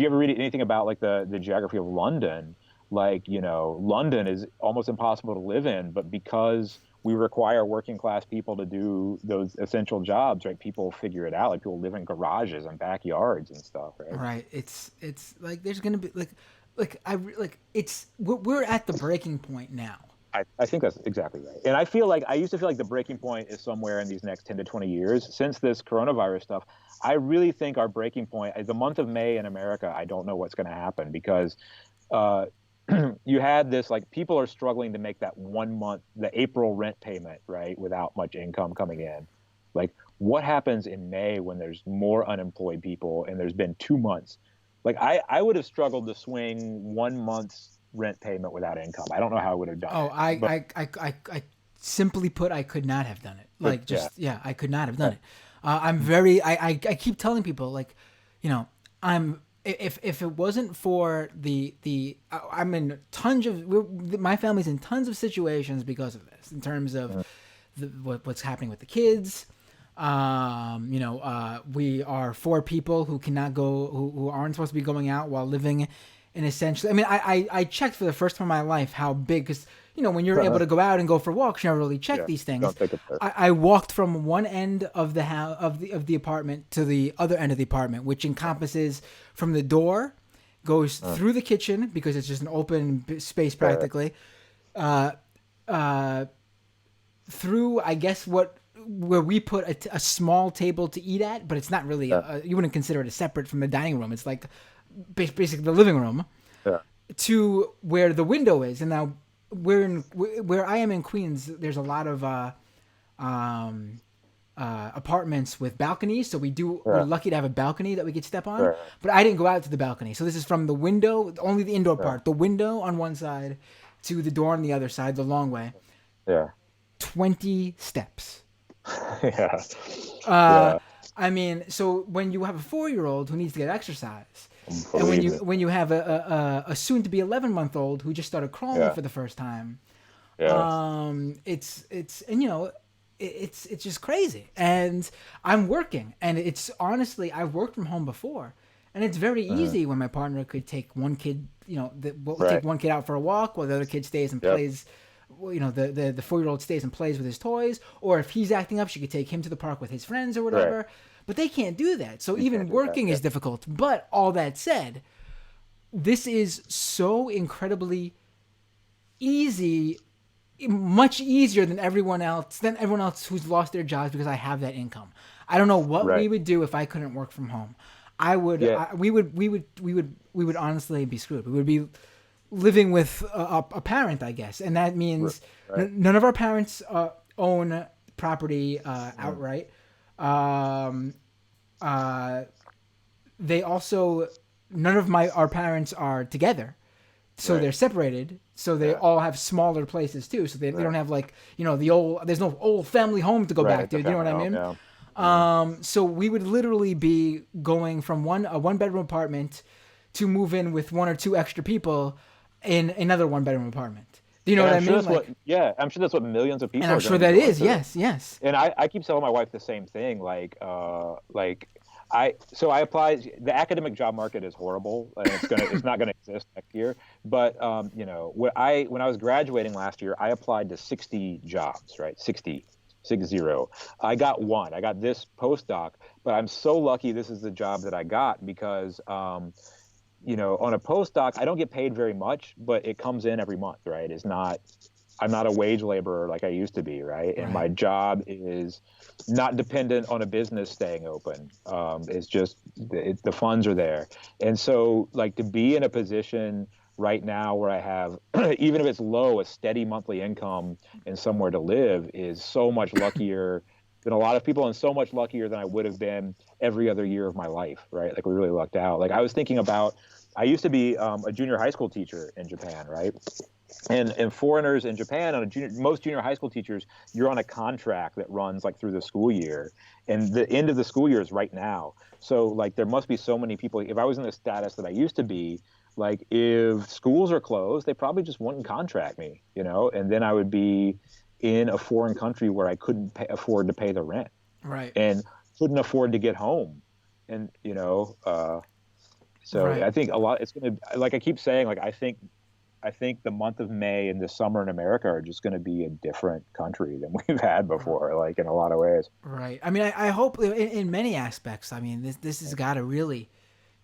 [SPEAKER 1] you ever read anything about the geography of London, London is almost impossible to live in, but because we require working class people to do those essential jobs, right? People figure it out. People live in garages and backyards and stuff, right?
[SPEAKER 2] Right. It's there's gonna be we're at the breaking point now.
[SPEAKER 1] I think that's exactly right. And I used to feel like the breaking point is somewhere in these next 10 to 20 years. Since this coronavirus stuff, I really think our breaking point, the month of May in America, I don't know what's going to happen because you had this, people are struggling to make that 1 month, the April rent payment, right, without much income coming in. What happens in May when there's more unemployed people and there's been 2 months? I would have struggled to swing 1 month's rent payment without income. I don't know how I would have done it.
[SPEAKER 2] I simply put, I could not have done it. I could not have done it. I keep telling people, if it wasn't for I'm in my family's in tons of situations because of this, in terms of what's happening with the kids. We are 4 people who cannot go, who aren't supposed to be going out while living in essentially, I checked for the first time in my life how big, because, when you're able to go out and go for walks, you never really check these things. I walked from one end of the house, of the apartment to the other end of the apartment, which encompasses from the door, goes through the kitchen because it's just an open space practically, through, I guess, where we put a small table to eat at, but it's not really, you wouldn't consider it a separate from the dining room. It's like basically the living room, to where the window is. And now where I am in Queens, there's a lot of apartments with balconies. So we're lucky to have a balcony that we could step on, but I didn't go out to the balcony. So this is from the window, only the indoor part, the window on one side to the door on the other side, the long way. 20 steps. So when you have a 4-year-old who needs to get exercise, and when you have a soon to be 11-month-old who just started crawling for the first time, it's just crazy. And I'm working, and it's honestly, I've worked from home before, and it's very easy when my partner could take one kid, take one kid out for a walk while the other kid stays and plays. The 4-year-old stays and plays with his toys, or if he's acting up, she could take him to the park with his friends or whatever. But they can't do that. So even working is difficult. But all that said, this is so incredibly easy much easier than everyone else who's lost their jobs because I have that income. I don't know what we would do if I couldn't work from home. We would honestly be screwed. We would be living with a parent, I guess, and that means none of our parents own property outright. They also, none of our parents are together, so they're separated. So they all have smaller places too. So they don't have like, there's no old family home to go back to. You know what I mean? Yeah. So we would literally be going from a one bedroom apartment to move in with one or two extra people in another one bedroom apartment. Do you know what I mean?
[SPEAKER 1] I'm sure that's what millions of people.
[SPEAKER 2] And I'm sure that is, yes.
[SPEAKER 1] And I keep telling my wife the same thing. I applied. The academic job market is horrible, and it's not gonna exist next year. But when I was graduating last year, I applied to 60 jobs, right? 60. I got one. I got this postdoc, but I'm so lucky this is the job that I got because on a postdoc, I don't get paid very much, but it comes in every month, right? I'm not a wage laborer like I used to be, right? And my job is not dependent on a business staying open. It's just the funds are there. And so to be in a position right now where I have, even if it's low, a steady monthly income and somewhere to live is so much luckier than a lot of people, and so much luckier than I would have been every other year of my life, right? We really lucked out. I was thinking about, I used to be a junior high school teacher in Japan, right? And foreigners in Japan, most junior high school teachers, you're on a contract that runs through the school year, and the end of the school year is right now. So there must be so many people. If I was in the status that I used to be, if schools are closed, they probably just wouldn't contract me, and then I would be in a foreign country where I couldn't afford to pay the rent,
[SPEAKER 2] right,
[SPEAKER 1] and couldn't afford to get home, and So I think a lot. It's gonna, I keep saying, I think the month of May and the summer in America are just going to be a different country than we've had before, in a lot of ways.
[SPEAKER 2] Right. I mean, I hope in many aspects. I mean, this has got to really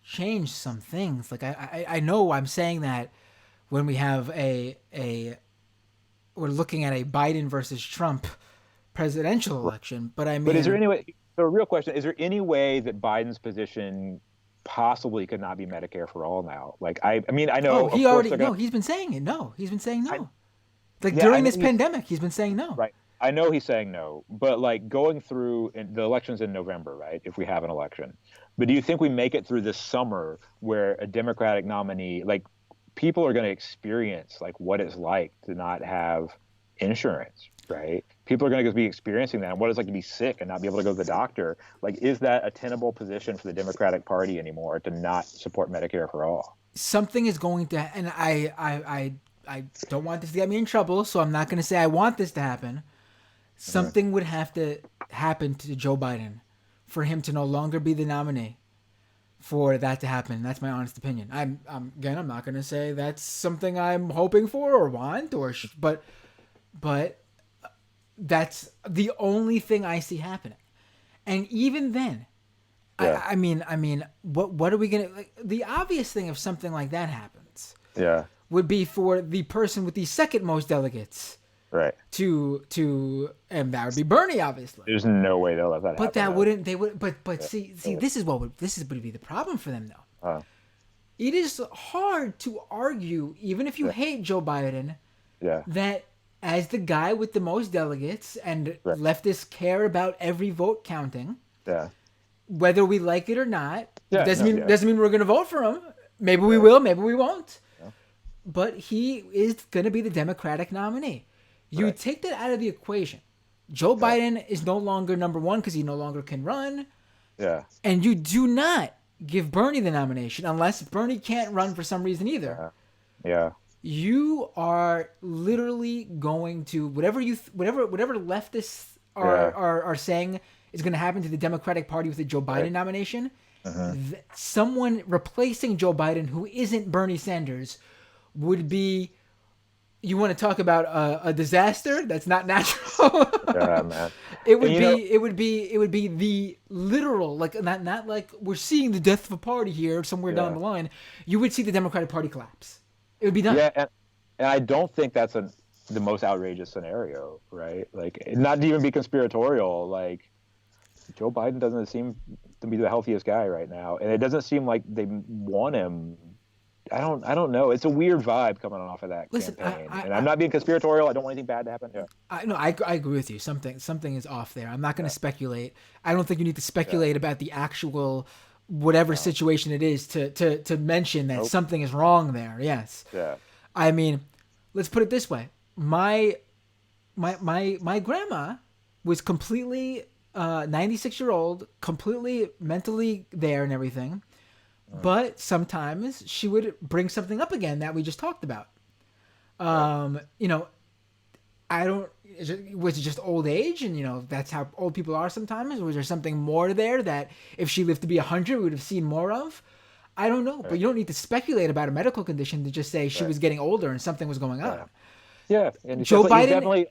[SPEAKER 2] change some things. I know I'm saying that when we have we're looking at a Biden versus Trump presidential election, but I mean,
[SPEAKER 1] but is there any way? So, a real question: is there any way that Biden's position possibly could not be Medicare for all now? I know.
[SPEAKER 2] He's been saying it. No, he's been saying no. During this pandemic, he's been saying no.
[SPEAKER 1] Right. I know he's saying no, but going through the elections in November, right? If we have an election, but do you think we make it through this summer where a Democratic nominee, people are going to experience what it's like to not have insurance, right? People are going to be experiencing that, and what it's like to be sick and not be able to go to the doctor. Is that a tenable position for the Democratic Party anymore to not support Medicare for all?
[SPEAKER 2] Something is going to, and I don't want this to get me in trouble, so I'm not going to say I want this to happen. Something would have to happen to Joe Biden for him to no longer be the nominee. For that to happen, that's my honest opinion. I'm not going to say that's something I'm hoping for or want, but that's the only thing I see happening. And even then, I mean, what are we gonna? The obvious thing if something like that happens, would be for the person with the second most delegates,
[SPEAKER 1] right?
[SPEAKER 2] And that would be Bernie, obviously.
[SPEAKER 1] There's no way they'll let that happen.
[SPEAKER 2] But that wouldn't. They would. But see, this is what would be the problem for them, though. It is hard to argue, even if you hate Joe Biden, that as the guy with the most delegates and leftists care about every vote counting, whether we like it or not, doesn't mean we're going to vote for him. Maybe we will, maybe we won't. But he is going to be the Democratic nominee. You take that out of the equation. Joe Biden is no longer number one because he no longer can run. And you do not give Bernie the nomination unless Bernie can't run for some reason either. You are literally going to whatever leftists are saying is going to happen to the Democratic Party with the Joe Biden nomination. Someone replacing Joe Biden who isn't Bernie Sanders would be. You want to talk about a disaster that's not natural?
[SPEAKER 1] Man.
[SPEAKER 2] It would be the literal, not like we're seeing the death of a party here somewhere down the line. You would see the Democratic Party collapse. It would be done.
[SPEAKER 1] And I don't think that's the most outrageous scenario, right? Like, not to even be conspiratorial, like Joe Biden doesn't seem to be the healthiest guy right now, and it doesn't seem like they want him. I don't know. It's a weird vibe coming off of that
[SPEAKER 2] Listen,
[SPEAKER 1] campaign, and I'm not being conspiratorial. I don't want anything bad to happen. Yeah.
[SPEAKER 2] I agree with you. Something is off there. I'm not going to speculate. I don't think you need to speculate about the actual whatever situation it is to mention that something is wrong there. Yes.
[SPEAKER 1] Yeah.
[SPEAKER 2] I mean, let's put it this way. My grandma was completely 96-year-old, completely mentally there and everything. But sometimes she would bring something up again that we just talked about. You know, was it just old age? And, you know, that's how old people are sometimes? Or was there something more there that if she lived to be 100, we would have seen more of? I don't know. But you don't need to speculate about a medical condition to just say she was getting older and something was going on.
[SPEAKER 1] Yeah. And
[SPEAKER 2] Joe Biden,
[SPEAKER 1] definitely,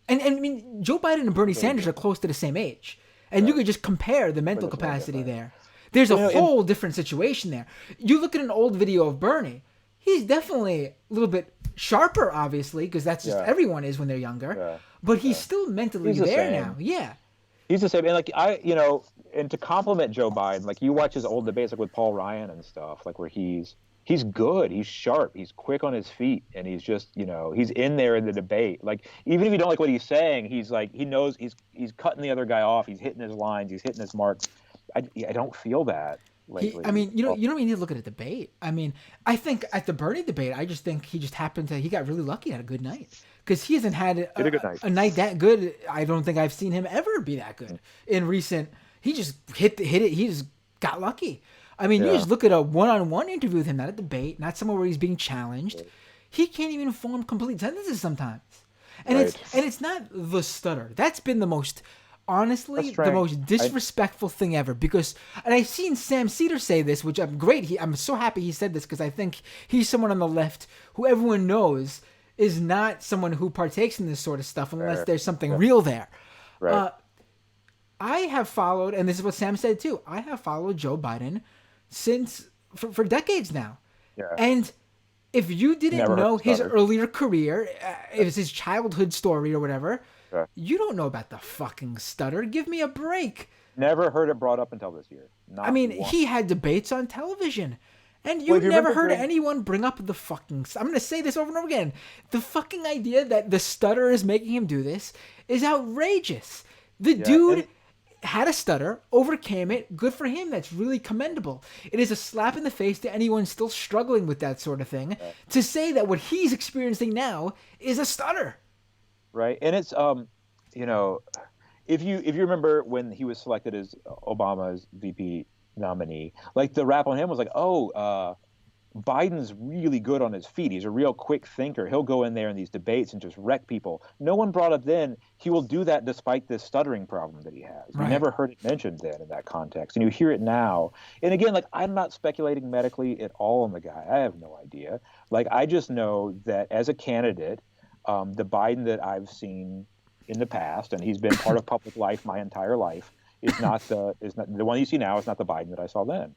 [SPEAKER 2] and I mean, Joe Biden and Bernie Sanders are close to the same age. And you could just compare the mental capacity there. There's a whole different situation there. You look at an old video of Bernie, he's definitely a little bit sharper, obviously, because that's just everyone is when they're younger. Yeah. But he's still mentally there now. Yeah.
[SPEAKER 1] He's the same. And like and to compliment Joe Biden, like you watch his old debates like with Paul Ryan and stuff, like where he's good, he's sharp, he's quick on his feet, and he's just, he's in there in the debate. Like even if you don't like what he's saying, he's like, he knows he's cutting the other guy off, he's hitting his lines, he's hitting his marks. I don't feel that lately.
[SPEAKER 2] You don't even need to look at a debate. I mean, I think at the Bernie debate, I just think he got really lucky, had a good night. Because he hasn't had a night that good. I don't think I've seen him ever be that good in recent. He just hit it. He just got lucky. I mean, you just look at a one-on-one interview with him, not a debate, not somewhere where he's being challenged. He can't even form complete sentences sometimes. And it's not the stutter. That's been the most... Honestly, the most disrespectful thing ever, because, and I've seen Sam Cedar say this, which I'm great. I'm so happy he said this, because I think he's someone on the left who everyone knows is not someone who partakes in this sort of stuff unless there's something real there. Right. I have followed, and this is what Sam said too, I have followed Joe Biden for decades now. Yeah. And if you didn't know his earlier career, it was his childhood story or whatever, you don't know about the fucking stutter. Give me a break.
[SPEAKER 1] Never heard it brought up until this year.
[SPEAKER 2] I mean, he had debates on television. And you've never heard anyone bring up the fucking... I'm going to say this over and over again. The fucking idea that the stutter is making him do this is outrageous. The dude had a stutter, overcame it. Good for him. That's really commendable. It is a slap in the face to anyone still struggling with that sort of thing to say that what he's experiencing now is a stutter.
[SPEAKER 1] Right. And it's, if you remember when he was selected as Obama's VP nominee, like the rap on him was like, Biden's really good on his feet. He's a real quick thinker. He'll go in there in these debates and just wreck people. No one brought up then he will do that despite this stuttering problem that he has. Right. We never heard it mentioned then in that context. And you hear it now. And again, like, I'm not speculating medically at all on the guy. I have no idea. Like, I just know that as a candidate, the Biden that I've seen in the past, and he's been part of public life my entire life, is not the one you see now. Is not the Biden that I saw then.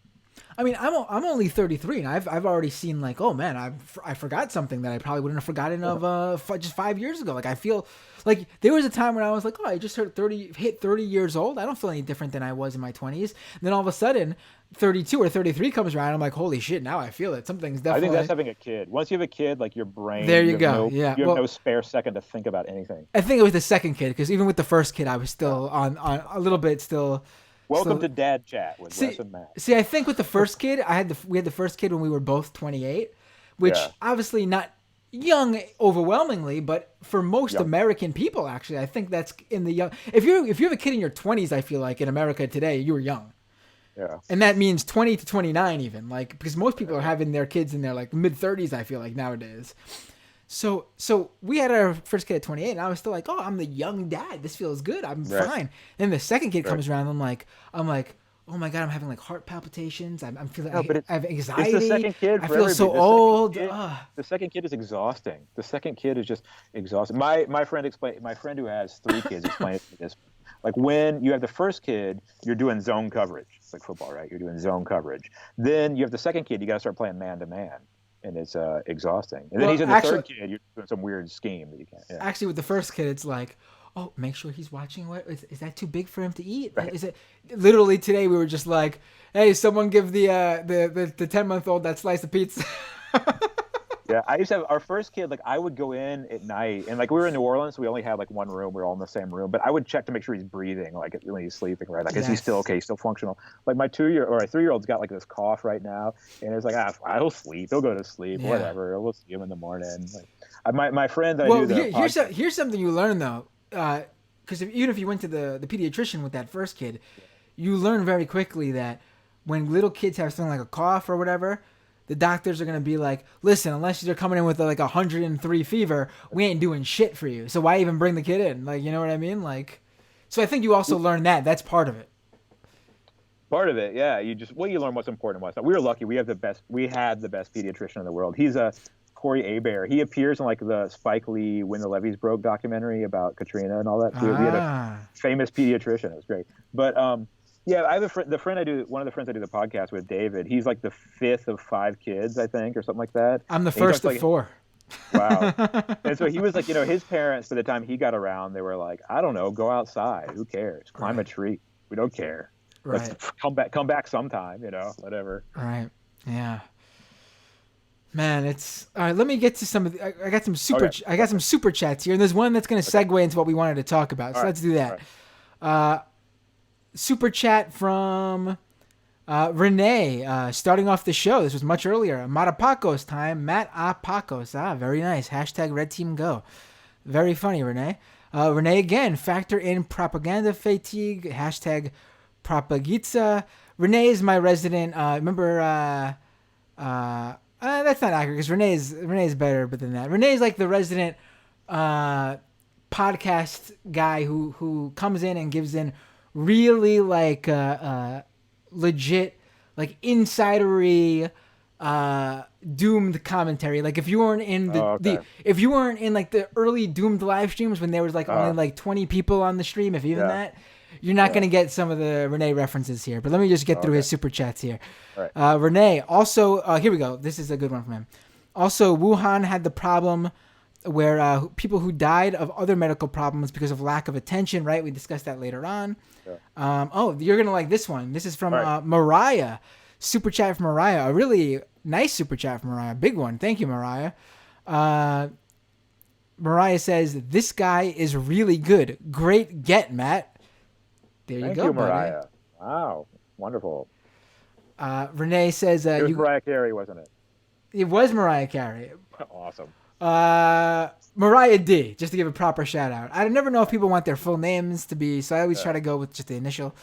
[SPEAKER 2] I mean, I'm only 33, and I've already seen, like, oh man, I forgot something that I probably wouldn't have forgotten of just 5 years ago. Like, I feel like there was a time when I was like, oh, I just hit 30 years old. I don't feel any different than I was in my 20s. And then all of a sudden, 32 or 33 comes around. I'm like, holy shit, now I feel it. Something's definitely...
[SPEAKER 1] I think that's having a kid. Once you have a kid, like, your brain...
[SPEAKER 2] There you go.
[SPEAKER 1] You have no spare second to think about anything.
[SPEAKER 2] I think it was the second kid, because even with the first kid, I was still on a little bit still...
[SPEAKER 1] Welcome to Dad Chat with Wes and Matt.
[SPEAKER 2] See, I think with the first kid, we had the first kid when we were both 28, which obviously not young overwhelmingly, but for most American people, actually, I think that's in the young. If you have a kid in your 20s, I feel like in America today, you were young. Yeah. And that means 20 to 29 even, like, because most people are having their kids in their like mid 30s, I feel like nowadays. So we had our first kid at 28, and I was still like, oh, I'm the young dad. This feels good. I'm fine. Then the second kid comes around, I'm like, oh my God, I'm having like heart palpitations. I'm feeling, I have anxiety.
[SPEAKER 1] It's the second kid.
[SPEAKER 2] I feel so old.
[SPEAKER 1] The second kid is exhausting. The second kid is just exhausting. My friend who has 3 kids explained it to me this. Like, when you have the first kid, you're doing zone coverage. It's like football, right? You're doing zone coverage. Then you have the second kid, you got to start playing man to man. and it's exhausting. And then
[SPEAKER 2] Well,
[SPEAKER 1] he's in the third kid. You're doing some weird scheme that you can't. Yeah.
[SPEAKER 2] Actually, with the first kid, it's like, oh, make sure he's watching. What is that too big for him to eat?
[SPEAKER 1] Right.
[SPEAKER 2] Is it literally today? We were just like, hey, someone give the 10-month-old that slice of pizza.
[SPEAKER 1] Yeah, I used to have our first kid. Like, I would go in at night, and like we were in New Orleans, so we only had like one room. We were all in the same room, but I would check to make sure he's breathing, like when he's sleeping, right? Like, is he still okay? He's still functional? Like my 2-year or my 3-year-old's got like this cough right now, and it's like, he'll sleep. He'll go to sleep, whatever. We'll see him in the morning. Like, my friend that I do
[SPEAKER 2] here's something you learn though, because even if you went to the pediatrician with that first kid, you learn very quickly that when little kids have something like a cough or whatever, the doctors are going to be like, listen, unless you're coming in with like 103 fever, we ain't doing shit for you. So why even bring the kid in? Like, you know what I mean? Like, so I think you also learn that. That's part of it.
[SPEAKER 1] Part of it, yeah. You learn what's important and what's not. We were lucky. We had the best pediatrician in the world. He's Corey Abear. He appears in like the Spike Lee When the Levees Broke documentary about Katrina and all that too. We had a famous pediatrician. It was great. But yeah, I have one of the friends I do the podcast with, David. He's like the fifth of 5 kids, I think, or something like that.
[SPEAKER 2] I'm the first of 4.
[SPEAKER 1] Wow. And so he was like, his parents, by the time he got around, they were like, I don't know, go outside. Who cares? Climb a tree. We don't care.
[SPEAKER 2] Right.
[SPEAKER 1] Let's come back sometime, whatever.
[SPEAKER 2] Right. Yeah. Man, it's all right. Let me get to some of the. I got some super chats here, and there's one that's going to segue into what we wanted to talk about. So let's do that. Right. Super chat from Renee, starting off the show. This was much earlier. Matapacos time. Matt Apacos. Very nice. Hashtag Red Team Go. Very funny, Renee. Renee again. Factor in propaganda fatigue. Hashtag Propagitza. Renee is my resident. Remember. That's not accurate because Renee's better, but than that. Renee's like the resident podcast guy who comes in and gives in really like legit, like insidery, Doomed commentary. Like if you weren't in if you weren't in like the early Doomed live streams when there was like only like 20 people on the stream, if even that, you're not going to get some of the Renee references here. But let me just get through his super chats here. Right. Renee also, here we go. This is a good one from him. Also, Wuhan had the problem where people who died of other medical problems because of lack of attention, right? We discussed that later on. Yeah. You're going to like this one. This is from Mariah. Super chat from Mariah. A really nice super chat from Mariah. Big one. Thank you, Mariah. Mariah says, this guy is really good. Great get, Matt. There you go,
[SPEAKER 1] Thank you,
[SPEAKER 2] buddy.
[SPEAKER 1] Mariah. Wow. Wonderful.
[SPEAKER 2] Renee says...
[SPEAKER 1] it was Mariah Carey, wasn't it?
[SPEAKER 2] It was Mariah Carey.
[SPEAKER 1] Awesome.
[SPEAKER 2] Mariah D, just to give a proper shout out. I never know if people want their full names to be, so I always try to go with just the initial.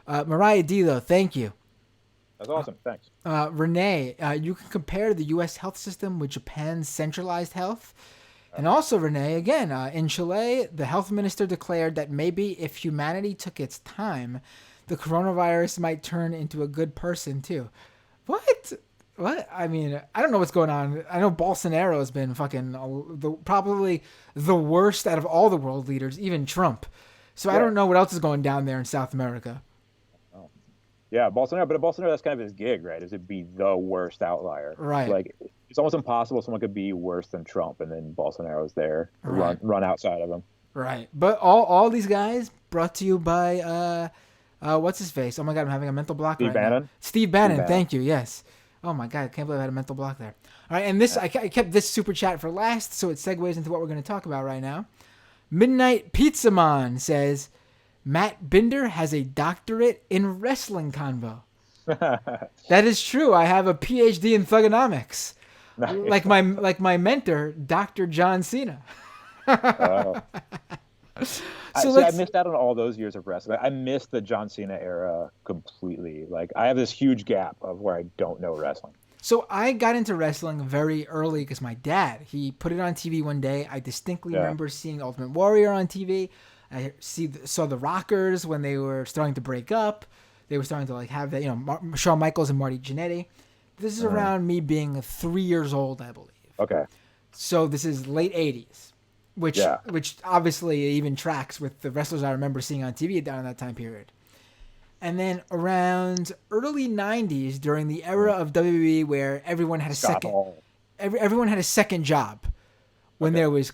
[SPEAKER 2] Mariah D, though, thank you.
[SPEAKER 1] That's awesome. Thanks.
[SPEAKER 2] Renee, you can compare the U.S. health system with Japan's centralized health. And also, Renee, again, in Chile, the health minister declared that maybe if humanity took its time, the coronavirus might turn into a good person, too. What? I mean, I don't know what's going on. I know Bolsonaro has been fucking probably the worst out of all the world leaders, even Trump. So I don't know what else is going down there in South America.
[SPEAKER 1] Oh. Yeah, Bolsonaro. But Bolsonaro, that's kind of his gig, right? Is to be the worst outlier.
[SPEAKER 2] Right.
[SPEAKER 1] Like, it's almost impossible someone could be worse than Trump, and then Bolsonaro's there to run outside of him.
[SPEAKER 2] Right. But all these guys brought to you by, what's his face? Oh, my God, I'm having a mental block
[SPEAKER 1] Steve Bannon?
[SPEAKER 2] now. Steve Bannon, thank you, yes. Oh, my God, I can't believe I had a mental block there. All right, and this I kept this super chat for last, so it segues into what we're going to talk about right now. Midnight Pizza Man says, Matt Binder has a doctorate in wrestling convo. That is true. I have a PhD in thugonomics. Nice. Like my mentor, Dr. John Cena.
[SPEAKER 1] I missed out on all those years of wrestling. I missed the John Cena era completely. Like, I have this huge gap of where I don't know wrestling.
[SPEAKER 2] So I got into wrestling very early because my dad, he put it on TV one day. I distinctly remember seeing Ultimate Warrior on TV. I saw the Rockers when they were starting to break up. They were starting to like have that, Shawn Michaels and Marty Jannetty. This is around me being 3 years old, I believe. Okay. So this is late 80s, which obviously even tracks with the wrestlers I remember seeing on TV down in that time period. And then around early 90s, during the era of WWE where everyone had a
[SPEAKER 1] Scott
[SPEAKER 2] second...
[SPEAKER 1] Hall.
[SPEAKER 2] everyone had a second job when there was,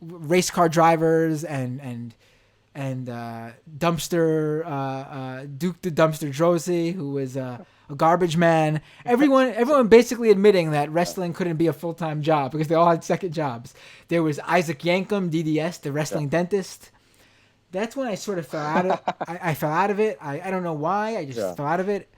[SPEAKER 2] race car drivers and dumpster Duke the Dumpster Droese, who was a garbage man. Everyone basically admitting that wrestling couldn't be a full-time job because they all had second jobs. There was Isaac Yankem, DDS, the wrestling dentist. That's when I sort of fell out of I fell out of it. I don't know why. I just fell out of it.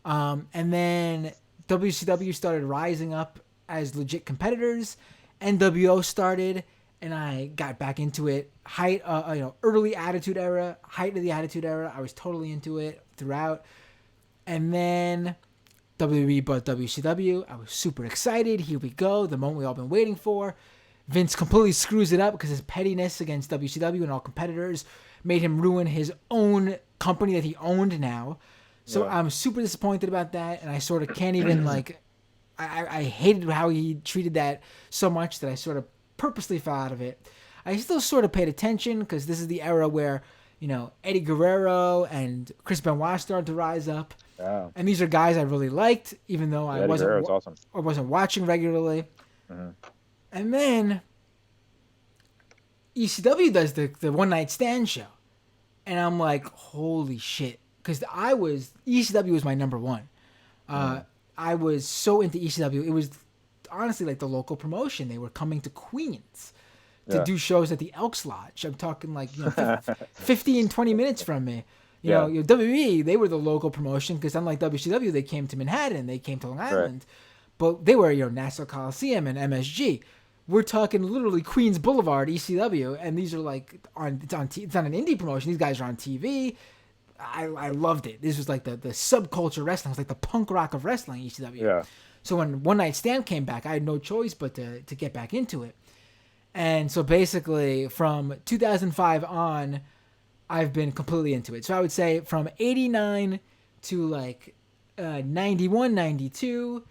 [SPEAKER 2] And then WCW started rising up as legit competitors. NWO started, and I got back into it. Early Attitude Era, height of the Attitude Era. I was totally into it throughout. And then WWE bought WCW. I was super excited. Here we go. The moment we all been waiting for. Vince completely screws it up because his pettiness against WCW and all competitors made him ruin his own company that he owned now. So I'm super disappointed about that, and I sort of can't even I hated how he treated that so much that I sort of purposely fell out of it. I still sort of paid attention because this is the era where, Eddie Guerrero and Chris Benoit started to rise up.
[SPEAKER 1] Yeah.
[SPEAKER 2] And these are guys I really liked, even though I wasn't watching regularly. Mm-hmm. And then ECW does the One Night Stand show. And I'm like, holy shit. Because ECW was my number one. I was so into ECW. It was honestly like the local promotion. They were coming to Queens to do shows at the Elks Lodge. I'm talking 50 and 20 minutes from me. You know, WWE, they were the local promotion because unlike WCW, they came to Manhattan, they came to Long Island. Right. But they were, Nassau Coliseum and MSG. We're talking literally Queens Boulevard, ECW, and these are it's on an indie promotion. These guys are on TV. I loved it. This was like the subculture wrestling. It was like the punk rock of wrestling, ECW. Yeah. So when One Night Stand came back, I had no choice but to get back into it. And so basically from 2005 on, I've been completely into it. So I would say from 89 to 91, 92,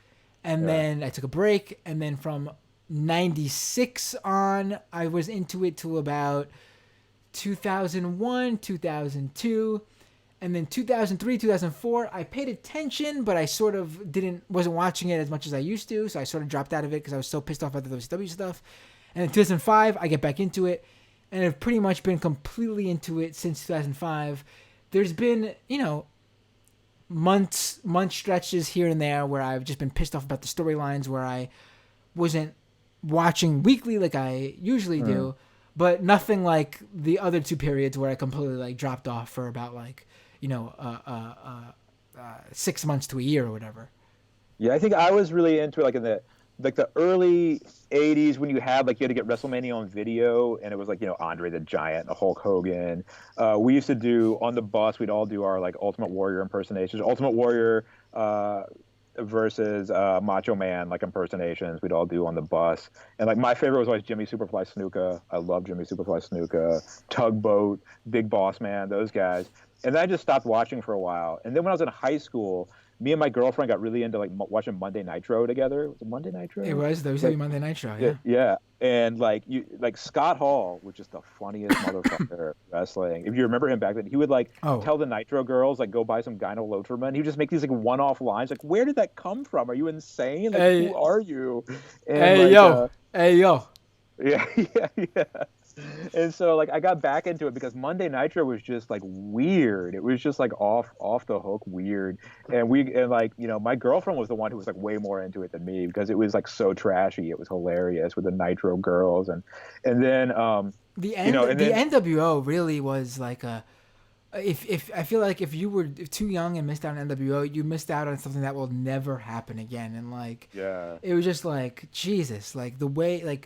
[SPEAKER 2] and then I took a break, and then from 96 on, I was into it till about 2001, 2002, and then 2003, 2004, I paid attention, but I sort of wasn't watching it as much as I used to, so I sort of dropped out of it because I was so pissed off about the WCW stuff. And in 2005, I get back into it, and I've pretty much been completely into it since 2005. There's been, month stretches here and there where I've just been pissed off about the storylines, where I wasn't watching weekly like I usually do, but nothing like the other two periods where I completely dropped off for about 6 months to a year or whatever.
[SPEAKER 1] Yeah, I think I was really into it in the early 80s when you had you had to get WrestleMania on video, and it was Andre the Giant and Hulk Hogan. We used to do on the bus, we'd all do our Ultimate Warrior impersonations, Ultimate Warrior versus Macho Man impersonations we'd all do on the bus. And my favorite was always Jimmy Superfly Snuka. I love Jimmy Superfly Snuka, Tugboat, Big Boss Man, those guys. And then I just stopped watching for a while. And then when I was in high school, me and my girlfriend got really into watching Monday Nitro together. Was it Monday Nitro?
[SPEAKER 2] It was. There was Monday Nitro. Yeah.
[SPEAKER 1] Yeah. And Scott Hall was just the funniest motherfucker wrestling. If you remember him back then, he would tell the Nitro girls go buy some gyno-lotrimin. He would just make these one-off lines. Where did that come from? Are you insane? Who are you? And,
[SPEAKER 2] hey yo.
[SPEAKER 1] Yeah. And so I got back into it because Monday Nitro was just weird. It was just off the hook weird. And my girlfriend was the one who was way more into it than me because it was so trashy. It was hilarious with the Nitro girls and then
[SPEAKER 2] the NWO really was if I feel like if you were too young and missed out on NWO, you missed out on something that will never happen again. And it was just Jesus, the way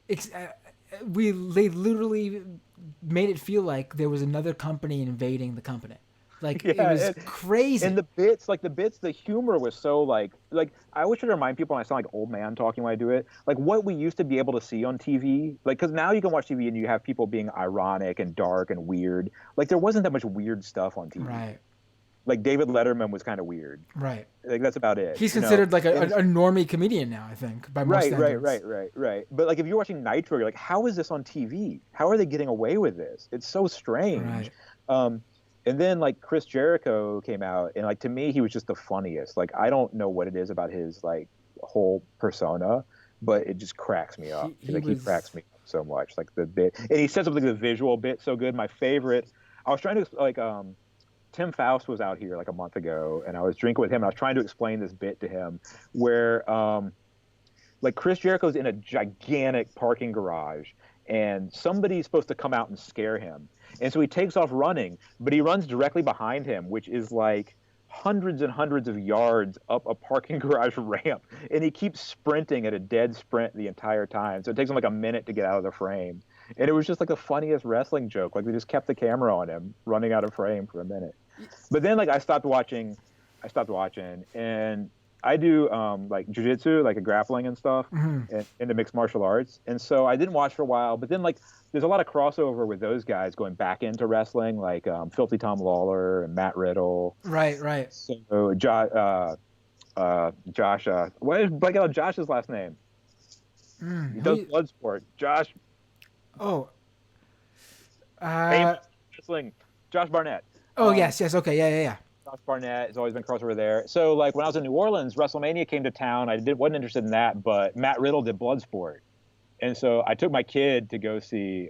[SPEAKER 2] it's. They literally made it feel like there was another company invading the company. It was crazy.
[SPEAKER 1] And the bits, the humor was so I always try to remind people when I sound like old man talking when I do it, what we used to be able to see on TV. Because now you can watch TV and you have people being ironic and dark and weird. There wasn't that much weird stuff on TV.
[SPEAKER 2] Right.
[SPEAKER 1] David Letterman was kind of weird.
[SPEAKER 2] Right.
[SPEAKER 1] That's about it.
[SPEAKER 2] He's considered a normie comedian now, I think, by most standards.
[SPEAKER 1] Right. But if you're watching Nitro, you're how is this on TV? How are they getting away with this? It's so strange. Right. And then Chris Jericho came out, and to me he was just the funniest. I don't know what it is about his whole persona, but it just cracks me up. He cracks me up so much. Like the bit, and he says something, the visual bit so good. My favorite. I was trying to Tim Faust was out here like a month ago, and I was drinking with him. And I was trying to explain this bit to him, where like Chris Jericho's in a gigantic parking garage, and somebody's supposed to come out and scare him, and so he takes off running, but he runs directly behind him, which is like hundreds and hundreds of yards up a parking garage ramp, and he keeps sprinting at a dead sprint the entire time. So it takes him like a minute to get out of the frame. And it was just like the funniest wrestling joke. Like they just kept the camera on him running out of frame for a minute. But then like I stopped watching, and I do like jujitsu, like a grappling and stuff, and into mixed martial arts. And so I didn't watch for a while, but then like there's a lot of crossover with those guys going back into wrestling, like Filthy Tom Lawler and Matt Riddle.
[SPEAKER 2] Right.
[SPEAKER 1] So Josh, what is blanking out Josh's last name? He does Bloodsport. Josh.
[SPEAKER 2] Oh.
[SPEAKER 1] Wrestling. Josh Barnett.
[SPEAKER 2] Oh, yes. Okay. Yeah.
[SPEAKER 1] Josh Barnett has always been crossover there. So, like, when I was in New Orleans, WrestleMania came to town. Wasn't interested in that, but Matt Riddle did Bloodsport. And so I took my kid to go see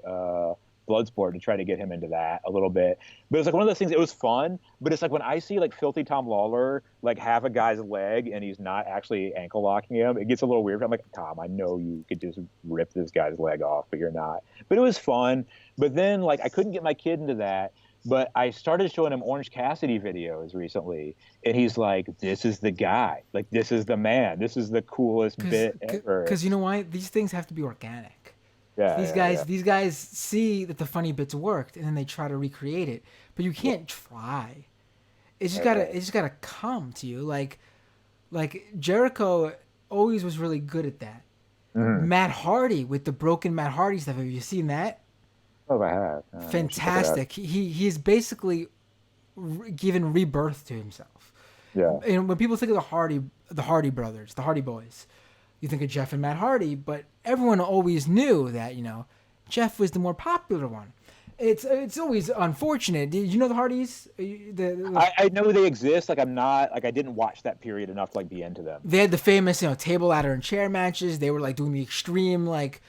[SPEAKER 1] Bloodsport to try to get him into that a little bit. But it's like one of those things, it was fun, but it's like when I see, like, Filthy Tom Lawler, like, have a guy's leg and he's not actually ankle locking him, it gets a little weird. I'm like, Tom, I know you could just rip this guy's leg off, but you're not. But it was fun. But then, like, I couldn't get my kid into that. But I started showing him Orange Cassidy videos recently, and he's like, this is the guy. Like, this is the man. This is the coolest bit ever.
[SPEAKER 2] Because you know why? These things have to be organic.
[SPEAKER 1] Yeah,
[SPEAKER 2] These guys see that the funny bits worked, and then they try to recreate it. But you can't try. It just gotta come to you. Like Jericho always was really good at that. Mm-hmm. Matt Hardy with the broken Matt Hardy stuff. Have you seen that?
[SPEAKER 1] Oh, I have.
[SPEAKER 2] Fantastic. He is basically given rebirth to himself.
[SPEAKER 1] Yeah.
[SPEAKER 2] And when people think of the Hardy brothers, the Hardy Boys, you think of Jeff and Matt Hardy, but everyone always knew that, you know, Jeff was the more popular one. It's always unfortunate. Did you know the Hardys?
[SPEAKER 1] I know they exist. Like I'm not like I didn't watch that period enough to like be into them.
[SPEAKER 2] They had the famous, you know, table, ladder, and chair matches. They were like doing the extreme like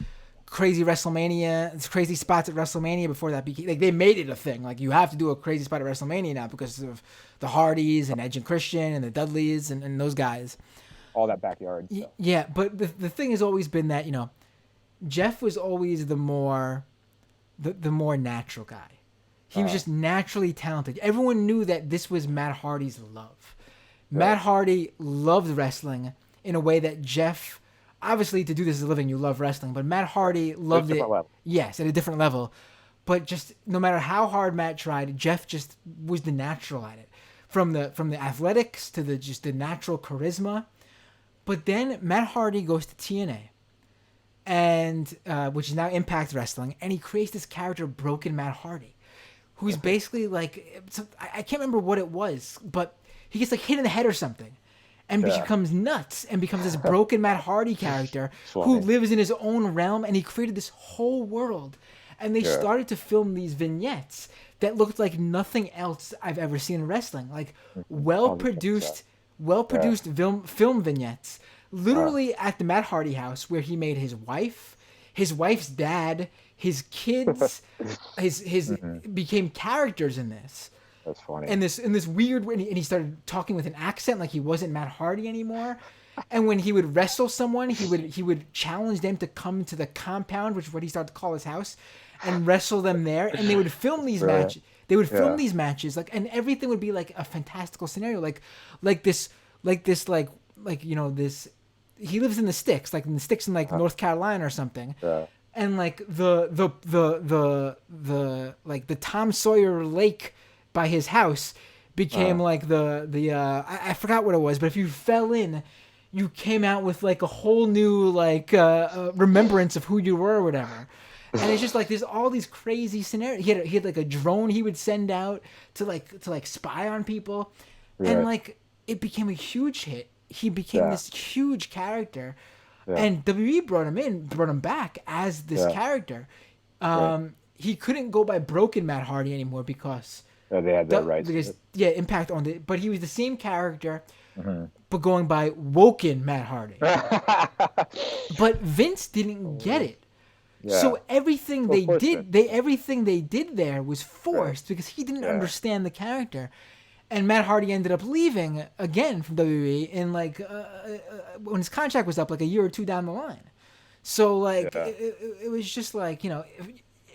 [SPEAKER 2] crazy WrestleMania, crazy spots at WrestleMania before that became like they made it a thing. Like you have to do a crazy spot at WrestleMania now because of the Hardys and Edge and Christian and the Dudleys and those guys.
[SPEAKER 1] All that backyard stuff.
[SPEAKER 2] Yeah, but the thing has always been that, you know, Jeff was always the more natural guy. He was just naturally talented. Everyone knew that this was Matt Hardy's love. Right. Matt Hardy loved wrestling in a way that Jeff, obviously to do this as a living, you love wrestling, but Matt Hardy loved it. Level. Yes, at a different level. But just no matter how hard Matt tried, Jeff just was the natural at it. From the athletics to the natural charisma. But then Matt Hardy goes to TNA, and which is now Impact Wrestling, and he creates this character, Broken Matt Hardy, who's basically like, I can't remember what it was, but he gets like hit in the head or something, and becomes nuts and becomes this Broken Matt Hardy character who lives in his own realm, and he created this whole world, and they started to film these vignettes that looked like nothing else I've ever seen in wrestling, like well-produced film vignettes, literally at the Matt Hardy house where he made his wife's dad, his kids, his became characters in this.
[SPEAKER 1] That's funny.
[SPEAKER 2] And this weird, and he started talking with an accent like he wasn't Matt Hardy anymore. And when he would wrestle someone, he would challenge them to come to the compound, which is what he started to call his house, and wrestle them there. And they would film these matches. They would film these matches, like, and everything would be like a fantastical scenario, like this, you know, this. He lives in the sticks, like in the sticks in like North Carolina or something, and like the like the Tom Sawyer Lake by his house became like I forgot what it was, but if you fell in, you came out with like a whole new like remembrance of who you were or whatever. And it's just like there's all these crazy scenarios. He had like a drone he would send out to spy on people, and like it became a huge hit. He became this huge character, and WWE brought him back as this character. He couldn't go by Broken Matt Hardy anymore because
[SPEAKER 1] they had the rights.
[SPEAKER 2] Because Impact owned it, but he was the same character but going by woken Matt Hardy. But Vince didn't get it.
[SPEAKER 1] Yeah.
[SPEAKER 2] So everything
[SPEAKER 1] Well,
[SPEAKER 2] they
[SPEAKER 1] of course
[SPEAKER 2] did,
[SPEAKER 1] not.
[SPEAKER 2] everything they did there was forced because he didn't understand the character. And Matt Hardy ended up leaving again from WWE in like when his contract was up, like a year or two down the line. So like it was just like, you know,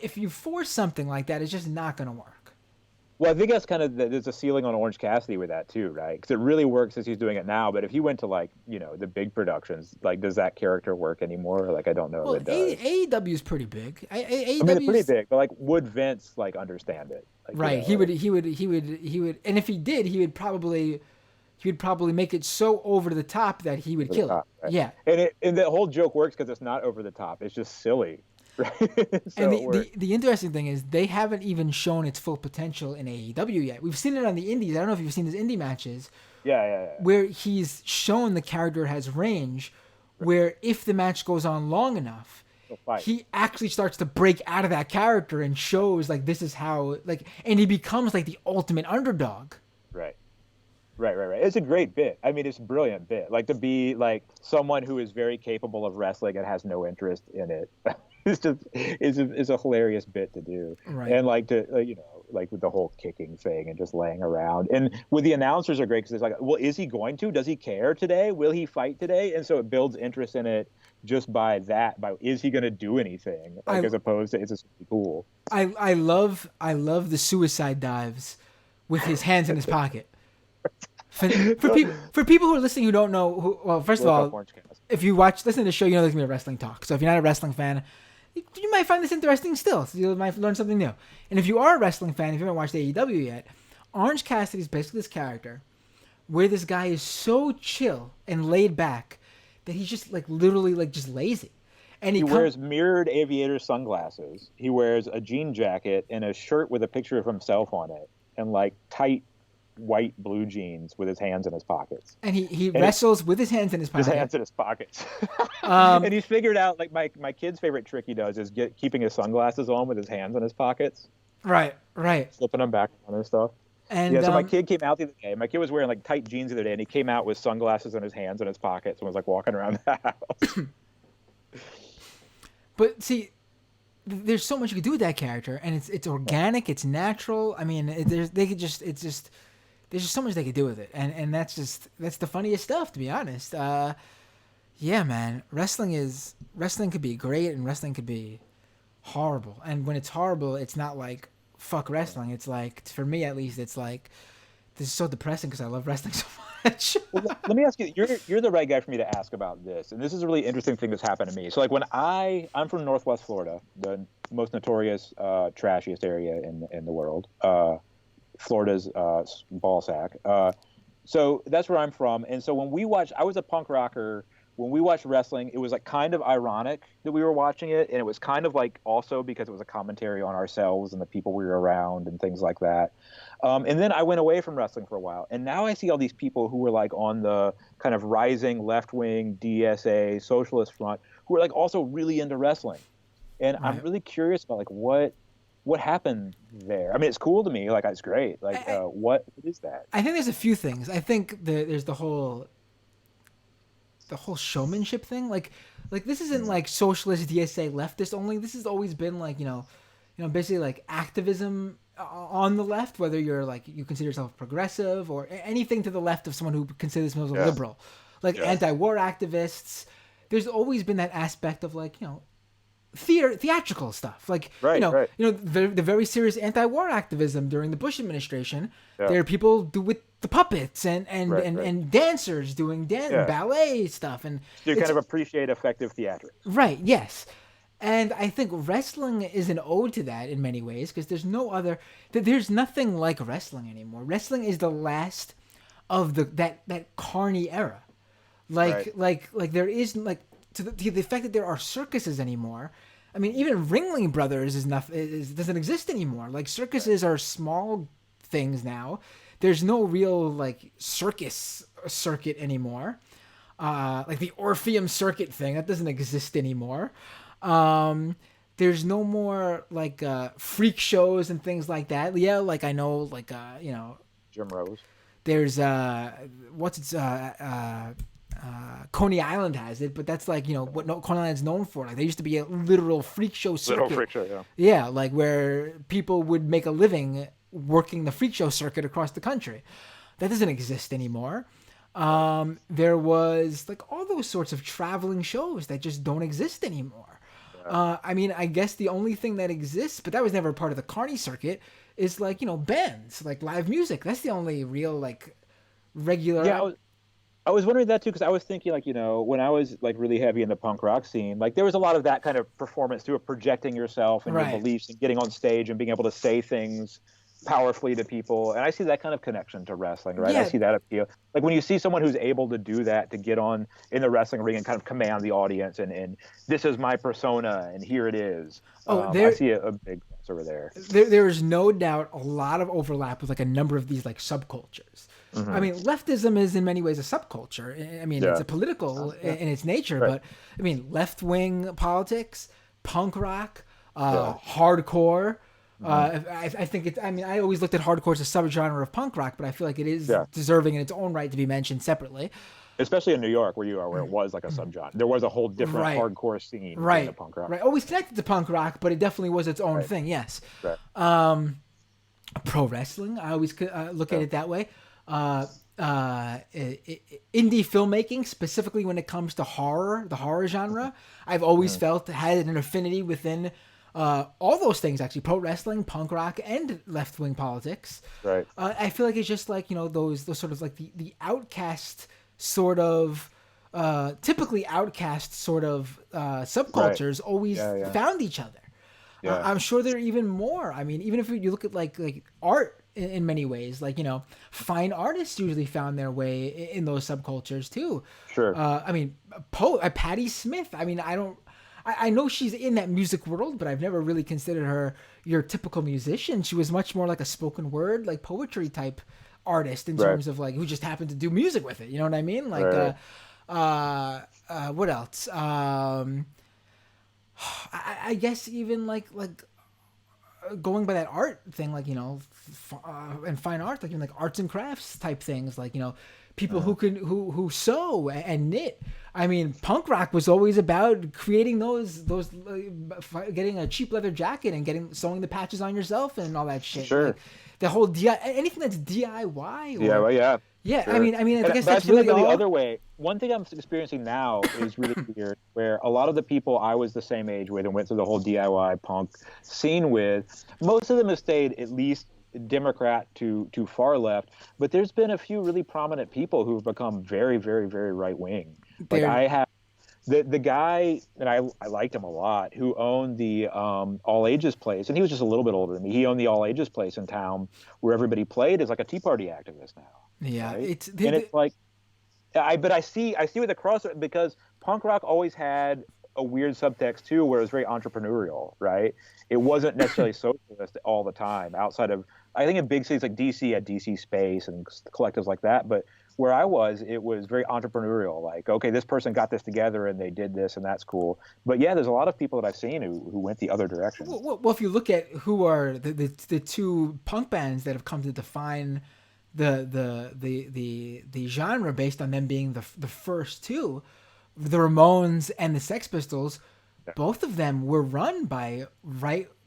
[SPEAKER 2] if you force something like that, it's just not gonna work.
[SPEAKER 1] Well, I think that's kind of there's a ceiling on Orange Cassidy with that too, right? Because it really works as he's doing it now. But if he went to like, you know, the big productions, like, does that character work anymore? Like, I don't know
[SPEAKER 2] Well,
[SPEAKER 1] if it does.
[SPEAKER 2] AEW is pretty big.
[SPEAKER 1] I mean, it's pretty
[SPEAKER 2] AEW's
[SPEAKER 1] big, but like, would Vince like understand it? Like,
[SPEAKER 2] right.
[SPEAKER 1] You know,
[SPEAKER 2] He would, and if he did, he would probably make it so over the top that he would kill it.
[SPEAKER 1] top, right?
[SPEAKER 2] Yeah.
[SPEAKER 1] And the whole joke works because it's not over the top. It's just silly, right? So
[SPEAKER 2] And
[SPEAKER 1] it works.
[SPEAKER 2] the interesting thing is they haven't even shown its full potential in AEW yet. We've seen it on the indies. I don't know if you've seen his indie matches
[SPEAKER 1] Yeah.
[SPEAKER 2] where he's shown the character has range, where if the match goes on long enough, he actually starts to break out of that character and shows like this is how like, and he becomes like the ultimate underdog.
[SPEAKER 1] Right. It's a great bit. I mean, it's a brilliant bit. Like, to be like someone who is very capable of wrestling and has no interest in it. It's a hilarious bit to do.
[SPEAKER 2] Right.
[SPEAKER 1] And like to you know, like with the whole kicking thing and just laying around. And with the announcers are great because it's like, well, is he going to? Does he care today? Will he fight today? And so it builds interest in it just by that. By is he going to do anything? Like, as opposed to it's just really cool.
[SPEAKER 2] I love the suicide dives with his hands in his pocket. For people who are listening who don't know, well, first of all, if you listen to the show, you know there's gonna be a wrestling talk. So if you're not a wrestling fan, you might find this interesting still. So you might learn something new. And if you are a wrestling fan, if you haven't watched AEW yet, Orange Cassidy is basically this character where this guy is so chill and laid back that he's just like literally like just lazy. And
[SPEAKER 1] he wears mirrored aviator sunglasses. He wears a jean jacket and a shirt with a picture of himself on it, and like tight white blue jeans with his hands in his pockets.
[SPEAKER 2] And he wrestles with his hands in his pockets.
[SPEAKER 1] His hands in his pockets. And he's figured out, like, my kid's favorite trick he does is keeping his sunglasses on with his hands in his pockets.
[SPEAKER 2] Right.
[SPEAKER 1] Flipping them back on and stuff.
[SPEAKER 2] And
[SPEAKER 1] so my kid came out the other day. My kid was wearing like tight jeans the other day, and he came out with sunglasses in his hands in his pockets and was like walking around the house.
[SPEAKER 2] But see, there's so much you could do with that character, and it's organic, it's natural. I mean, there's just so much they could do with it, and that's the funniest stuff, to be honest. Yeah, man, wrestling could be great, and wrestling could be horrible. And when it's horrible, it's not like fuck wrestling. It's like, for me at least, it's like, this is so depressing because I love wrestling so much.
[SPEAKER 1] Well, let me ask you, you're the right guy for me to ask about this, and this is a really interesting thing that's happened to me. So like when I'm from Northwest Florida, the most notorious trashiest area in the world. Florida's ball sack. So that's where I'm from. And so I was a punk rocker. When we watched wrestling, it was like kind of ironic that we were watching it. And it was kind of like also because it was a commentary on ourselves and the people we were around and things like that. And then I went away from wrestling for a while. And now I see all these people who were like on the kind of rising left-wing DSA socialist front who are like also really into wrestling. And right. I'm really curious about like what happened there. I mean, it's cool to me. Like, it's great. Like, what is that?
[SPEAKER 2] I think there's a few things. I think there's the whole showmanship thing. Like this isn't like socialist DSA leftist only. This has always been like, you know, basically like activism on the left, whether you're like, you consider yourself progressive or anything to the left of someone who considers themselves a liberal, like anti-war activists. There's always been that aspect of like, you know, theatrical stuff, like the very serious anti-war activism during the Bush administration. There are people with the puppets and dancers doing ballet stuff, and
[SPEAKER 1] so you kind of appreciate effective theatrics,
[SPEAKER 2] right? Yes, and I think wrestling is an ode to that in many ways because there's nothing like wrestling anymore. Wrestling is the last of that carny era, like there is like. To the fact that there are circuses anymore. I mean, even Ringling Brothers doesn't exist anymore. Like, circuses are small things now. There's no real like circus circuit anymore. Like the Orpheum circuit thing, that doesn't exist anymore. There's no more like freak shows and things like that. Yeah, like I know, like you know,
[SPEAKER 1] Jim Rose.
[SPEAKER 2] There's Coney Island has it, but that's like, what Coney Island's known for. Like, there used to be a literal freak show circuit.
[SPEAKER 1] Little freak show, yeah.
[SPEAKER 2] Yeah, like where people would make a living working the freak show circuit across the country. That doesn't exist anymore. There was like all those sorts of traveling shows that just don't exist anymore. I mean, I guess the only thing that exists, but that was never part of the Carney circuit, is like, bands, like live music. That's the only real, like, regular.
[SPEAKER 1] Yeah, I was wondering that too, because I was thinking, like, when I was like really heavy in the punk rock scene, like there was a lot of that kind of performance too, of projecting yourself and your beliefs and getting on stage and being able to say things powerfully to people. And I see that kind of connection to wrestling, right?
[SPEAKER 2] Yeah.
[SPEAKER 1] I see that appeal. Like when you see someone who's able to do that, to get on in the wrestling ring and kind of command the audience and this is my persona and here it is. I see a big plus over there.
[SPEAKER 2] There is no doubt a lot of overlap with like a number of these like subcultures.
[SPEAKER 1] Mm-hmm.
[SPEAKER 2] I mean, leftism is in many ways a subculture. I mean, it's a political in its nature, but I mean, left-wing politics, punk rock, hardcore. I think it's. I mean, I always looked at hardcore as a subgenre of punk rock, but I feel like it is deserving in its own right to be mentioned separately.
[SPEAKER 1] Especially in New York, where you are, where it was like a subgenre. There was a whole different hardcore scene in the punk rock.
[SPEAKER 2] Right, always connected to punk rock, but it definitely was its own thing. Yes.
[SPEAKER 1] Right.
[SPEAKER 2] Pro wrestling, I always look at it that way. Indie filmmaking, specifically when it comes to horror, the horror genre, I've always felt had an affinity within all those things, actually: pro wrestling, punk rock, and left wing politics.
[SPEAKER 1] Right.
[SPEAKER 2] I feel like it's just like those sort of like the outcast sort of typically outcast sort of subcultures always found each other. Yeah. I'm sure there are even more. I mean, even if you look at like art in many ways, like, fine artists usually found their way in those subcultures too.
[SPEAKER 1] Sure.
[SPEAKER 2] I mean, Patti Smith. I mean, I know she's in that music world, but I've never really considered her your typical musician. She was much more like a spoken word, like poetry type artist in terms of like who just happened to do music with it. You know what I mean? Like, what else? I guess even like going by that art thing, like, and fine art, like even like arts and crafts type things, like, people who sew and knit. I mean, punk rock was always about creating those getting a cheap leather jacket and sewing the patches on yourself and all that shit.
[SPEAKER 1] Sure.
[SPEAKER 2] Like, the whole anything that's DIY. Yeah,
[SPEAKER 1] sure.
[SPEAKER 2] I mean, I guess that's
[SPEAKER 1] really
[SPEAKER 2] really
[SPEAKER 1] the other way. One thing I'm experiencing now is really weird, where a lot of the people I was the same age with and went through the whole DIY punk scene with, most of them have stayed at least Democrat to far left, but there's been a few really prominent people who've become very, very, very right wing. Like I have the guy, and I liked him a lot, who owned the All Ages place, and he was just a little bit older than me. He owned the All Ages place in town where everybody played, as like a Tea Party activist now.
[SPEAKER 2] Yeah,
[SPEAKER 1] right?
[SPEAKER 2] it's
[SPEAKER 1] like, I see with the crossover, because punk rock always had a weird subtext too, where it was very entrepreneurial, right? It wasn't necessarily socialist all the time. Outside of, I think in big cities like DC had DC Space and collectives like that, but where I was, it was very entrepreneurial. Like, okay, this person got this together and they did this, and that's cool. But yeah, there's a lot of people that I've seen who went the other direction.
[SPEAKER 2] Well, if you look at who are the two punk bands that have come to define the genre based on them being the first two, the Ramones and the Sex Pistols, both of them were run by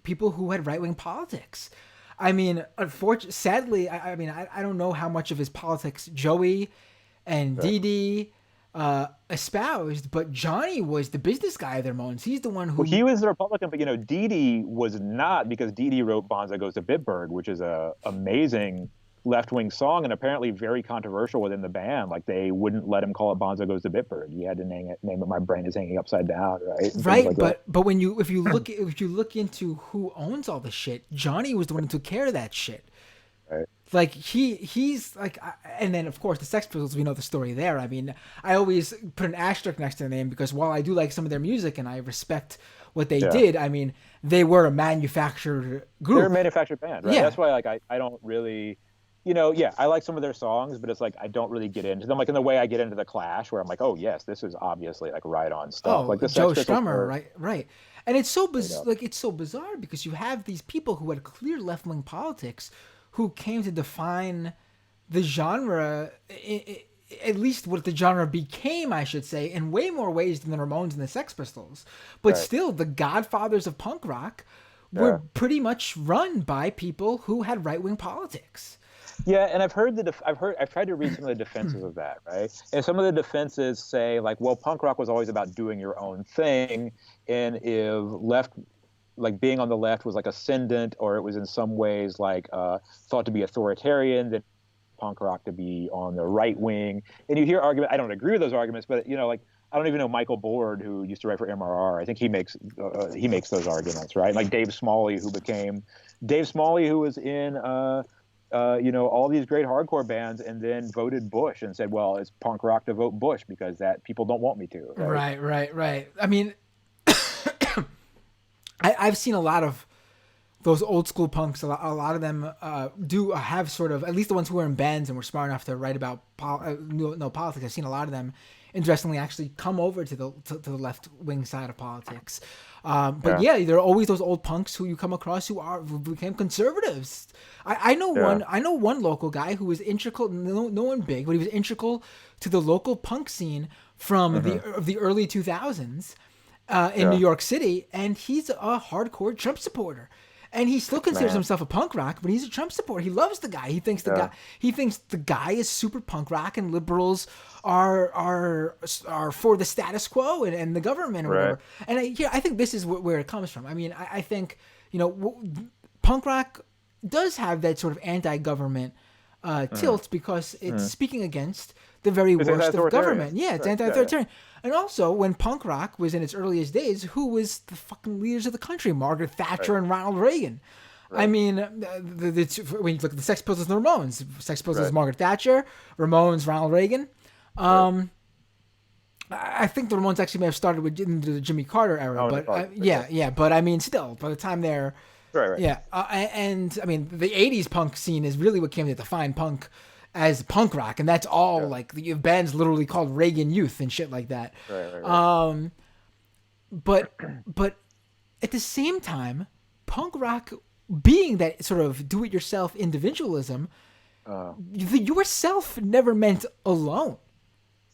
[SPEAKER 2] people who had right-wing politics. I mean, sadly, I don't know how much of his politics Joey and Dee Dee espoused, but Johnny was the business guy of the Ramones. He's the one who...
[SPEAKER 1] Well, he was the Republican, but, Dee Dee was not, because Dee Dee wrote Bonzo Goes to Bitburg, which is a amazing left-wing song and apparently very controversial within the band. Like, they wouldn't let him call it Bonzo Goes to Bitburg. He had to name it My Brain is Hanging Upside Down, right?
[SPEAKER 2] Right, like but if you look into who owns all the shit, Johnny was the one who took care of that shit.
[SPEAKER 1] Right.
[SPEAKER 2] Like he's like, and then of course the Sex Pistols, we know the story there. I mean, I always put an asterisk next to their name, because while I do like some of their music and I respect what they did, I mean, they were a manufactured group.
[SPEAKER 1] They're a manufactured band, right?
[SPEAKER 2] Yeah.
[SPEAKER 1] That's why, like, I don't really... I like some of their songs, but it's like I don't really get into them. Like in the way I get into the Clash, where I'm like, oh yes, this is obviously like right on stuff. Like the
[SPEAKER 2] Joe Strummer, right. And it's so it's so bizarre, because you have these people who had clear left wing politics, who came to define the genre, at least what the genre became, I should say, in way more ways than the Ramones and the Sex Pistols. But
[SPEAKER 1] Right.
[SPEAKER 2] still, the godfathers of punk rock
[SPEAKER 1] Yeah.
[SPEAKER 2] were pretty much run by people who had right wing politics.
[SPEAKER 1] Yeah, and I've tried to read some of the defenses of that, right? And some of the defenses say like, well, punk rock was always about doing your own thing, and if left, like being on the left was like ascendant, or it was in some ways like thought to be authoritarian, then punk rock to be on the right wing. And you hear argument. I don't agree with those arguments, but like I don't even know Michael Board, who used to write for MRR. I think he makes those arguments, right? Like Dave Smalley, who was in all these great hardcore bands, and then voted Bush and said, "Well, it's punk rock to vote Bush because that people don't want me to."
[SPEAKER 2] Right. I mean, I've seen a lot of those old school punks. A lot of them do have sort of, at least the ones who were in bands and were smart enough to write about politics. I've seen a lot of them, interestingly, actually come over to the left wing side of politics. But yeah, there are always those old punks who you come across who became conservatives. I know one local guy who was integral, no one big, but he was integral to the local punk scene from the early 2000s in New York City, and he's a hardcore Trump supporter. And he still considers himself a punk rock, but he's a Trump supporter. He loves the guy. He thinks the guy is super punk rock, and liberals are for the status quo and the government or whatever. And I think this is where it comes from. I mean, I think punk rock does have that sort of anti-government tilt because it's speaking against the very worst of government. Yeah, it's anti-authoritarian. And also, when punk rock was in its earliest days, who was the fucking leaders of the country? Margaret Thatcher and Ronald Reagan. Right. I mean, when you look at the Sex Pistols and the Ramones, Sex Pistols is Margaret Thatcher, Ramones, Ronald Reagan. I think the Ramones actually may have started with the Jimmy Carter era, but I mean, still, by the time they're...
[SPEAKER 1] Right.
[SPEAKER 2] Yeah, and I mean, the 80s punk scene is really what came to define punk as punk rock, and that's all like the bands literally called Reagan Youth and shit like that.
[SPEAKER 1] Right.
[SPEAKER 2] But at the same time, punk rock being that sort of do-it-yourself individualism, yourself never meant alone.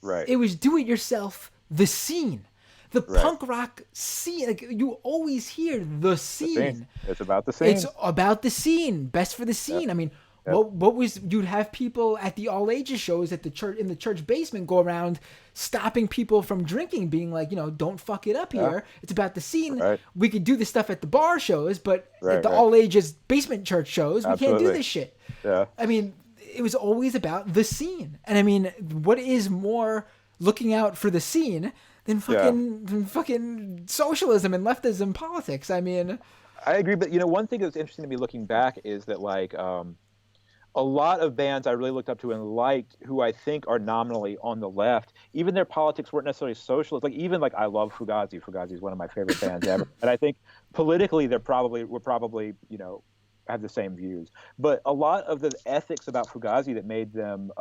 [SPEAKER 1] Right.
[SPEAKER 2] It was do-it-yourself, the scene. The punk rock scene, like you always hear the scene.
[SPEAKER 1] It's about the scene.
[SPEAKER 2] It's about the scene. Best for the scene. Yep. I mean, what was you'd have people at the all ages shows at the church in the church basement go around stopping people from drinking, being like, don't fuck it up here. Yeah. It's about the scene.
[SPEAKER 1] Right.
[SPEAKER 2] We could do this stuff at the bar shows, but at the all ages basement church shows, we can't do this shit.
[SPEAKER 1] Yeah.
[SPEAKER 2] I mean, it was always about the scene. And I mean, what is more looking out for the scene than fucking socialism and leftism politics? I mean,
[SPEAKER 1] I agree, but one thing that's interesting to me looking back is that like a lot of bands I really looked up to and liked, who I think are nominally on the left, even their politics weren't necessarily socialist. Like even like I love Fugazi. Fugazi is one of my favorite bands ever, and I think politically we're probably have the same views. But a lot of the ethics about Fugazi that made them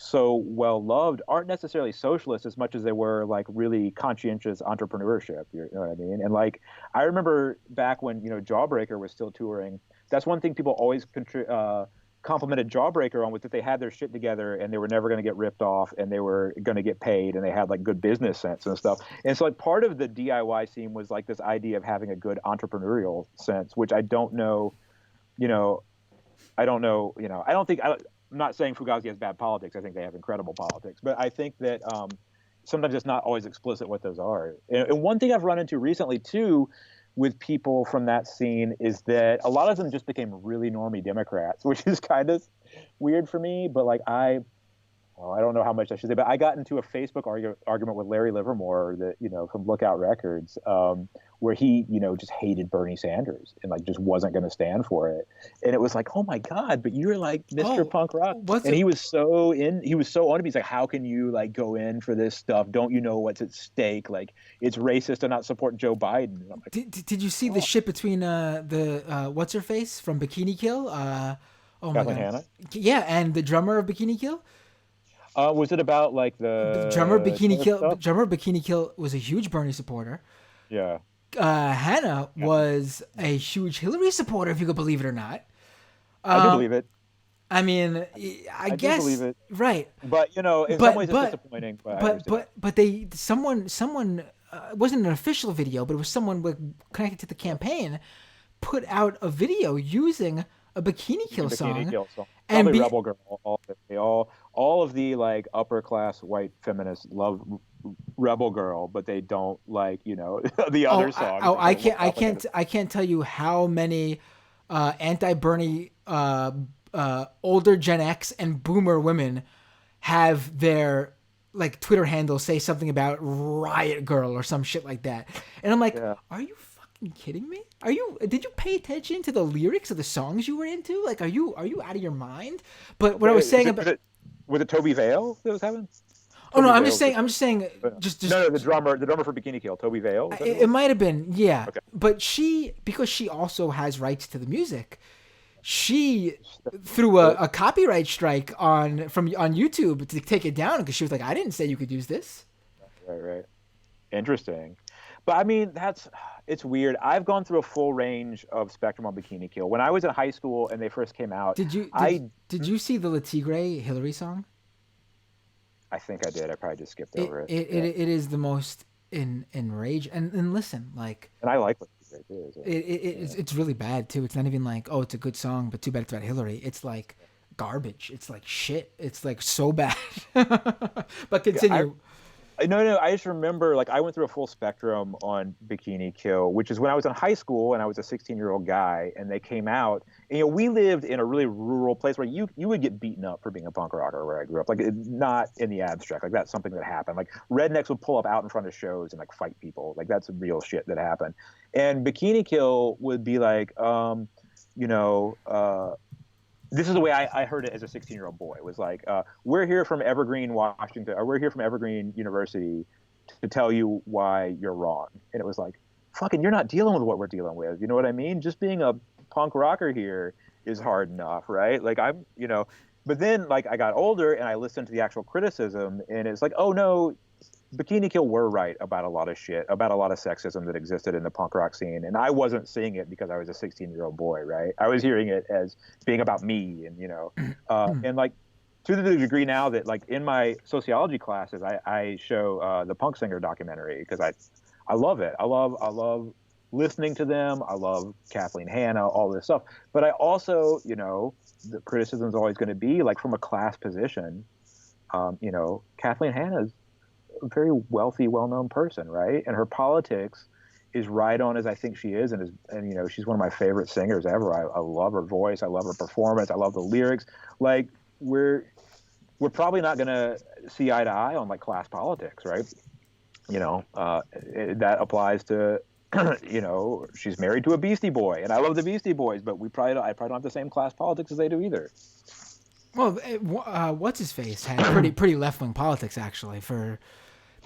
[SPEAKER 1] so well loved aren't necessarily socialist as much as they were like really conscientious entrepreneurship. You know what I mean? And like I remember back when Jawbreaker was still touring. That's one thing people always complimented Jawbreaker on, was that they had their shit together and they were never going to get ripped off and they were going to get paid and they had like good business sense and stuff. And so like part of the DIY scene was like this idea of having a good entrepreneurial sense, which I don't know. I'm not saying Fugazi has bad politics. I think they have incredible politics, but I think that sometimes it's not always explicit what those are. And one thing I've run into recently too, with people from that scene, is that a lot of them just became really normie Democrats, which is kind of weird for me. But like I don't know how much I should say, but I got into a Facebook argument with Larry Livermore, that from Lookout Records, where he just hated Bernie Sanders and like just wasn't going to stand for it. And it was like, oh my God, but you're like Mr. Punk Rock. And he was so on him. He's like, how can you like go in for this stuff? Don't you know what's at stake? Like it's racist to not support Joe Biden. And I'm like,
[SPEAKER 2] did you see the shit between the what's her face from Bikini Kill?
[SPEAKER 1] Kathleen Hanna?
[SPEAKER 2] Yeah, and the drummer of Bikini Kill.
[SPEAKER 1] Was it about like the
[SPEAKER 2] drummer Bikini Kill? Drummer Bikini Kill was a huge Bernie supporter.
[SPEAKER 1] Yeah.
[SPEAKER 2] Hannah was a huge Hillary supporter, if you could believe it or not.
[SPEAKER 1] I can believe it.
[SPEAKER 2] I mean, I
[SPEAKER 1] do
[SPEAKER 2] guess
[SPEAKER 1] believe it,
[SPEAKER 2] right,
[SPEAKER 1] but in some
[SPEAKER 2] but
[SPEAKER 1] ways it's
[SPEAKER 2] but
[SPEAKER 1] disappointing. But I understand.
[SPEAKER 2] but they someone it wasn't an official video, but it was someone connected to the campaign put out a video using a Bikini
[SPEAKER 1] Using
[SPEAKER 2] Kill
[SPEAKER 1] Bikini
[SPEAKER 2] song,
[SPEAKER 1] Kill song,
[SPEAKER 2] and
[SPEAKER 1] probably
[SPEAKER 2] be
[SPEAKER 1] Rebel Girl. All of the like upper class white feminists love Rebel Girl, but they don't like the other songs. They don't look up like it.
[SPEAKER 2] I can't tell you how many anti-Bernie older Gen X and Boomer women have their like Twitter handle say something about Riot Girl or some shit like that, and I'm like,
[SPEAKER 1] Yeah.
[SPEAKER 2] are you fucking kidding me? Did you pay attention to the lyrics of the songs you were into? Like, are you out of your mind? But what I was saying about
[SPEAKER 1] Was it Toby Vale that was having?
[SPEAKER 2] oh no,
[SPEAKER 1] Toby Vale.
[SPEAKER 2] I'm just saying, just
[SPEAKER 1] No, the drummer for Bikini Kill, Toby Vale. Is that
[SPEAKER 2] it might have been, yeah.
[SPEAKER 1] Okay.
[SPEAKER 2] But because she also has rights to the music, she threw a copyright strike on YouTube to take it down because she was like, I didn't say you could use this.
[SPEAKER 1] Right. Interesting. But I mean, it's weird. I've gone through a full range of spectrum on Bikini Kill. When I was in high school and they first came out,
[SPEAKER 2] Did you see the Le Tigre Hillary song?
[SPEAKER 1] I think I did. I probably just skipped over it.
[SPEAKER 2] It is the most enraged. And listen, like,
[SPEAKER 1] and I like what you too. So.
[SPEAKER 2] It's really bad too. It's not even like, oh, it's a good song, but too bad it's about Hillary. It's like garbage. It's like shit. It's like so bad. But continue.
[SPEAKER 1] No. I just remember, like, I went through a full spectrum on Bikini Kill, which is when I was in high school and I was a 16-year-old guy, and they came out. And, we lived in a really rural place where you would get beaten up for being a punk rocker where I grew up. Like, not in the abstract. Like, that's something that happened. Like, rednecks would pull up out in front of shows and, like, fight people. Like, that's real shit that happened. And Bikini Kill would be like, this is the way I heard it as a 16-year-old boy. It was like, we're here from Evergreen, Washington, or we're here from Evergreen University to tell you why you're wrong. And it was like, fucking, you're not dealing with what we're dealing with. You know what I mean? Just being a punk rocker here is hard enough, right? Like, but then, like, I got older and I listened to the actual criticism, and it's like, oh no, Bikini Kill were right about a lot of shit, about a lot of sexism that existed in the punk rock scene. And I wasn't seeing it because I was a 16-year-old boy, right? I was hearing it as being about me and, and like to the degree now that like in my sociology classes, I show the Punk Singer documentary because I love it. I love listening to them. I love Kathleen Hanna, all this stuff. But I also, the criticism is always going to be like from a class position. Kathleen Hanna's a very wealthy, well-known person, right? And her politics is right on as I think she is, and she's one of my favorite singers ever. I love her voice, I love her performance, I love the lyrics. Like we're probably not gonna see eye to eye on like class politics, right? That applies to she's married to a Beastie Boy, and I love the Beastie Boys, but I probably don't have the same class politics as they do either.
[SPEAKER 2] Well, what's his face had pretty left wing politics actually.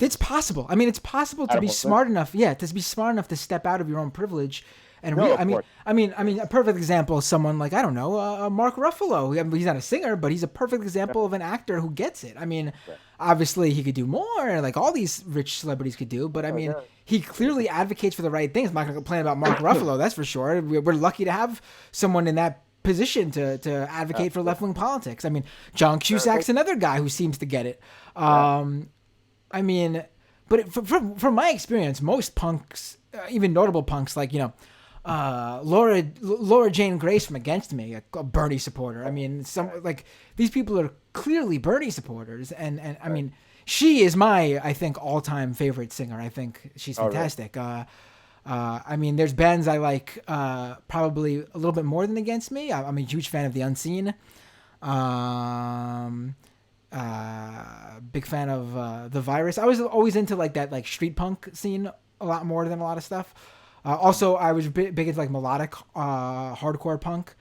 [SPEAKER 2] It's possible. I mean, it's possible to be smart enough. Yeah, to be smart enough to step out of your own privilege. And I mean, a perfect example is someone like, I don't know, Mark Ruffalo. I mean, he's not a singer, but he's a perfect example of an actor who gets it. I mean, obviously he could do more, like all these rich celebrities could do. But I mean, he clearly advocates for the right things. I'm not going to complain about Mark Ruffalo, that's for sure. We're lucky to have someone in that position to advocate for left-wing politics. I mean, John Cusack's another guy who seems to get it. I mean, but from my experience, most punks, even notable punks like, Laura Jane Grace from Against Me, a Bernie supporter. I mean, like these people are clearly Bernie supporters. And I mean, she is I think, all-time favorite singer. I think she's fantastic. I mean, there's bands I like probably a little bit more than Against Me. I'm a huge fan of The Unseen. Big fan of The Virus. I was always into like that like street punk scene a lot more than a lot of stuff. Also, I was big into like melodic hardcore punk.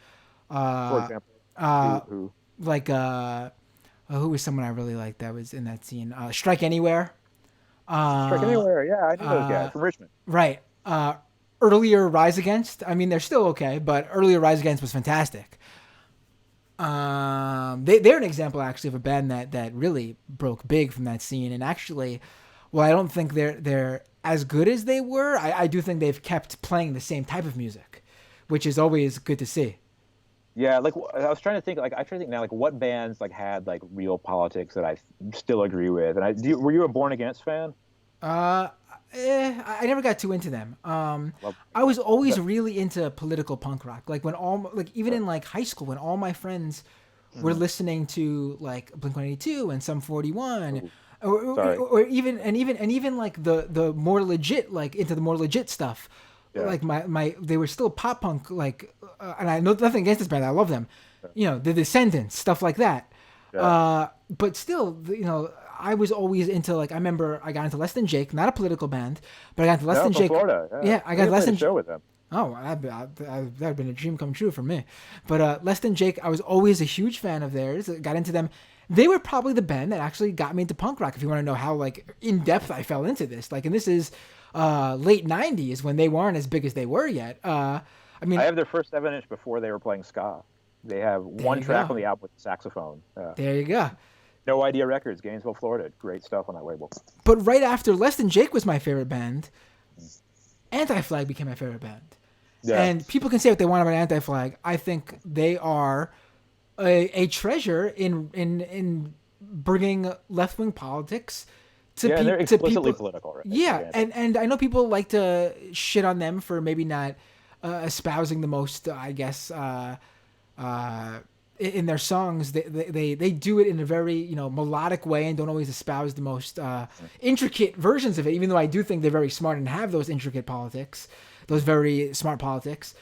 [SPEAKER 1] For example, who?
[SPEAKER 2] Like who was someone I really liked that was in that scene? Strike Anywhere.
[SPEAKER 1] Strike Anywhere, yeah, I knew those guys from Richmond.
[SPEAKER 2] Right. Earlier Rise Against. I mean, they're still okay, but earlier Rise Against was fantastic. They're an example actually of a band that really broke big from that scene. And actually, well, I don't think they're as good as they were. I do think they've kept playing the same type of music, which is always good to see.
[SPEAKER 1] Yeah, like I was trying to think, like I try to think now, like what bands like had like real politics that I still agree with. And were you a Born Against fan?
[SPEAKER 2] Uh, I never got too into them.
[SPEAKER 1] Love
[SPEAKER 2] I
[SPEAKER 1] Born
[SPEAKER 2] was
[SPEAKER 1] Against.
[SPEAKER 2] always really into political punk rock. Like when even
[SPEAKER 1] Right.
[SPEAKER 2] in like high school, when all my friends were
[SPEAKER 1] Mhm.
[SPEAKER 2] listening to like Blink-182 and Sum 41,
[SPEAKER 1] Ooh,
[SPEAKER 2] or,
[SPEAKER 1] sorry.
[SPEAKER 2] or even like the more legit, like into the more legit stuff.
[SPEAKER 1] Yeah.
[SPEAKER 2] Like they were still pop punk, like, and I know nothing against this band. I love them.
[SPEAKER 1] Yeah.
[SPEAKER 2] You know, the Descendants, stuff like that.
[SPEAKER 1] Yeah.
[SPEAKER 2] But still, you know, I was always into, like, I remember I got into Less Than Jake, not a political band, but I got into Less
[SPEAKER 1] No,
[SPEAKER 2] Than
[SPEAKER 1] from
[SPEAKER 2] Jake.
[SPEAKER 1] Florida. Yeah.
[SPEAKER 2] Yeah, I
[SPEAKER 1] I
[SPEAKER 2] got
[SPEAKER 1] think I
[SPEAKER 2] Less
[SPEAKER 1] played a
[SPEAKER 2] Than.
[SPEAKER 1] show with them.
[SPEAKER 2] Oh, that'd have been a dream come true for me. But Less Than Jake, I was always a huge fan of theirs. I got into them. They were probably the band that actually got me into punk rock. If you want to know how like in depth I fell into this, like, and this is late '90s when they weren't as big as they were yet. I
[SPEAKER 1] I
[SPEAKER 2] mean,
[SPEAKER 1] have their first 7 inch before they were playing ska. They have
[SPEAKER 2] there
[SPEAKER 1] one
[SPEAKER 2] you
[SPEAKER 1] track
[SPEAKER 2] go.
[SPEAKER 1] on the album with saxophone.
[SPEAKER 2] There you go.
[SPEAKER 1] No Idea Records, Gainesville, Florida. Great stuff on that label.
[SPEAKER 2] But right after Less Than Jake was my favorite band, Anti-Flag became my favorite band.
[SPEAKER 1] Yeah.
[SPEAKER 2] And people can say what they want about Anti-Flag. I think they are a treasure in bringing left wing politics
[SPEAKER 1] Yeah, and they're
[SPEAKER 2] to
[SPEAKER 1] explicitly
[SPEAKER 2] people.
[SPEAKER 1] political, right?
[SPEAKER 2] Yeah,
[SPEAKER 1] Like,
[SPEAKER 2] and I know people like to shit on them for maybe not espousing the most, I guess, uh, in their songs. They do it in a very, you know, melodic way and don't always espouse the most intricate versions of it. Even though I do think they're very smart and have those intricate politics, those very smart politics.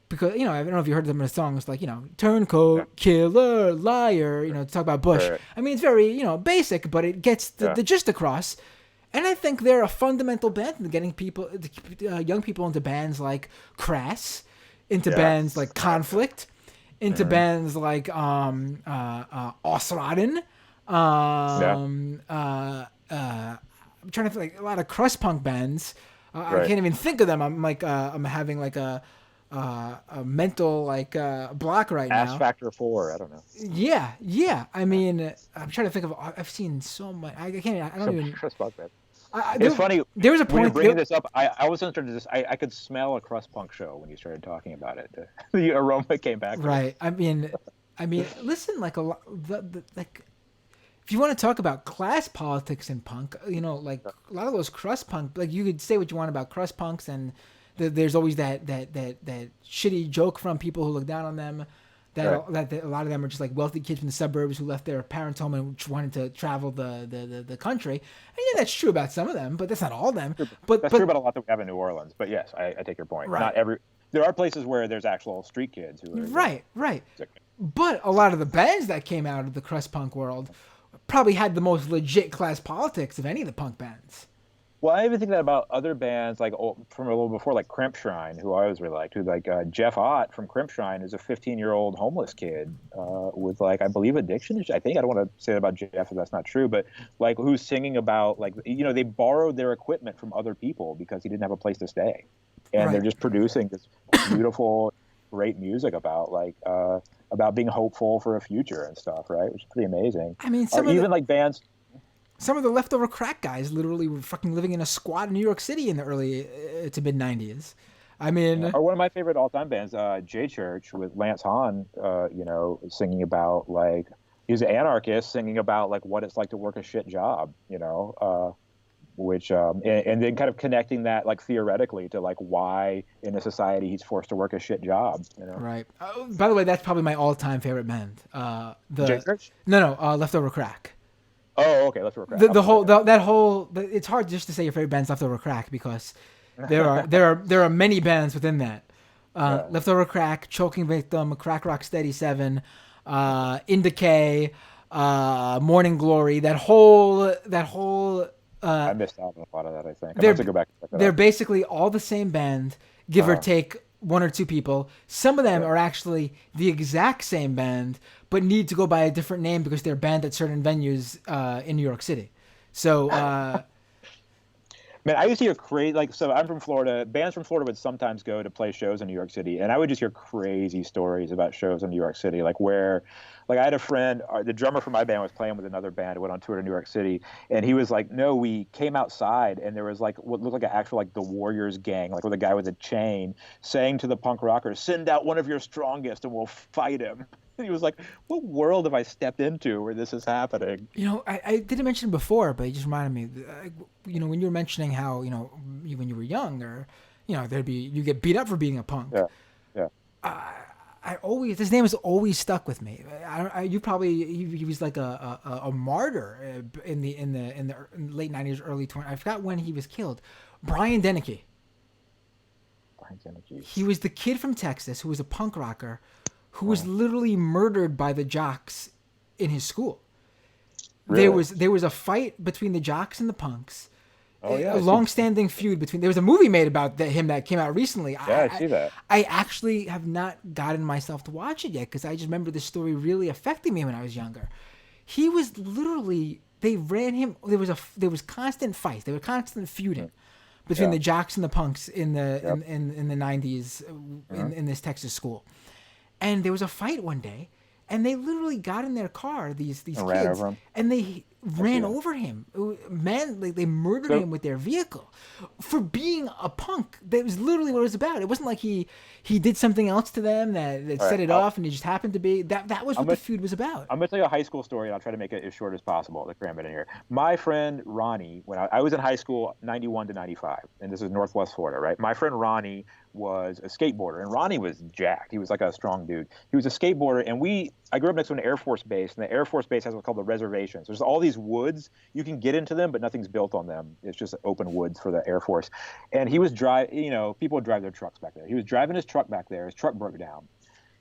[SPEAKER 2] Because, you know, I don't know if you heard them in the songs, like, you know,
[SPEAKER 1] yeah.
[SPEAKER 2] turncoat, killer, liar, you know, to talk about Bush.
[SPEAKER 1] Right.
[SPEAKER 2] I mean, it's very, you know, basic, but it gets
[SPEAKER 1] Yeah.
[SPEAKER 2] the gist across. And I think they're a fundamental band in getting people, young people into bands like Crass, into
[SPEAKER 1] Yeah.
[SPEAKER 2] bands like Conflict, into
[SPEAKER 1] Mhm.
[SPEAKER 2] bands like Ausraden.
[SPEAKER 1] Yeah.
[SPEAKER 2] I'm trying to think, like, a lot of crust punk bands. I
[SPEAKER 1] Right.
[SPEAKER 2] can't even think of them. I'm like, I'm having like a mental like block right
[SPEAKER 1] Ass
[SPEAKER 2] now.
[SPEAKER 1] Factor 4. I don't know.
[SPEAKER 2] Yeah, yeah. I mean, I'm trying to think of. I've seen so much. I can't. I don't
[SPEAKER 1] Some
[SPEAKER 2] even.
[SPEAKER 1] crust punk band.
[SPEAKER 2] There,
[SPEAKER 1] It's funny
[SPEAKER 2] there was a
[SPEAKER 1] when you're
[SPEAKER 2] point.
[SPEAKER 1] bringing this up. I was starting to just. I could smell a crust punk show when you started talking about it. The aroma came back to me.
[SPEAKER 2] Right. I mean. Listen, like a lot. Like, if you want to talk about class politics in punk, you know, like a lot of those crust punk. Like, you could say what you want about crust punks, and there's always that shitty joke from people who look down on them.
[SPEAKER 1] Right.
[SPEAKER 2] That a lot of them are just like wealthy kids from the suburbs who left their parents' home and wanted to travel the country. And yeah, that's true about some of them, but that's not all of them.
[SPEAKER 1] That's true about a lot that we have in New Orleans. But yes, I take your point.
[SPEAKER 2] Right.
[SPEAKER 1] Not every. There are places where there's actual street kids who are.
[SPEAKER 2] Right. But a lot of the bands that came out of the crust punk world probably had the most legit class politics of any of the punk bands.
[SPEAKER 1] Well, I even think that about other bands like from a little before, like Crimpshrine, who I always really liked. Who like Jeff Ott from Crimpshrine is a 15-year-old homeless kid with like I believe addiction. I think I don't want to say that about Jeff if that's not true, but like who's singing about like they borrowed their equipment from other people because he didn't have a place to stay, and they're
[SPEAKER 2] Right.
[SPEAKER 1] just producing this beautiful, great music about about being hopeful for a future and stuff, right? Which is pretty amazing.
[SPEAKER 2] I mean,
[SPEAKER 1] Or even like bands.
[SPEAKER 2] some of the leftover crack guys literally were fucking living in a squat in New York City in the early to mid '90s. I mean,
[SPEAKER 1] Or one of my favorite all-time bands, J Church, with Lance Hahn, singing about like he's an anarchist, singing about like what it's like to work a shit job, which and then kind of connecting that like theoretically to like why in a society he's forced to work a shit job.
[SPEAKER 2] right. By the way, that's probably my all-time favorite band.
[SPEAKER 1] J Church.
[SPEAKER 2] Leftover Crack.
[SPEAKER 1] Oh, okay. Let's work.
[SPEAKER 2] It's hard just to say your favorite band's Leftover Crack because there are many bands within that. Leftover Crack, Choking Victim, Crack Rock Steady 7, In Decay, Morning Glory. That whole
[SPEAKER 1] I missed out on a lot of that. I think I
[SPEAKER 2] they're
[SPEAKER 1] have to go back. And check that
[SPEAKER 2] they're
[SPEAKER 1] out.
[SPEAKER 2] basically all the same band, give or take one or two people. Some of them are actually the exact same band, but need to go by a different name because they're banned at certain venues in New York City. So
[SPEAKER 1] Man, I used to hear crazy, like, so I'm from Florida. Bands from Florida would sometimes go to play shows in New York City, and I would just hear crazy stories about shows in New York City, like where, like, I had a friend, the drummer for my band was playing with another band, went on tour to New York City, and he was like, no, we came outside, and there was like what looked like an actual, like, the Warriors gang, like with a guy with a chain, saying to the punk rockers, send out one of your strongest and we'll fight him. He was like, what world have I stepped into where this is happening?
[SPEAKER 2] I didn't mention before, but it just reminded me. When you were mentioning how when you were young, or you get beat up for being a punk.
[SPEAKER 1] Yeah, yeah.
[SPEAKER 2] I always his name has always stuck with me. He was like a martyr in the late '90s, early 20s. I forgot when he was killed. Brian Deneke. He was the kid from Texas who was a punk rocker, who was literally murdered by the jocks in his school.
[SPEAKER 1] Really?
[SPEAKER 2] There was a fight between the jocks and the punks.
[SPEAKER 1] Oh, yeah,
[SPEAKER 2] a long-standing feud between. There was a movie made about him that came out recently.
[SPEAKER 1] Yeah, I see that.
[SPEAKER 2] I actually have not gotten myself to watch it yet because I just remember the story really affecting me when I was younger. He was literally. They ran him. There was constant fights. There were constant feuding between the jocks and the punks in the in the 90s in this Texas school. And there was a fight one day, and they literally got in their car, these kids, and they ran over him. Man, they murdered him with their vehicle for being a punk. That was literally what it was about. It wasn't like he did something else to them that set it off, and he just happened to be. That was what the feud was about.
[SPEAKER 1] I'm going to tell you a high school story, and I'll try to make it as short as possible to cram it in here. My friend Ronnie, when I was in high school, 91 to 95, and this is Northwest Florida, right? My friend Ronnie was a skateboarder, and Ronnie was jacked. He was like a strong dude. He was a skateboarder, and I grew up next to an Air Force base, and the Air Force base has what's called the reservations. There's all these woods. You can get into them, but nothing's built on them. It's just open woods for the Air Force. And he was people would drive their trucks back there. He was driving his truck back there. His truck broke down.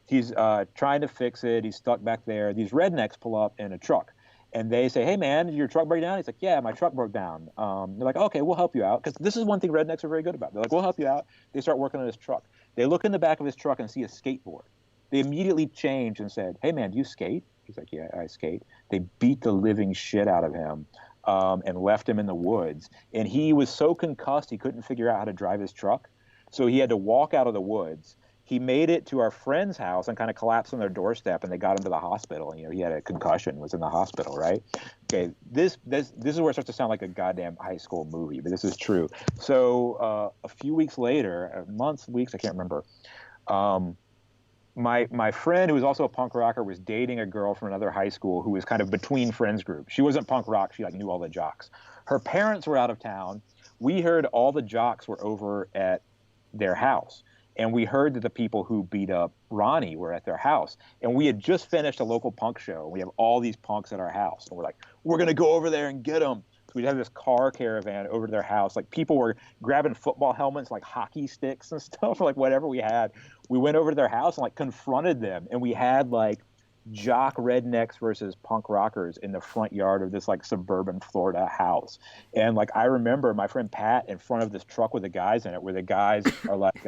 [SPEAKER 1] He's trying to fix it. He's stuck back there. These rednecks pull up in a truck, and they say, hey, man, did your truck break down? He's like, yeah, my truck broke down. They're like, okay, we'll help you out. Because this is one thing rednecks are very good about. They're like, we'll help you out. They start working on his truck. They look in the back of his truck and see a skateboard. They immediately changed and said, hey, man, do you skate? He's like, yeah, I skate. They beat the living shit out of him and left him in the woods. And he was so concussed he couldn't figure out how to drive his truck. So he had to walk out of the woods. He made it to our friend's house and kind of collapsed on their doorstep, and they got him to the hospital. And, he had a concussion, was in the hospital, right? Okay, this is where it starts to sound like a goddamn high school movie, but this is true. So a few weeks later, weeks, I can't remember, my friend, who was also a punk rocker, was dating a girl from another high school who was kind of between friends group. She wasn't punk rock. She knew all the jocks. Her parents were out of town. We heard all the jocks were over at their house. And we heard that the people who beat up Ronnie were at their house. And we had just finished a local punk show. We have all these punks at our house. And we're like, we're going to go over there and get them. So we'd have this car caravan over to their house. Like, people were grabbing football helmets, like hockey sticks and stuff, or like whatever we had. We went over to their house and like confronted them. And we had like jock rednecks versus punk rockers in the front yard of this like suburban Florida house. And like, I remember my friend Pat in front of this truck with the guys in it, where the guys are like,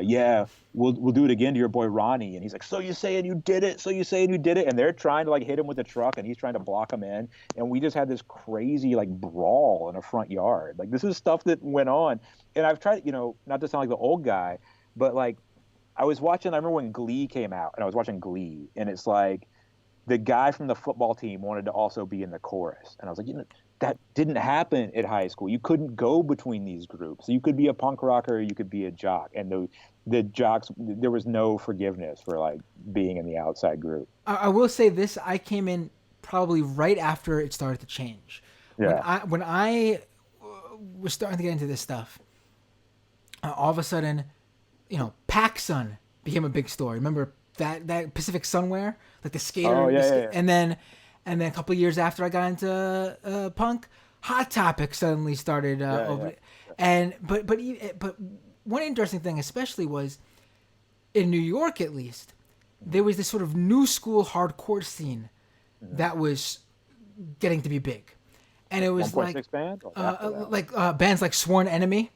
[SPEAKER 1] yeah, we'll do it again to your boy Ronnie. And he's like, so you saying you did it? So you saying you did it? And they're trying to like hit him with the truck, and he's trying to block him in. And we just had this crazy like brawl in a front yard. Like, this is stuff that went on. And I've tried, not to sound like the old guy, but like, I remember when Glee came out, and I was watching Glee, and it's like the guy from the football team wanted to also be in the chorus. And I was like, that didn't happen at high school. You couldn't go between these groups. You could be a punk rocker, or you could be a jock. And the jocks, there was no forgiveness for like being in the outside group.
[SPEAKER 2] I will say this: I came in probably right after it started to change.
[SPEAKER 1] Yeah.
[SPEAKER 2] When I was starting to get into this stuff, all of a sudden, PacSun became a big story. Remember that Pacific Sunwear, like the skater?
[SPEAKER 1] Oh yeah.
[SPEAKER 2] And then a couple of years after I got into punk, Hot Topic suddenly started over. Yeah. And but one interesting thing, especially, was in New York, at least, there was this sort of new school hardcore scene that was getting to be big, and it was like bands like Sworn Enemy,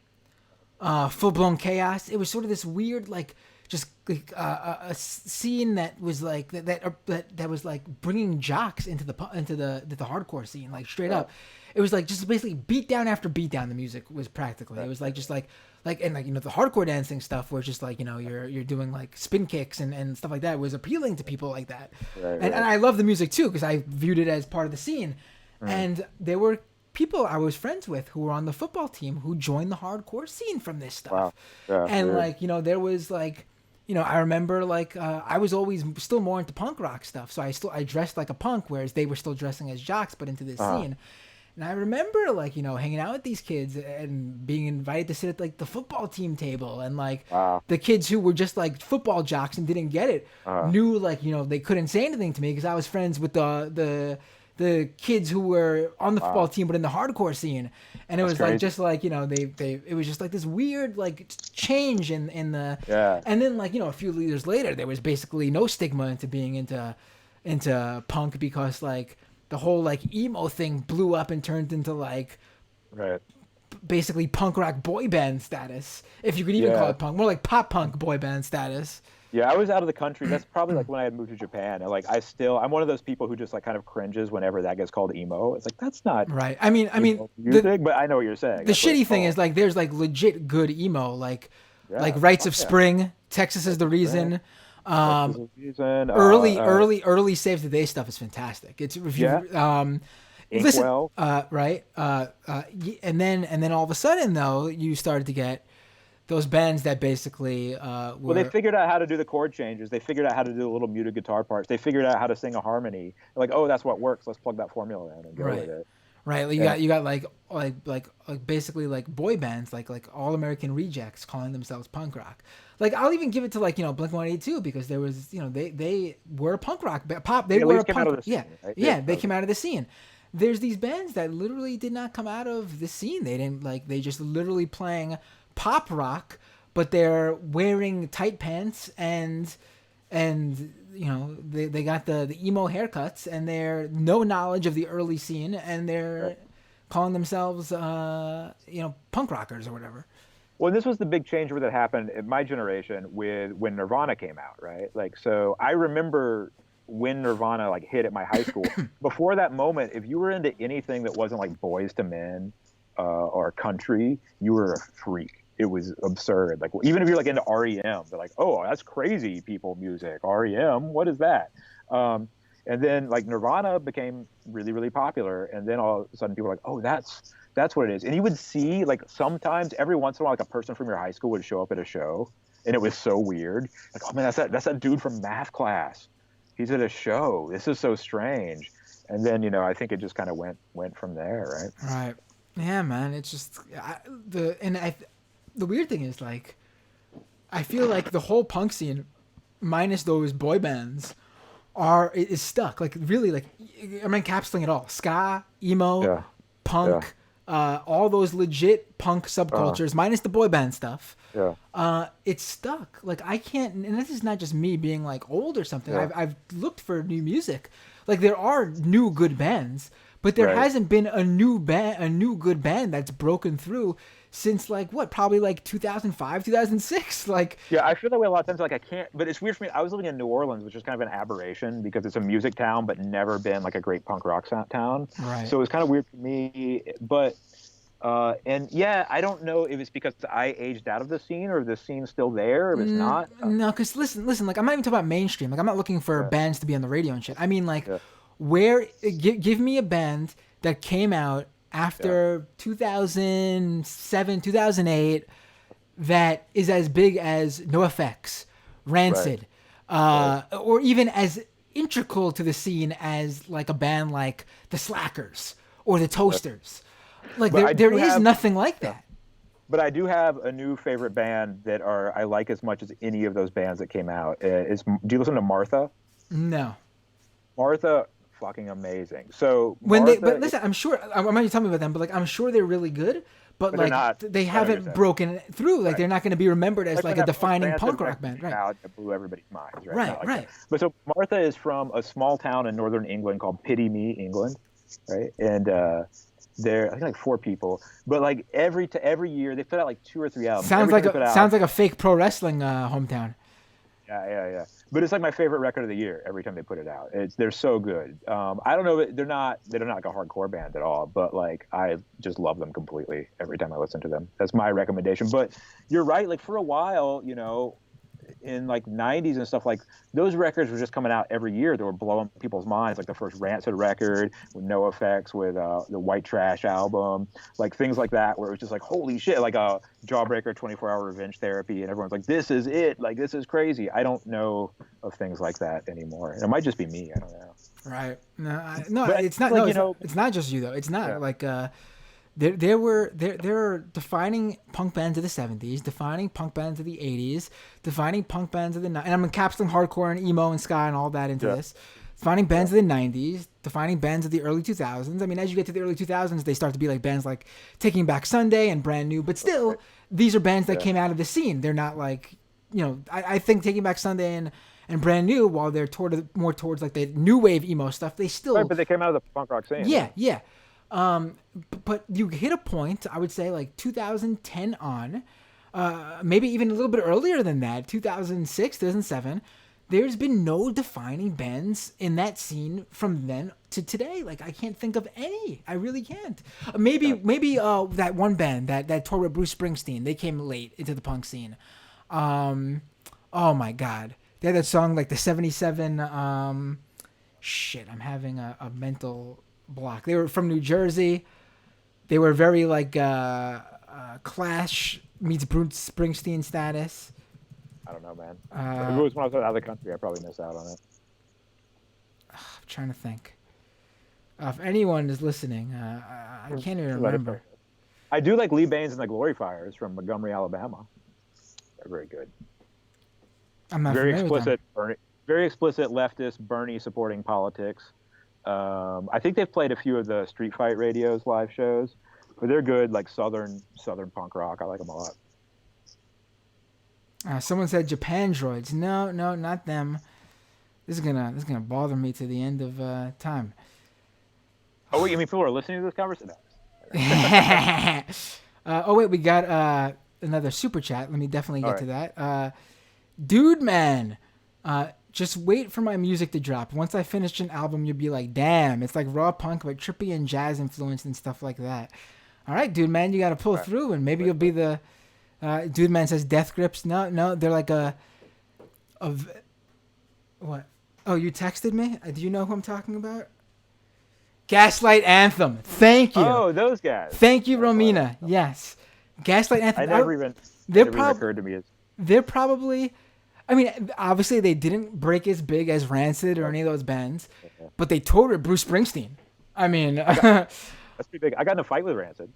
[SPEAKER 2] Full Blown Chaos. It was sort of this weird like just like a scene that was like that was like bringing jocks into the hardcore scene, like straight up. It was like just basically beat down after beat down. The music was practically. It was like just like and like the hardcore dancing stuff where it's just like you're doing like spin kicks and stuff like that was appealing to people like that. And I love the music too because I viewed it as part of the scene. And there were people I was friends with who were on the football team who joined the hardcore scene from this stuff. And like there was like I remember like I was always still more into punk rock stuff, so I dressed like a punk, whereas they were still dressing as jocks, but into this scene. And I remember like hanging out with these kids and being invited to sit at like the football team table, and like the kids who were just like football jocks and didn't get it knew like they couldn't say anything to me because I was friends with the kids who were on the football team but in the hardcore scene, and it was crazy. Like just like it was just like this weird like change in the and then like a few years later there was basically no stigma into being into punk because like the whole like emo thing blew up and turned into like basically punk rock boy band status, if you could even call it punk, more like pop punk boy band status.
[SPEAKER 1] Yeah, I was out of the country. That's probably like when I had moved to Japan. And like I'm one of those people who just like kind of cringes whenever that gets called emo. It's like that's not
[SPEAKER 2] right. I mean,
[SPEAKER 1] music, but I know what you're saying.
[SPEAKER 2] The shitty thing is like there's like legit good emo, like Rites of Spring, Texas is the Reason. Early Save the Day stuff is fantastic. It's
[SPEAKER 1] Inkwell.
[SPEAKER 2] And then all of a sudden though you started to get those bands that basically
[SPEAKER 1] well, they figured out how to do the chord changes. They figured out how to do the little muted guitar parts. They figured out how to sing a harmony. Like, oh, that's what works. Let's plug that formula in and go with it.
[SPEAKER 2] Right. You got like basically like boy bands like All American Rejects calling themselves punk rock. Like I'll even give it to like Blink-182 because there was they were punk rock pop. They were a punk. They came out of the scene. There's these bands that literally did not come out of the scene. They didn't they just literally playing pop rock, but they're wearing tight pants and they got the emo haircuts and they're no knowledge of the early scene and they're calling themselves punk rockers or whatever.
[SPEAKER 1] Well, this was the big changeover that happened in my generation when Nirvana came out, right? Like, so I remember when Nirvana like hit at my high school. Before that moment, if you were into anything that wasn't like Boys to Men or country, you were a freak. It was absurd. Like even if you're like into REM, they're like, "Oh, that's crazy people music. REM, what is that?" And then like Nirvana became really, really popular, and then all of a sudden people were like, "Oh, that's what it is." And you would see like sometimes every once in a while, like a person from your high school would show up at a show, and it was so weird. Like, "Oh man, that's that dude from math class. He's at a show. This is so strange." And then I think it just kind of went from there, right?
[SPEAKER 2] Right. Yeah, man. It's just the weird thing is, like, I feel like the whole punk scene, minus those boy bands, is stuck. Like, really, like, I'm encapsulating it all. Ska, emo, punk, all those legit punk subcultures, minus the boy band stuff. It's stuck. Like, I can't, and this is not just me being, like, old or something. I've looked for new music. Like, there are new good bands, but there hasn't been a new good band that's broken through since like probably like 2005, 2006. Like
[SPEAKER 1] I feel that way a lot of times. Like I can't, but it's weird for me. I was living in New Orleans, which is kind of an aberration because it's a music town, but never been like a great punk rock town.
[SPEAKER 2] Right.
[SPEAKER 1] So it was kind of weird for me. But I don't know if it's because I aged out of the scene or if the scene's still there, or if it's not.
[SPEAKER 2] No, because listen. Like I'm not even talking about mainstream. Like I'm not looking for bands to be on the radio and shit. I mean like where give me a band that came out after 2007, 2008, that is as big as NoFX, Rancid, or even as integral to the scene as like a band like the Slackers or the Toasters. Like there is nothing like that.
[SPEAKER 1] But I do have a new favorite band that I like as much as any of those bands that came out. Do you listen to Martha?
[SPEAKER 2] No.
[SPEAKER 1] Martha. Fucking amazing. So
[SPEAKER 2] but listen, I'm sure I'm not even telling me about them, but like I'm sure they're really good, but like they haven't broken through. Like they're not going to be remembered as like a defining punk rock band, right?
[SPEAKER 1] That blew everybody's minds,
[SPEAKER 2] right? Right.
[SPEAKER 1] But so Martha is from a small town in northern England called Pity Me, England, right? And they're I think like 4 people, but like every year they put out like 2 or 3 albums.
[SPEAKER 2] Sounds like a fake pro wrestling hometown.
[SPEAKER 1] Yeah. But it's like my favorite record of the year every time they put it out. They're so good. I don't know, they're not like a hardcore band at all, but like I just love them completely every time I listen to them. That's my recommendation. But you're right, like for a while, in like 90s and stuff, like those records were just coming out every year. They were blowing people's minds, like the first Rancid record with No Effects, with the White Trash album, like things like that, where it was just like, holy shit, like a Jawbreaker, 24-Hour Revenge Therapy, and everyone's like, this is it, like this is crazy. I don't know of things like that anymore. It might just be me, I don't know.
[SPEAKER 2] Right. No,
[SPEAKER 1] But
[SPEAKER 2] it's not.
[SPEAKER 1] like,
[SPEAKER 2] No, it's not just you though. It's not like there are defining punk bands of the 70s, defining punk bands of the 80s, defining punk bands of the 90s, and I'm encapsulating hardcore and emo and ska and all that into this. Defining bands of the 90s, defining bands of the early 2000s. I mean, as you get to the early 2000s, they start to be like bands like Taking Back Sunday and Brand New, but still, these are bands that came out of the scene. They're not like, I think Taking Back Sunday and Brand New, while they're more towards like the new wave emo stuff, they still...
[SPEAKER 1] Right, but they came out of the punk rock scene.
[SPEAKER 2] Yeah. But you hit a point, I would say, like 2010 on, maybe even a little bit earlier than that, 2006, 2007. There's been no defining bands in that scene from then to today. Like, I can't think of any. I really can't. Maybe that one band that toured with Bruce Springsteen. They came late into the punk scene. Oh my God, they had that song like the 77. Shit, I'm having a mental block. They were from New Jersey. They were very like Clash meets Bruce Springsteen status.
[SPEAKER 1] I don't know, man. If it was when I was out of the country, I probably missed out on it.
[SPEAKER 2] I'm trying to think. If anyone is listening, I can't even remember.
[SPEAKER 1] I do like Lee Baines and the Gloryfires from Montgomery, Alabama. They're very good.
[SPEAKER 2] I'm not
[SPEAKER 1] very
[SPEAKER 2] familiar
[SPEAKER 1] explicit,
[SPEAKER 2] with them.
[SPEAKER 1] very explicit leftist Bernie supporting politics. I think they've played a few of the Street Fight Radio's live shows, but they're good, like southern punk rock. I like them a lot.
[SPEAKER 2] Someone said Japan Droids. No, not them. This is gonna bother me to the end of time.
[SPEAKER 1] Oh wait, you mean people are listening to this conversation?
[SPEAKER 2] Oh wait, we got another super chat. Let me definitely get to that. Dude, man, just wait for my music to drop. Once I finish an album, you'll be like, damn, it's like raw punk, but trippy and jazz influence and stuff like that. All right, dude, man, you got to pull through, and maybe you'll be the... Dude, man says Death Grips. No, they're like what? Oh, you texted me? Do you know who I'm talking about? Gaslight Anthem. Thank you.
[SPEAKER 1] Oh, those guys.
[SPEAKER 2] Thank you, Romina. Yes. Gaslight Anthem.
[SPEAKER 1] It never even occurred to me.
[SPEAKER 2] They're probably... I mean, obviously they didn't break as big as Rancid or any of those bands, but they toured with Bruce Springsteen. I mean...
[SPEAKER 1] That's pretty big. I got in a fight with Rancid.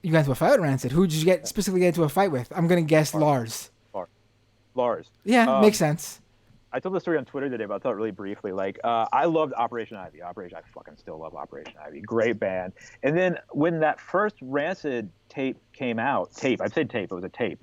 [SPEAKER 2] You got into a fight with Rancid. Who did you specifically get into a fight with? I'm going to guess Lars.
[SPEAKER 1] Lars.
[SPEAKER 2] Yeah, makes sense.
[SPEAKER 1] I told the story on Twitter today, but I'll tell it really briefly. Like, I loved Operation Ivy. I fucking still love Operation Ivy. Great band. And then when that first Rancid tape came out, I'd say tape. It was a tape.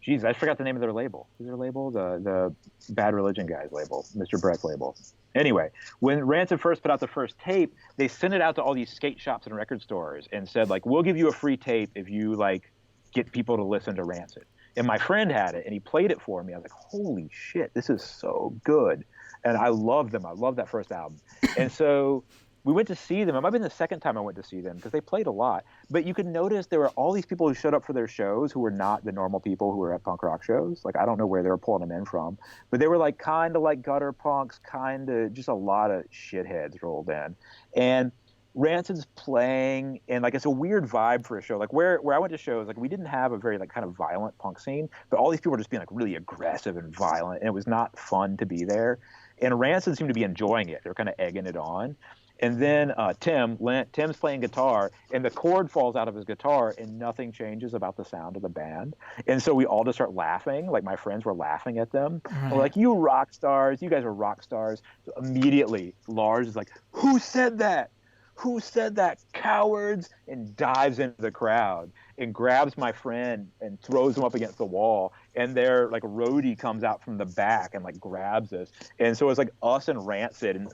[SPEAKER 1] Jesus, I forgot the name of their label. Who's their label? The Bad Religion guys label, Mr. Brett's label. Anyway, when Rancid first put out the first tape, they sent it out to all these skate shops and record stores and said, like, we'll give you a free tape if you, like, get people to listen to Rancid. And my friend had it, and he played it for me. I was like, holy shit, this is so good. And I loved them. I loved that first album. And so we went to see them. It might have been the second time I went to see them because they played a lot. But you could notice there were all these people who showed up for their shows who were not the normal people who were at punk rock shows. Like, I don't know where they were pulling them in from. But they were like kind of like gutter punks, kind of just a lot of shitheads rolled in. And Rancid's playing, and like it's a weird vibe for a show. Like where I went to shows, like we didn't have a very like kind of violent punk scene, but all these people were just being like really aggressive and violent, and it was not fun to be there. And Rancid seemed to be enjoying it. They were kind of egging it on. And then Tim's playing guitar, and the cord falls out of his guitar, and nothing changes about the sound of the band. And so we all just start laughing. Like, my friends were laughing at them. We're like, you rock stars. You guys are rock stars. So immediately, Lars is like, who said that? Who said that? Cowards! And dives into the crowd and grabs my friend and throws him up against the wall. And their like roadie comes out from the back and like grabs us. And so it's like us and Rancid,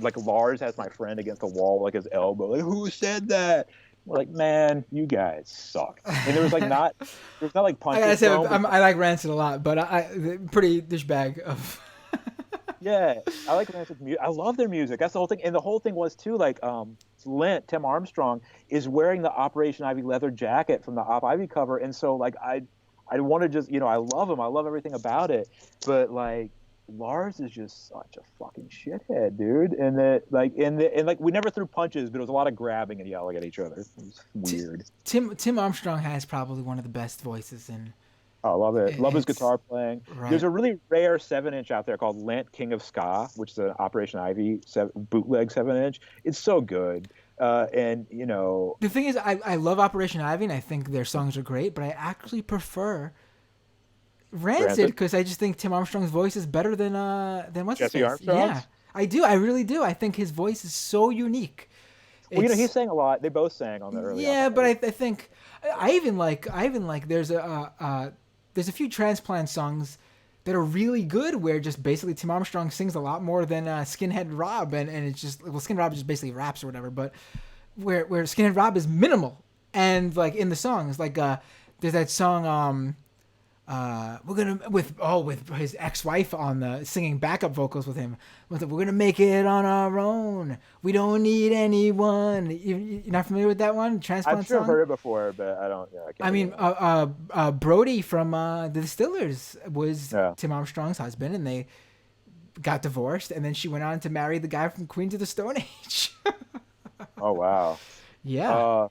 [SPEAKER 1] like Lars has my friend against the wall, like his elbow. Like, who said that? We're like, man, you guys suck. And there's not like
[SPEAKER 2] I gotta
[SPEAKER 1] punches
[SPEAKER 2] say,
[SPEAKER 1] thrown.
[SPEAKER 2] I like Rancid a lot, but pretty douchebag of.
[SPEAKER 1] Yeah, I like Lance's music. I love their music. That's the whole thing. And the whole thing was too like Tim Armstrong is wearing the Operation Ivy leather jacket from the Op Ivy cover, and so like I want to just I love him. I love everything about it, but like Lars is just such a fucking shithead, dude. And like we never threw punches, but it was a lot of grabbing and yelling at each other. It was weird.
[SPEAKER 2] Tim Armstrong has probably one of the best voices in.
[SPEAKER 1] Oh, I love it. Love his
[SPEAKER 2] It's
[SPEAKER 1] guitar playing.
[SPEAKER 2] right.
[SPEAKER 1] There's a really rare 7-inch out there called Lent King of Ska, which is an Operation Ivy bootleg 7-inch. It's so good. And
[SPEAKER 2] The thing is, I love Operation Ivy, and I think their songs are great, but I actually prefer Rancid because I just think Tim Armstrong's voice is better than what's his
[SPEAKER 1] Jesse
[SPEAKER 2] face?
[SPEAKER 1] Armstrong's?
[SPEAKER 2] Yeah, I do. I really do. I think his voice is so unique.
[SPEAKER 1] Well, he sang a lot. They both sang on the early.
[SPEAKER 2] Yeah, but I think I even like there's a few Transplant songs that are really good where just basically Tim Armstrong sings a lot more than Skinhead Rob, and it's just Skinhead Rob just basically raps or whatever, but where Skinhead Rob is minimal and like in the songs like there's that song we're gonna with his ex-wife on the singing backup vocals with him. We're gonna make it on our own. We don't need anyone. You're not familiar with that one? Transplant
[SPEAKER 1] I'm sure
[SPEAKER 2] song?
[SPEAKER 1] I've heard it before, but I don't. Yeah,
[SPEAKER 2] I mean, Brody from the Distillers was Tim Armstrong's husband, and they got divorced, and then she went on to marry the guy from Queens of the Stone Age.
[SPEAKER 1] Oh wow.
[SPEAKER 2] Yeah.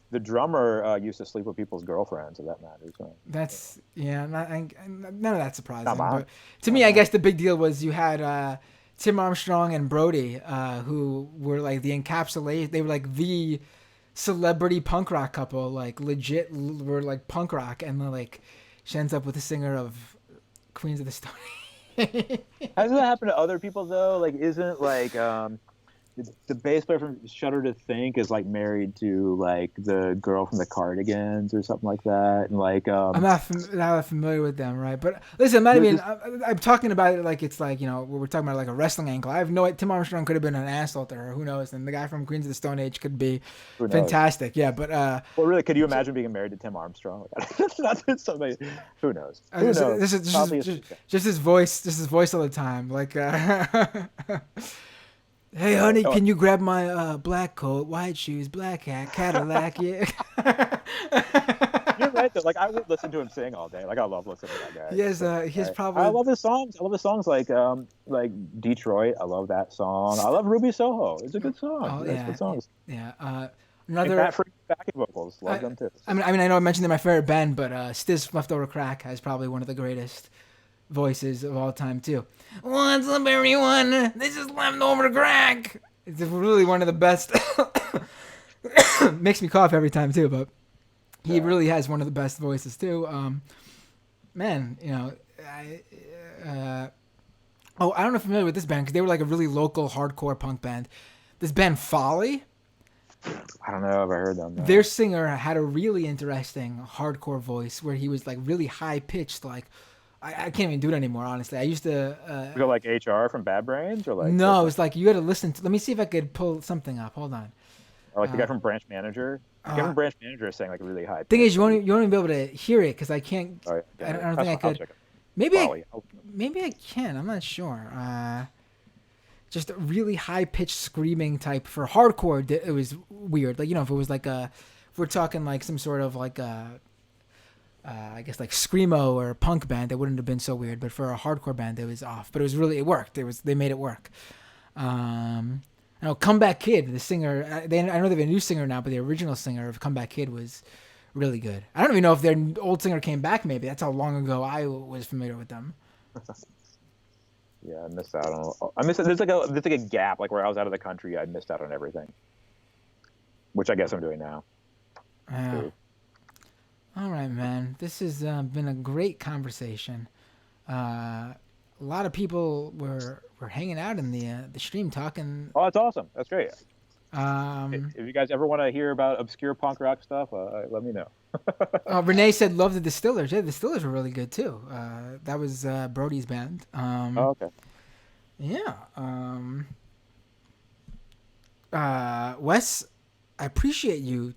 [SPEAKER 1] The drummer used to sleep with people's girlfriends, if that matters. So.
[SPEAKER 2] That's none of that's surprising.
[SPEAKER 1] Come on.
[SPEAKER 2] But to me, I guess the big deal was you had Tim Armstrong and Brody, who were like the encapsulation. They were like the celebrity punk rock couple, like legit were like punk rock, and then like she ends up with the singer of Queens of the Stone Age.
[SPEAKER 1] Hasn't that happened to other people though? Like, isn't like the bass player from Shudder to Think is like married to like the girl from the Cardigans or something like that, and like
[SPEAKER 2] I'm not familiar with them, right? But listen, I'm not even. I'm talking about it like it's like we're talking about like a wrestling angle. I have no. Tim Armstrong could have been an asshole to her. Who knows? And the guy from Queens of the Stone Age could be fantastic. Yeah, but
[SPEAKER 1] well, really, could you imagine being married to Tim Armstrong? That's somebody. Who knows? Who knows?
[SPEAKER 2] This is just his voice. Just his voice all the time. Like. Hey, honey, can you grab my black coat, white shoes, black hat, Cadillac? Yeah.
[SPEAKER 1] You're right, though. Like, I would listen to him sing all day. Like, I love listening to that guy.
[SPEAKER 2] He's probably...
[SPEAKER 1] I love his songs. I love his songs like Detroit. I love that song. I love Ruby Soho. It's a good song.
[SPEAKER 2] Oh, yeah.
[SPEAKER 1] Good songs.
[SPEAKER 2] Yeah.
[SPEAKER 1] Another... And Pat Free's backing vocals. Love them, too.
[SPEAKER 2] I mean, I know I mentioned they're my favorite band, but Stiz Leftover Crack has probably one of the greatest voices of all time, too. What's up, everyone? This is Leftover Crack. It's really one of the best. Makes me cough every time too, but he really has one of the best voices too. Man, I don't know if you're familiar with this band because they were like a really local hardcore punk band. This band Folly.
[SPEAKER 1] I don't know if I heard them. No.
[SPEAKER 2] Their singer had a really interesting hardcore voice where he was like really high pitched, like. I can't even do it anymore, honestly. I used to...
[SPEAKER 1] you go like HR from Bad Brains? Or like?
[SPEAKER 2] No, it was like you had to listen to... Let me see if I could pull something up. Hold on.
[SPEAKER 1] Or like the guy from Branch Manager? The guy from Branch Manager is saying like really high.
[SPEAKER 2] Thing is, you won't even be able to hear it because I can't...
[SPEAKER 1] Oh, yeah.
[SPEAKER 2] I don't think I could. Maybe I can. I'm not sure. Just a really high-pitched screaming type for hardcore. It was weird. Like, if it was like a... If we're talking like some sort of like a... I guess like screamo or punk band, it wouldn't have been so weird. But for a hardcore band, it was off. But it worked. They made it work. Comeback Kid, the singer. I know they have a new singer now, but the original singer of Comeback Kid was really good. I don't even know if their old singer came back. Maybe that's how long ago I was familiar with them.
[SPEAKER 1] Yeah, I missed out on. I missed. There's like a gap, like where I was out of the country. I missed out on everything, which I guess I'm doing now.
[SPEAKER 2] All right, man. This has been a great conversation. A lot of people were hanging out in the stream talking.
[SPEAKER 1] Oh, that's awesome. That's great. If you guys ever want to hear about obscure punk rock stuff, let me know.
[SPEAKER 2] Renee said love the Distillers. Yeah, the Distillers were really good too. That was Brody's band.
[SPEAKER 1] Okay.
[SPEAKER 2] Yeah. Wes, I appreciate you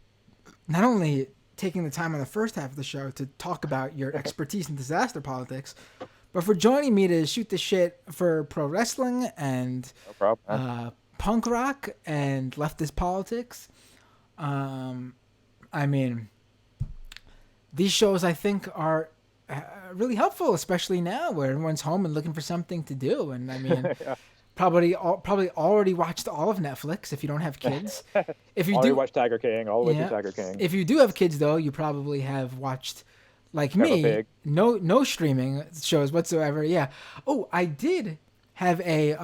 [SPEAKER 2] not only taking the time on the first half of the show to talk about your expertise in disaster politics, but for joining me to shoot the shit for pro wrestling and
[SPEAKER 1] No problem.
[SPEAKER 2] punk rock and leftist politics. I mean, these shows I think are really helpful, especially now where everyone's home and looking for something to do. And I mean,
[SPEAKER 1] Yeah.
[SPEAKER 2] probably already watched all of Netflix if you don't have kids. If you
[SPEAKER 1] Already
[SPEAKER 2] do,
[SPEAKER 1] watched Tiger King, all the way through Tiger King.
[SPEAKER 2] if you do have kids though, you probably have watched, like
[SPEAKER 1] Peppa
[SPEAKER 2] me,
[SPEAKER 1] Pig.
[SPEAKER 2] no streaming shows whatsoever. Yeah. Oh, I did have a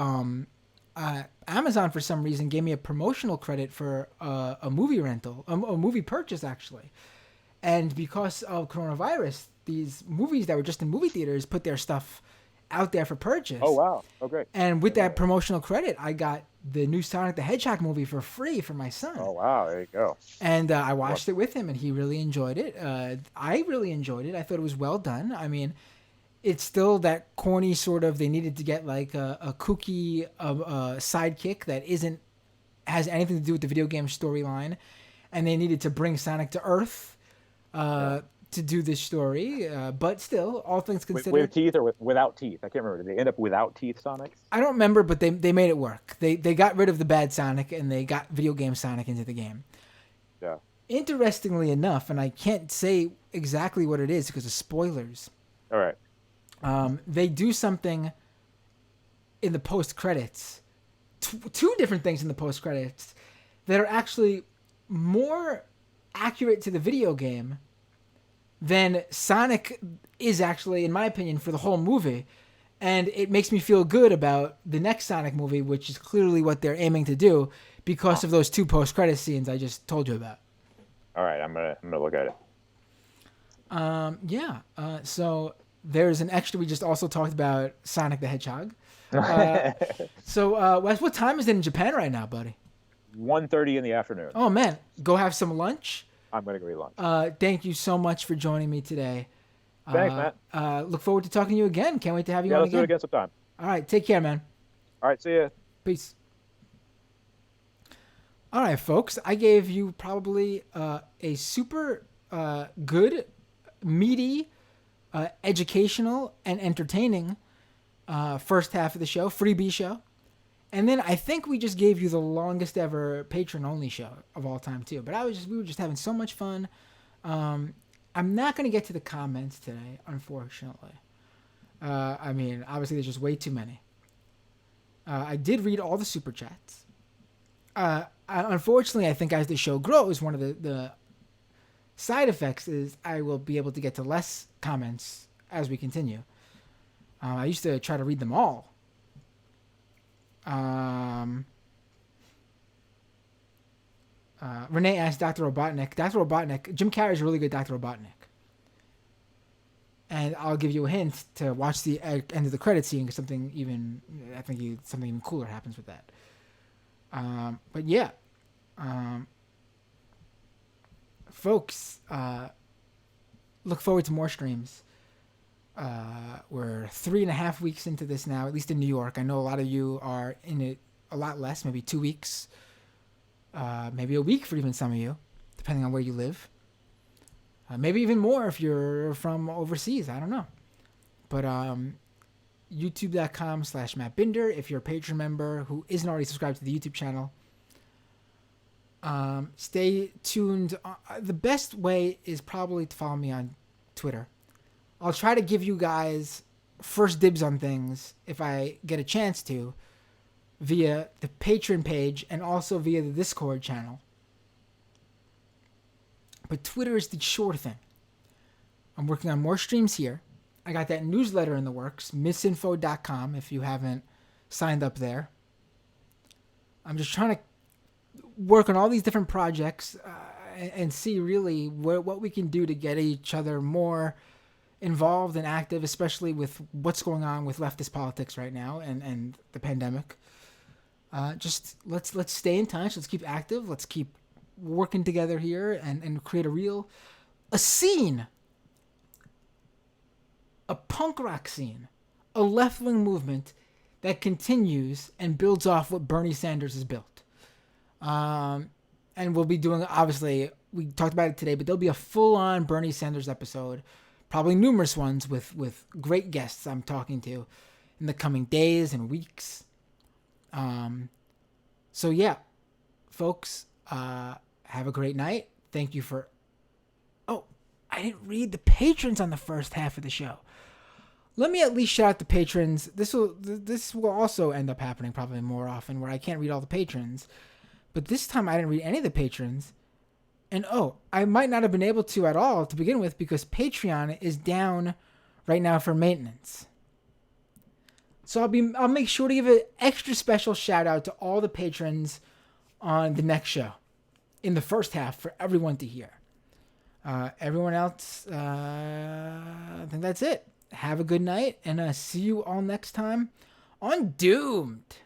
[SPEAKER 2] Amazon for some reason gave me a promotional credit for a movie rental, a movie purchase actually. And because of coronavirus, these movies that were just in movie theaters put their stuff out there for purchase.
[SPEAKER 1] Oh wow! Oh great!
[SPEAKER 2] And with that promotional credit, I got the new Sonic the Hedgehog movie for free for my son.
[SPEAKER 1] Oh wow! There you go.
[SPEAKER 2] And I watched it with him, and he really enjoyed it. I really enjoyed it. I thought it was well done. I mean, it's still that corny sort of. They needed to get like a kooky sidekick that has anything to do with the video game storyline, and they needed to bring Sonic to Earth to do this story. But still, all things considered,
[SPEAKER 1] with teeth or without teeth? I can't remember. Did they end up without teeth, Sonic?
[SPEAKER 2] I don't remember, but they made it work. They got rid of the bad Sonic and they got video game Sonic into the game.
[SPEAKER 1] Yeah.
[SPEAKER 2] Interestingly enough, and I can't say exactly what it is because of spoilers.
[SPEAKER 1] All right.
[SPEAKER 2] They do something in the post credits, two different things in the post credits that are actually more accurate to the video game than Sonic is actually, in my opinion, for the whole movie. And it makes me feel good about the next Sonic movie, which is clearly what they're aiming to do because of those two post-credit scenes I just told you about.
[SPEAKER 1] All right, I'm gonna look at
[SPEAKER 2] it. So there's an extra. We just also talked about Sonic the Hedgehog. So Wes, what time is it in Japan right now, buddy?
[SPEAKER 1] 1:30 in the afternoon.
[SPEAKER 2] Oh man, go have some lunch.
[SPEAKER 1] I'm gonna go eat lunch.
[SPEAKER 2] Thank you so much for joining me today.
[SPEAKER 1] Thanks, Matt.
[SPEAKER 2] Look forward to talking to you again. Can't wait to have you on
[SPEAKER 1] let's
[SPEAKER 2] again.
[SPEAKER 1] do it again sometime.
[SPEAKER 2] All right, take care, man.
[SPEAKER 1] All right, see ya.
[SPEAKER 2] Peace. All right, folks. I gave you probably a super good, meaty, educational, and entertaining first half of the show, freebie show. And then I think we just gave you the longest ever patron-only show of all time too. But we were just having so much fun. I'm not going to get to the comments today, unfortunately. I mean, obviously there's just way too many. I did read all the super chats. Unfortunately, I think as the show grows, one of the side effects is I will be able to get to less comments as we continue. I used to try to read them all. Renee asked Dr. Robotnik. Dr. Robotnik, Jim Carrey's a really good Dr. Robotnik. And I'll give you a hint to watch the end of the credit scene because something even cooler happens with that. But yeah, folks, look forward to more streams. We're 3.5 weeks into this now, at least in New York. I know a lot of you are in it a lot less, maybe 2 weeks, maybe a week for even some of you, depending on where you live. Maybe even more if you're from overseas. I don't know. But youtube.com/MattBinder if you're a patron member who isn't already subscribed to the YouTube channel. Stay tuned. The best way is probably to follow me on Twitter. I'll try to give you guys first dibs on things if I get a chance to via the Patreon page and also via the Discord channel. But Twitter is the sure thing. I'm working on more streams here. I got that newsletter in the works, missinfo.com, if you haven't signed up there. I'm just trying to work on all these different projects and see really what we can do to get each other more involved and active, especially with what's going on with leftist politics right now and the pandemic. Just let's stay in touch. Let's keep active. Let's keep working together here and create a scene, a punk rock scene, a left-wing movement that continues and builds off what Bernie Sanders has built. And we'll be doing, obviously, we talked about it today, but there'll be a full-on Bernie Sanders episode, probably numerous ones with great guests I'm talking to in the coming days and weeks. So yeah, folks, have a great night. Thank you for... Oh, I didn't read the patrons on the first half of the show. Let me at least shout out the patrons. This will also end up happening probably more often where I can't read all the patrons. But this time I didn't read any of the patrons. And I might not have been able to at all to begin with because Patreon is down right now for maintenance. So I'll make sure to give an extra special shout out to all the patrons on the next show in the first half for everyone to hear. Everyone else, I think that's it. Have a good night and see you all next time on Doomed.